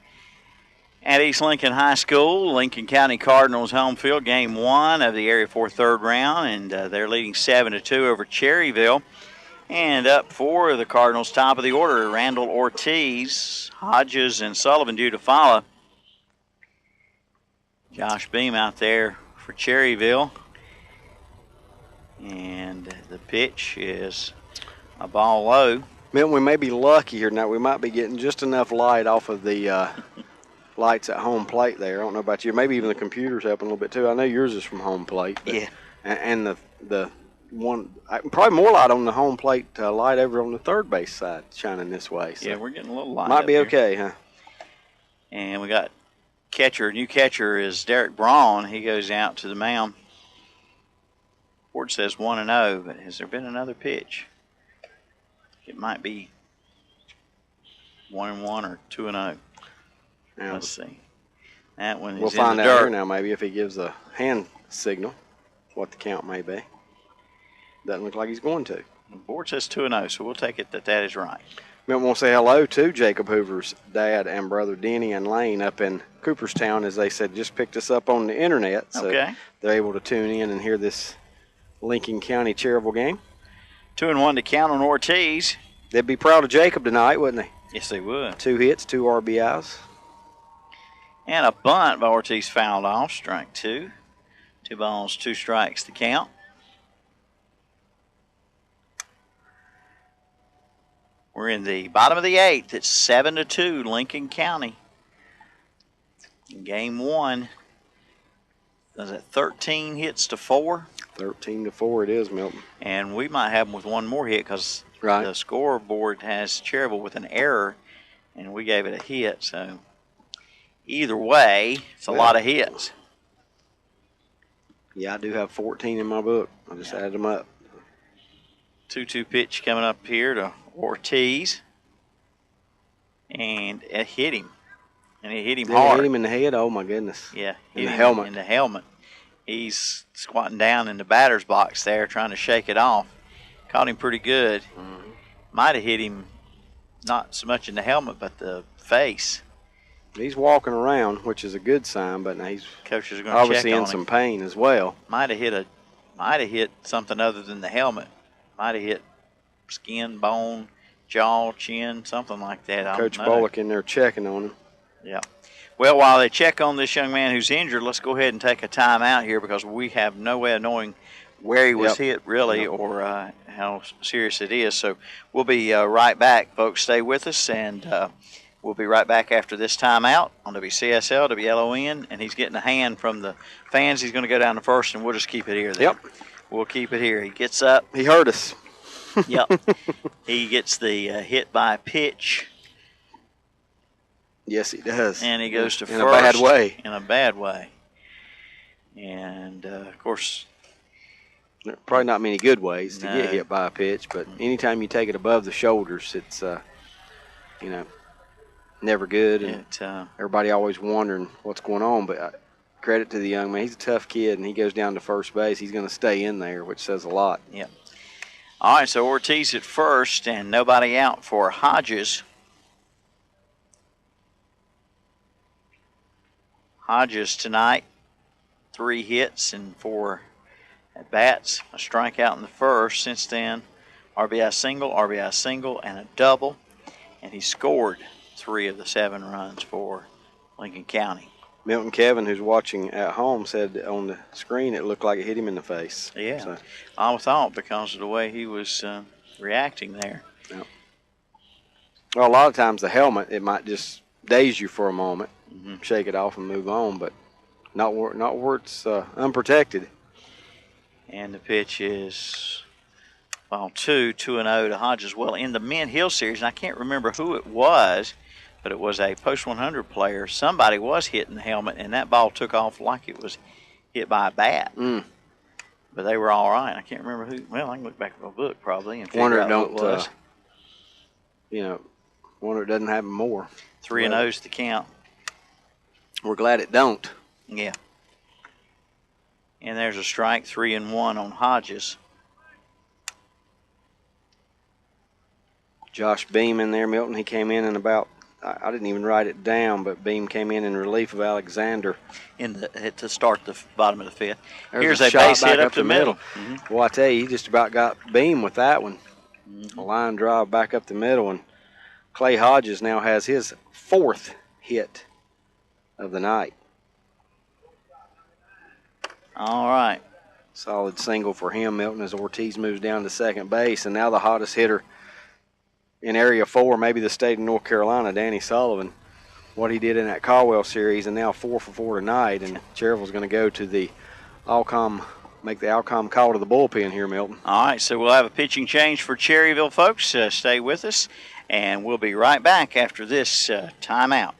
at East Lincoln High School. Lincoln County Cardinals home field, game 1 of the Area 4 third round, and they're leading 7-2 over Cherryville. And up for the Cardinals, top of the order, Randall Ortiz, Hodges, and Sullivan due to follow. Josh Beam out there for Cherryville. And the pitch is a ball low. Milton, we may be lucky here now. We might be getting just enough light off of the lights at home plate there. I don't know about you. Maybe even the computer's helping a little bit too. I know yours is from home plate. But, yeah. And the one, probably more light on the home plate light over on the third base side shining this way. So yeah, we're getting a little light. Might be here. okay, huh? And we got new catcher is Derek Braun. He goes out to the mound. Board says 1-0, but has there been another pitch? It might be 1-1 or 2-0. Now, let's see. That one is we'll find in the out dirt. here now. Maybe if he gives a hand signal, what the count may be. Doesn't look like he's going to. The board says 2-0, so we'll take it that is right. We want to say hello to Jacob Hoover's dad and brother Denny and Lane up in Cooperstown, as they said, just picked us up on the internet. So okay. They're able to tune in and hear this Lincoln County Cherryville game. 2-1 to count on Ortiz. They'd be proud of Jacob tonight, wouldn't they? Yes, they would. 2 hits, 2 RBIs. And a bunt by Ortiz fouled off, strike 2. 2 balls, 2 strikes to count. We're in the bottom of the 8th. It's 7-2, Lincoln County. In game 1, is it 13 hits to 4? 13-4 it is, Milton. And we might have them with one more hit because the scoreboard has Cherryville with an error, and we gave it a hit. So either way, it's a lot of hits. Yeah, I do have 14 in my book. I just added them up. 2-2 pitch coming up here to Ortiz. And it hit him. And it hit him hard. Hit him in the head? Oh, my goodness. Yeah. In the helmet. In the helmet. He's squatting down in the batter's box there trying to shake it off. Caught him pretty good. Might have hit him not so much in the helmet, but the face. He's walking around, which is a good sign, but now he's coaches are going to obviously check on in some him. pain as well. Might have hit something other than the helmet. Might have hit skin, bone, jaw, chin, something like that. Coach Bullock in there checking on him. Yeah. Well, while they check on this young man who's injured, let's go ahead and take a time out here because we have no way of knowing where he was hit really or how serious it is. So we'll be right back, folks. Stay with us, and we'll be right back after this timeout on WCSL, WLON, and he's getting a hand from the fans. He's going to go down to first, and we'll just keep it here then. Yep. We'll keep it here. He gets up. He hurt us. Yep. He gets the hit by pitch. Yes, he does. And he goes to first. In a bad way. In a bad way. And, of course, probably not many good ways to get hit by a pitch, but anytime you take it above the shoulders, it's, never good. And everybody always wondering what's going on, but credit to the young man. He's a tough kid, and he goes down to first base. He's going to stay in there, which says a lot. Yeah. All right, so Ortiz at first and nobody out for Hodges. Hodges tonight, 3 hits and 4 at-bats. A strikeout in the first. Since then, RBI single, and a double. And he scored 3 of the 7 runs for Lincoln County. Milton Kevin, who's watching at home, said on the screen it looked like it hit him in the face. Yeah, so. I thought because of the way he was reacting there. Yep. Well, a lot of times the helmet, it might just daze you for a moment, shake it off and move on, but not where it's unprotected. And the pitch is ball 2, 2-0 to Hodges. Well, in the Mint Hill series, and I can't remember who it was, but it was a post 100 player. Somebody was hitting the helmet, and that ball took off like it was hit by a bat. But they were all right. I can't remember who. Well, I can look back at my book probably and figure out who it was. Wonder it doesn't happen more. 3-0's the count. We're glad it don't. Yeah. And there's a strike, 3-1 on Hodges. Josh Beam in there, Milton. He came in about, I didn't even write it down, but Beam came in relief of Alexander. To start the bottom of the 5th. There's Here's a base hit up the middle. Well, I tell you, he just about got Beam with that one. A line drive back up the middle, and Clay Hodges now has his 4th hit of the night. All right. Solid single for him, Milton, as Ortiz moves down to second base, and now the hottest hitter in Area 4, maybe the state of North Carolina, Danny Sullivan. What he did in that Caldwell series, and now 4 for 4 tonight, and Cherryville's going to go to the make the Alcom call to the bullpen here, Milton. All right, so we'll have a pitching change for Cherryville, folks. Stay with us, and we'll be right back after this timeout.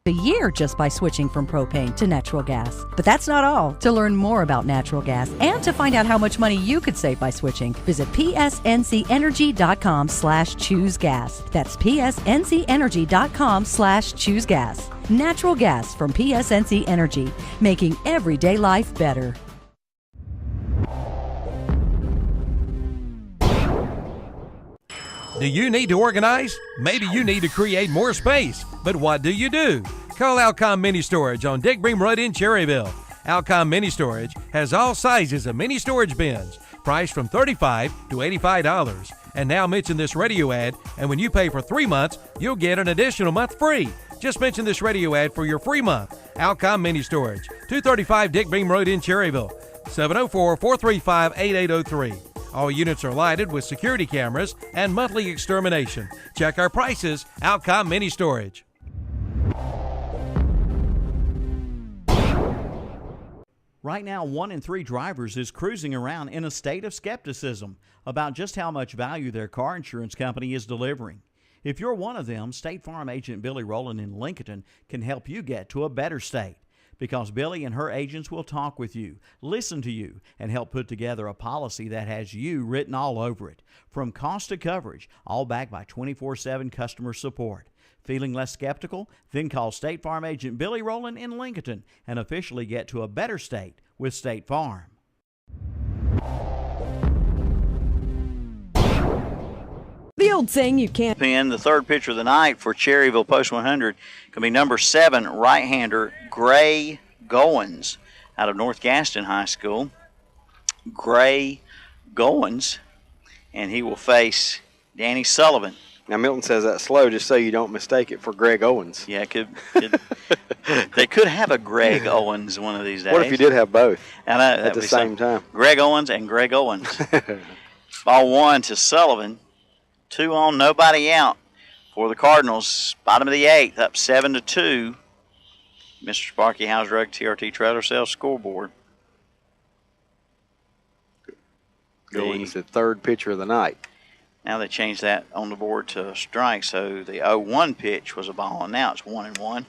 A year just by switching from propane to natural gas. But that's not all. To learn more about natural gas and to find out how much money you could save by switching, visit psncenergy.com/choosegas. That's psncenergy.com/choosegas. Natural gas from PSNC Energy, making everyday life better. Do you need to organize? Maybe you need to create more space. But what do? Call Alcom Mini Storage on Dick Bream Road in Cherryville. Alcom Mini Storage has all sizes of mini storage bins, priced from $35 to $85. And now mention this radio ad, and when you pay for 3 months, you'll get an additional month free. Just mention this radio ad for your free month. Alcom Mini Storage, 235 Dick Beam Road in Cherryville, 704-435-8803. All units are lighted with security cameras and monthly extermination. Check our prices, Alcom Mini Storage. Right now, 1 in 3 drivers is cruising around in a state of skepticism about just how much value their car insurance company is delivering. If you're one of them, State Farm agent Billy Roland in Lincolnton can help you get to a better state, because Billy and her agents will talk with you, listen to you, and help put together a policy that has you written all over it, from cost to coverage, all backed by 24/7 customer support. Feeling less skeptical? Then call State Farm agent Billy Roland in Lincolnton and officially get to a better state with State Farm. The old saying you can't. Pin, the third pitcher of the night for Cherryville Post 100 can be number 7 right-hander Gray Goins out of North Gaston High School. Gray Goins, and he will face Danny Sullivan. Now, Milton says that slow just so you don't mistake it for Greg Owens. Yeah, they could have a Greg Owens one of these days. What if you did have both at the same time? Greg Owens and Greg Owens. Ball 1 to Sullivan. 2 on, nobody out for the Cardinals. Bottom of the 8th, up 7-2. Mr. Sparky House-Rugg TRT Trailer Sales scoreboard. Going to the third pitcher of the night. Now they changed that on the board to a strike, so the 0-1 pitch was a ball, and now it's 1-1.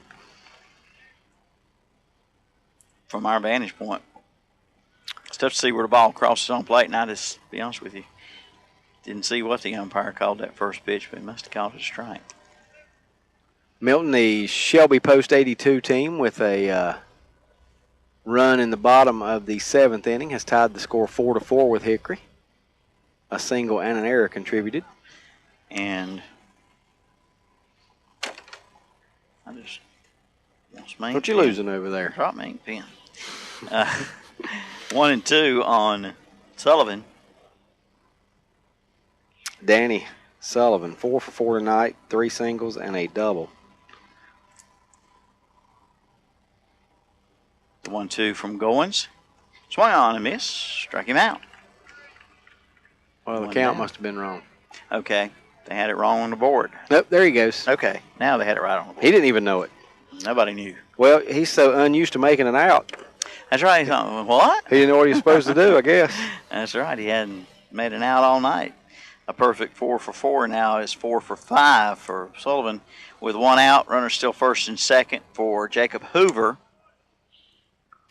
From our vantage point, it's tough to see where the ball crosses on plate, and I just, to be honest with you, didn't see what the umpire called that first pitch, but he must have called it a strike. Milton, the Shelby Post 82 team, with a run in the bottom of the 7th inning, has tied the score 4-4 with Hickory. A single and an error contributed. And I just lost my ink What you pen. losing over there? Drop my ink pen. 1 and 2 on Sullivan. Danny Sullivan, 4 for 4 tonight, 3 singles and a double. The 1-2 from Goins. Swung on and miss. Struck him out. Well, the count must have been wrong. Okay. They had it wrong on the board. Nope, there he goes. Okay. Now they had it right on the board. He didn't even know it. Nobody knew. Well, he's so unused to making an out. That's right. He thought, what? He didn't know what he was supposed to do, I guess. That's right. He hadn't made an out all night. A perfect 4 for 4 now is 4 for 5 for Sullivan. With 1 out, runner still first and second for Jacob Hoover.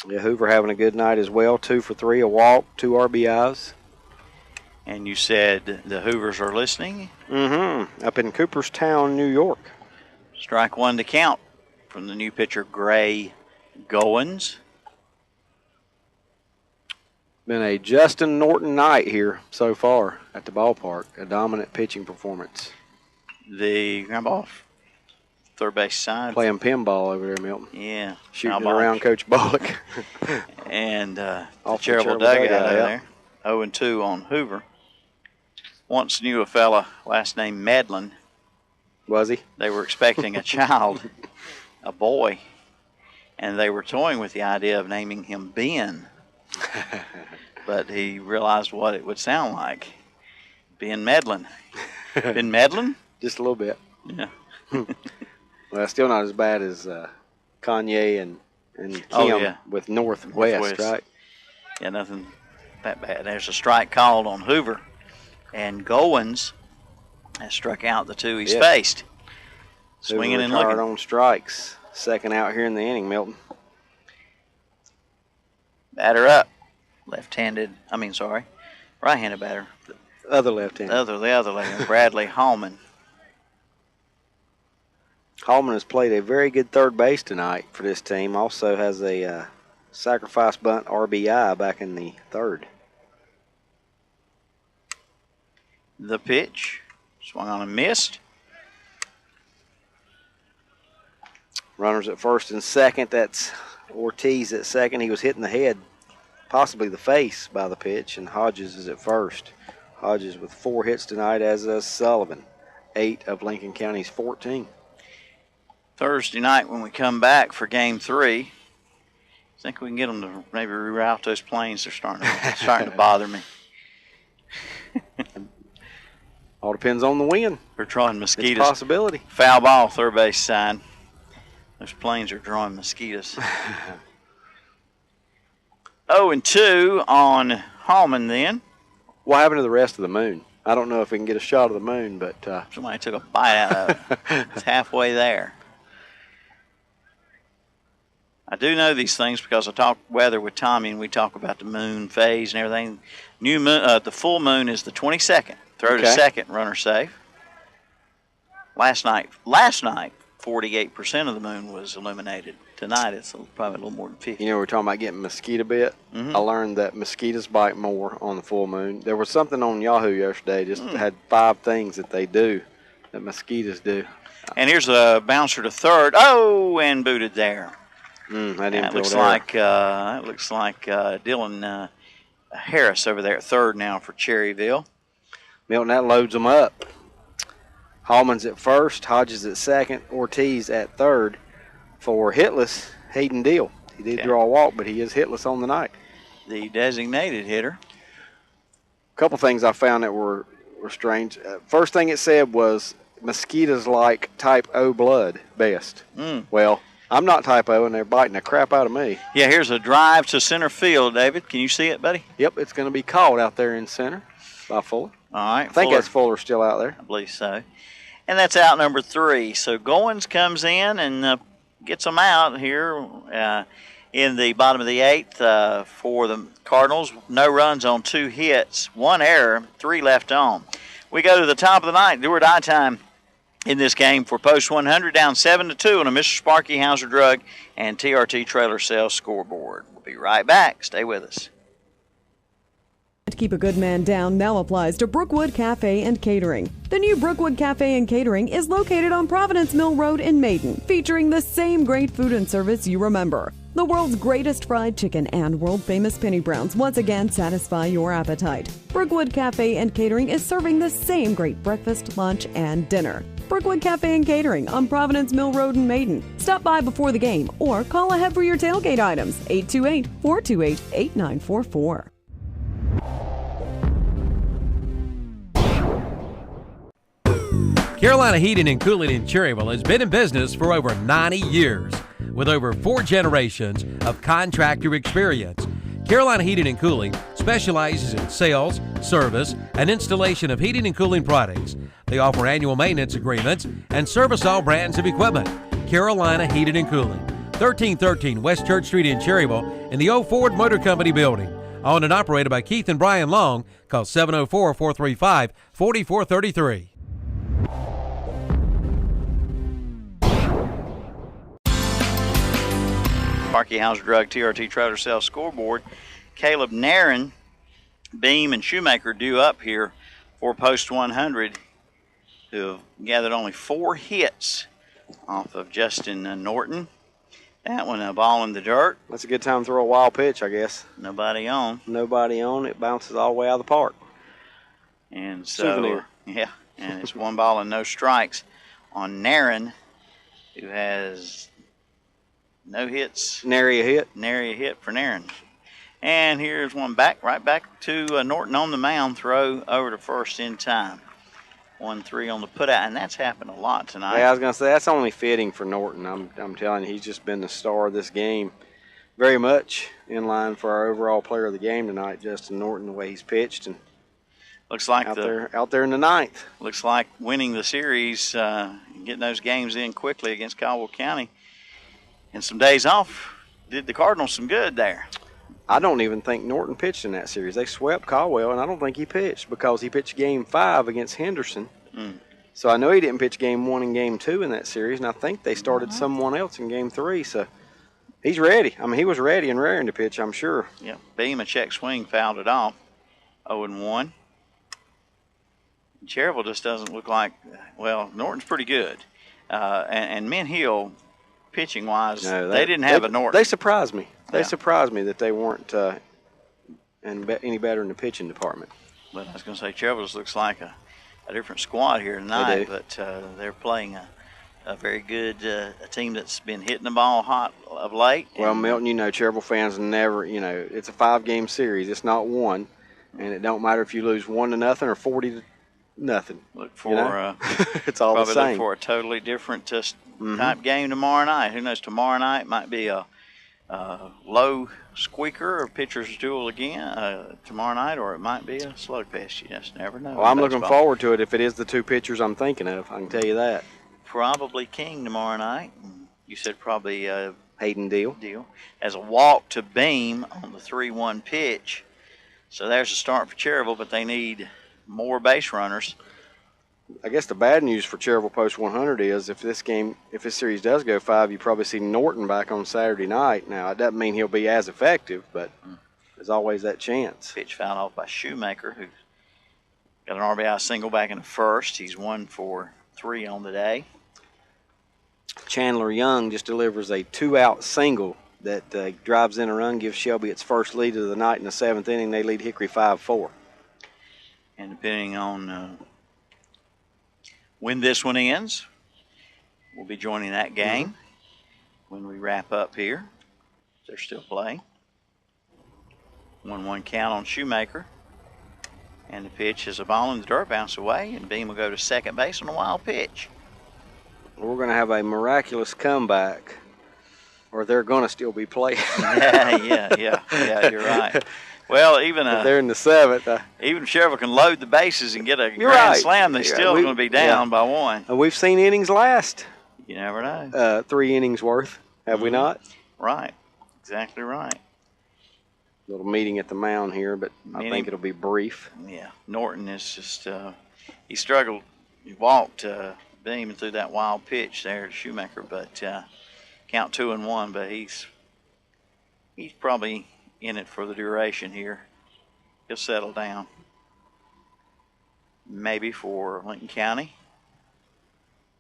Yeah, Hoover having a good night as well. 2 for 3, a walk, 2 RBIs. And you said the Hoovers are listening? Mm-hmm. Up in Cooperstown, New York. Strike 1 to count from the new pitcher, Gray Goins. Been a Justin Norton night here so far at the ballpark. A dominant pitching performance. The ground ball, third base side. Playing pinball over there, Milton. Yeah. Shooting it around Coach Bullock. And the Off Cherryville dugout over there. 0-2 on Hoover. Once knew a fella last name Medlin. Was he? They were expecting a child, a boy, and they were toying with the idea of naming him Ben. But he realized what it would sound like. Ben Medlin. Ben Medlin? Just a little bit. Yeah. Well, still not as bad as Kanye and Kim with Northwest, right? Yeah, nothing that bad. There's a strike called on Hoover, and Goins has struck out the 2 he's faced. Swinging and looking. On strikes. Second out here in the inning, Milton. Batter up. Right-handed batter. Other left-handed. The other left-handed, Bradley Hallman. Hallman has played a very good third base tonight for this team. Also has a sacrifice bunt RBI back in the third. The pitch. Swung on and missed. Runners at first and second. That's Ortiz at second. He was hitting the head, possibly the face, by the pitch, and Hodges is at first. Hodges with 4 hits tonight, as does Sullivan. 8 of Lincoln County's 14. Thursday night when we come back for Game 3. I think we can get them to maybe reroute those planes. They're starting to bother me. All depends on the wind. We're drawing mosquitoes. It's a possibility. Foul ball, third base side. Those planes are drawing mosquitoes. 0-2 on Hallman then. What happened to the rest of the moon? I don't know if we can get a shot of the moon, but somebody took a bite out of it. It's halfway there. I do know these things because I talk weather with Tommy, and we talk about the moon phase and everything. New moon, the full moon is the 22nd. Throw to second, runner safe. Last night, 48% of the moon was illuminated. Tonight, it's probably a little more than 50. You know, we're talking about getting mosquito bit. I learned that mosquitoes bite more on the full moon. There was something on Yahoo yesterday, just had 5 things that they do that mosquitoes do. And here's a bouncer to third. Oh, and booted there. That looks like Dylan Harris over there at third now for Cherryville. Milton, that loads them up. Hallman's at first, Hodges at second, Ortiz at third for hitless Hayden Deal. He did draw a walk, but he is hitless on the night. The designated hitter. A couple things I found that were strange. First thing it said was mosquitoes like type O blood best. Well, I'm not type O, and they're biting the crap out of me. Yeah, here's a drive to center field, David. Can you see it, buddy? Yep, it's going to be called out there in center by Fuller. All right. I think that's Fuller still out there. I believe so. And that's out number 3. So Goins comes in and gets them out here in the bottom of the 8th for the Cardinals. No runs on 2 hits, 1 error, 3 left on. We go to the top of the 9th, do or die time in this game for Post 100, down 7-2 on a Mr. Sparky Hauser Drug and TRT Trailer Sales scoreboard. We'll be right back. Stay with us. To keep a good man down now applies to Brookwood Cafe and Catering. The new Brookwood Cafe and Catering is located on Providence Mill Road in Maiden, featuring the same great food and service you remember. The world's greatest fried chicken and world-famous penny browns once again satisfy your appetite. Brookwood Cafe and Catering is serving the same great breakfast, lunch, and dinner. Brookwood Cafe and Catering on Providence Mill Road in Maiden. Stop by before the game or call ahead for your tailgate items, 828-428-8944. Carolina Heating and Cooling in Cherryville has been in business for over 90 years. With over 4 generations of contractor experience, Carolina Heating and Cooling specializes in sales, service, and installation of heating and cooling products. They offer annual maintenance agreements and service all brands of equipment. Carolina Heating and Cooling, 1313 West Church Street in Cherryville in the old Ford Motor Company building. Owned and operated by Keith and Brian Long. Call 704-435-4433. Sparky Hauser Drug TRT Trailer Sales scoreboard. Caleb Nairn, Beam, and Shoemaker due up here for Post 100, who have gathered only 4 hits off of Justin Norton. That one, a ball in the dirt. That's a good time to throw a wild pitch, I guess. Nobody on. Nobody on. It bounces all the way out of the park. And so, Souvenir. Yeah, and it's 1 ball and no strikes on Nairn, who has no hits. Nary a hit. Nary a hit for Nairn. And here's one right back to Norton on the mound. Throw over to first in time. 1-3 on the put out, and that's happened a lot tonight. Yeah, I was going to say, that's only fitting for Norton. I'm telling you, he's just been the star of this game. Very much in line for our overall player of the game tonight, Justin Norton, the way he's pitched. And looks like out there in the 9th. Looks like winning the series, getting those games in quickly against Caldwell County. And some days off did the Cardinals some good there. I don't even think Norton pitched in that series. They swept Caldwell, and I don't think he pitched because he pitched Game 5 against Henderson. So I know he didn't pitch Game 1 and Game 2 in that series, and I think they started someone else in Game 3. So he's ready. I mean, he was ready and raring to pitch, I'm sure. Yeah, Beam, a check swing, fouled it off. 0-1. Cherryville just doesn't look like, well, Norton's pretty good. And Mint Hill, pitching-wise, they didn't have a Norton. They surprised me. They surprised me that they weren't any better in the pitching department. But I was going to say, Cherryville looks like a different squad here tonight, but they're playing a a very good a team that's been hitting the ball hot of late. Well, Milton, Cherryville fans never, it's a 5-game series. It's not one, and it don't matter if you lose 1-0 or 40-0. Look for it's all the probably same. Look for a totally different type game tomorrow night. Who knows? Tomorrow night might be a low squeaker or pitcher's duel again tomorrow night, or it might be a slugfest. You just never know. Well, I'm looking forward to it if it is the two pitchers I'm thinking of. I can tell you that. Probably King tomorrow night. You said probably Hayden Deal. As a walk to Beam on the 3-1 pitch. So there's a start for Cherryville, but they need more base runners. I guess the bad news for Cherryville Post 100 is if this series does go 5, you probably see Norton back on Saturday night. Now, it doesn't mean he'll be as effective, but there's always that chance. Pitch fouled off by Shoemaker, who got an RBI single back in the first. He's 1 for 3 on the day. Chandler Young just delivers a 2-out single that drives in a run, gives Shelby its first lead of the night in the 7th inning. They lead Hickory 5-4. And depending on when this one ends, we'll be joining that game when we wrap up here. They're still playing. 1-1 count on Shoemaker. And the pitch is a ball in the dirt, bounce away, and Beam will go to second base on a wild pitch. We're going to have a miraculous comeback, or they're going to still be playing. Yeah, you're right. Well, even if they're in the 7th. Even if Cherryville can load the bases and get a grand slam, they're still going to be down by 1. And we've seen innings last. You never know. 3 innings worth, have we not? Right. Exactly right. Little meeting at the mound here, but I think it'll be brief. Yeah. Norton is just he struggled. He walked Beam and threw that wild pitch there to Shoemaker, but count 2-1. But he's probably in it for the duration here. He'll settle down. Maybe for Lincoln County.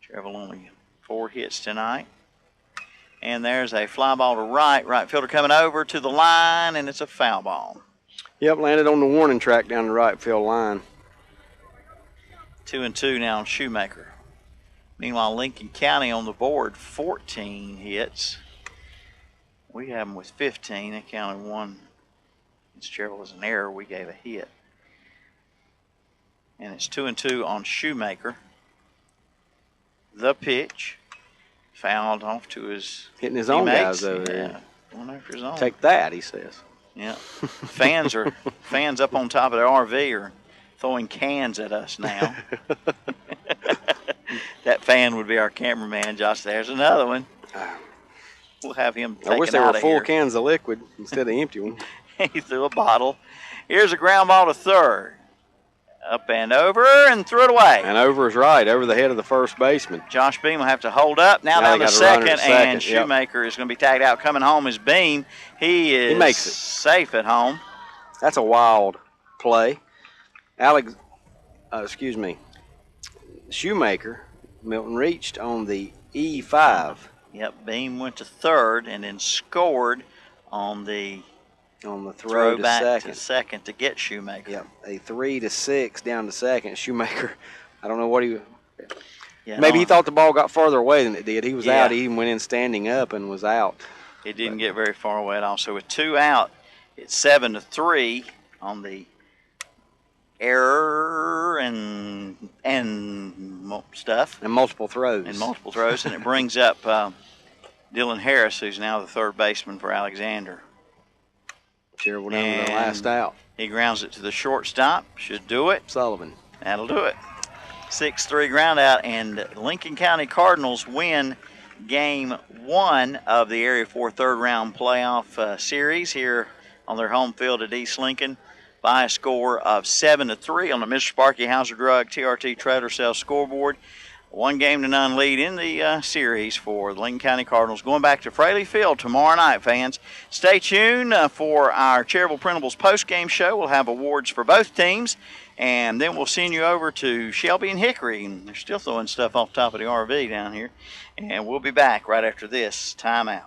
Cherryville only 4 hits tonight. And there's a fly ball to right fielder coming over to the line, and it's a foul ball. Yep, landed on the warning track down the right field line. 2-2 now on Shoemaker. Meanwhile, Lincoln County on the board, 14 hits. We have them with 15. They counted 1. It's Cherryville as an error. We gave a hit. And it's 2-2 on Shoemaker. The pitch. Fouled off to his hitting his teammates. Own guys over there. Going after his own. Take that, he says. Yeah. Fans up on top of their RV are throwing cans at us now. That fan would be our cameraman, Josh. There's another one. We'll have him taken out of here. I wish they were full cans of liquid instead of empty ones. He threw a bottle. Here's a ground ball to third. Up and over and threw it away. And over is right, over the head of the first baseman. Josh Beam will have to hold up. Now down to second, and Shoemaker is going to be tagged out. Coming home is Beam. He makes it safe at home. That's a wild play. Shoemaker, Milton reached on the E5. Yep, Beam went to third and then scored on the throw back to second to get Shoemaker. Yep, a 3-6 down to second. Shoemaker, I don't know what he. Yeah, maybe he thought the ball got farther away than it did. He was out. He even went in standing up and was out. It didn't get very far away at all. So with 2 out, it's 7-3 on the error and stuff. And multiple throws. And it brings up Dylan Harris, who's now the third baseman for Alexander. Cherryville down to the last out. He grounds it to the shortstop. Should do it. Sullivan. That'll do it. 6-3 ground out, and Lincoln County Cardinals win Game 1 of the Area 4 third-round playoff series here on their home field at East Lincoln by a score of 7-3 on the Mr. Sparky Hauser Drug TRT Trailer Sales scoreboard. 1-0 lead in the series for the Lincoln County Cardinals. Going back to Fraley Field tomorrow night, fans. Stay tuned for our Cherryville Printables post-game show. We'll have awards for both teams, and then we'll send you over to Shelby and Hickory. And they're still throwing stuff off the top of the RV down here. And we'll be back right after this timeout.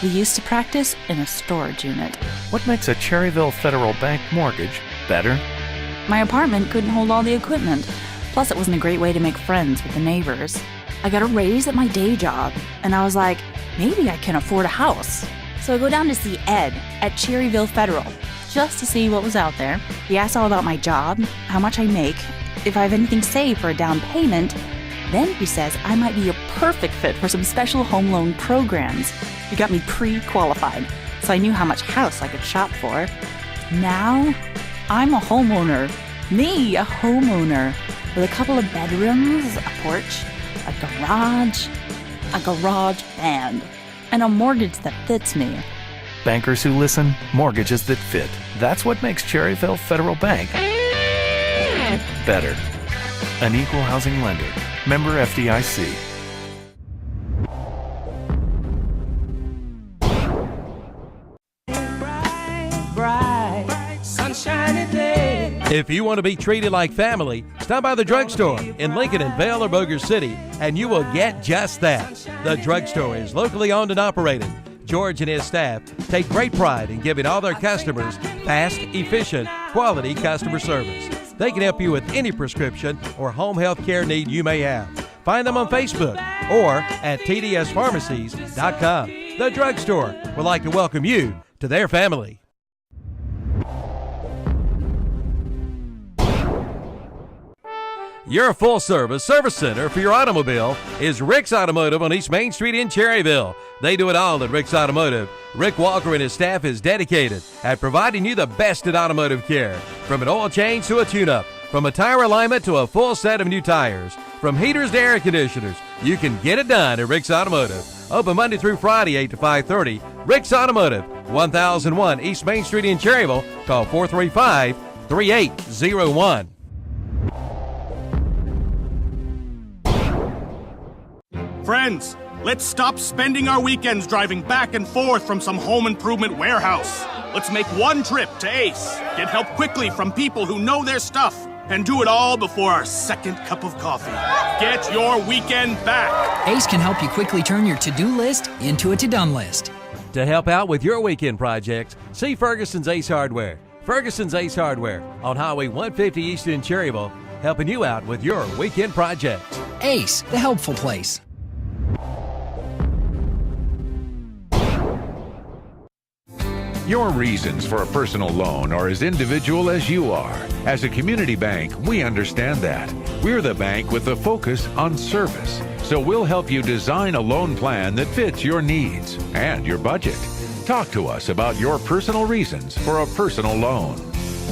We used to practice in a storage unit. What makes a Cherryville Federal Bank mortgage better? My apartment couldn't hold all the equipment. Plus, it wasn't a great way to make friends with the neighbors. I got a raise at my day job, and I was like, maybe I can afford a house. So I go down to see Ed at Cherryville Federal, just to see what was out there. He asked all about my job, how much I make, if I have anything saved for a down payment. Then he says I might be a perfect fit for some special home loan programs. He got me pre-qualified, so I knew how much house I could shop for. Now, I'm a homeowner. Me, a homeowner. With a couple of bedrooms, a porch, a garage band, and a mortgage that fits me. Bankers who listen, mortgages that fit. That's what makes Cherryville Federal Bank better. An equal housing lender. Member FDIC. Bright, sunshiny day. If you want to be treated like family, stop by the drugstore in Lincolnton, Vale, or Bossier City, and you will get just that. The drugstore is locally owned and operated. George and his staff take great pride in giving all their customers fast, efficient, quality customer service. They can help you with any prescription or home health care need you may have. Find them on Facebook or at tdspharmacies.com. The drugstore would like to welcome you to their family. Your full-service service center for your automobile is Rick's Automotive on East Main Street in Cherryville. They do it all at Rick's Automotive. Rick Walker and his staff is dedicated at providing you the best in automotive care. From an oil change to a tune-up, from a tire alignment to a full set of new tires, from heaters to air conditioners, you can get it done at Rick's Automotive. Open Monday through Friday, 8 to 5:30. Rick's Automotive, 1001 East Main Street in Cherryville. Call 435-3801. Friends, let's stop spending our weekends driving back and forth from some home improvement warehouse. Let's make one trip to Ace, get help quickly from people who know their stuff, and do it all before our second cup of coffee. Get your weekend back. Ace can help you quickly turn your to-do list into a to-done list. To help out with your weekend projects, see Ferguson's Ace Hardware. Ferguson's Ace Hardware on Highway 150 East in Cherryville, helping you out with your weekend projects. Ace, the helpful place. Your reasons for a personal loan are as individual as you are. As a community bank, we understand that. We're the bank with the focus on service. So we'll help you design a loan plan that fits your needs and your budget. Talk to us about your personal reasons for a personal loan.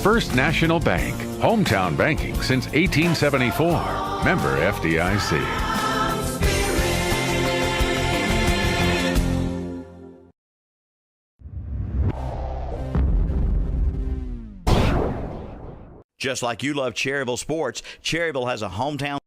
First National Bank, hometown banking since 1874. Member FDIC. Just like you love Cherryville sports, Cherryville has a hometown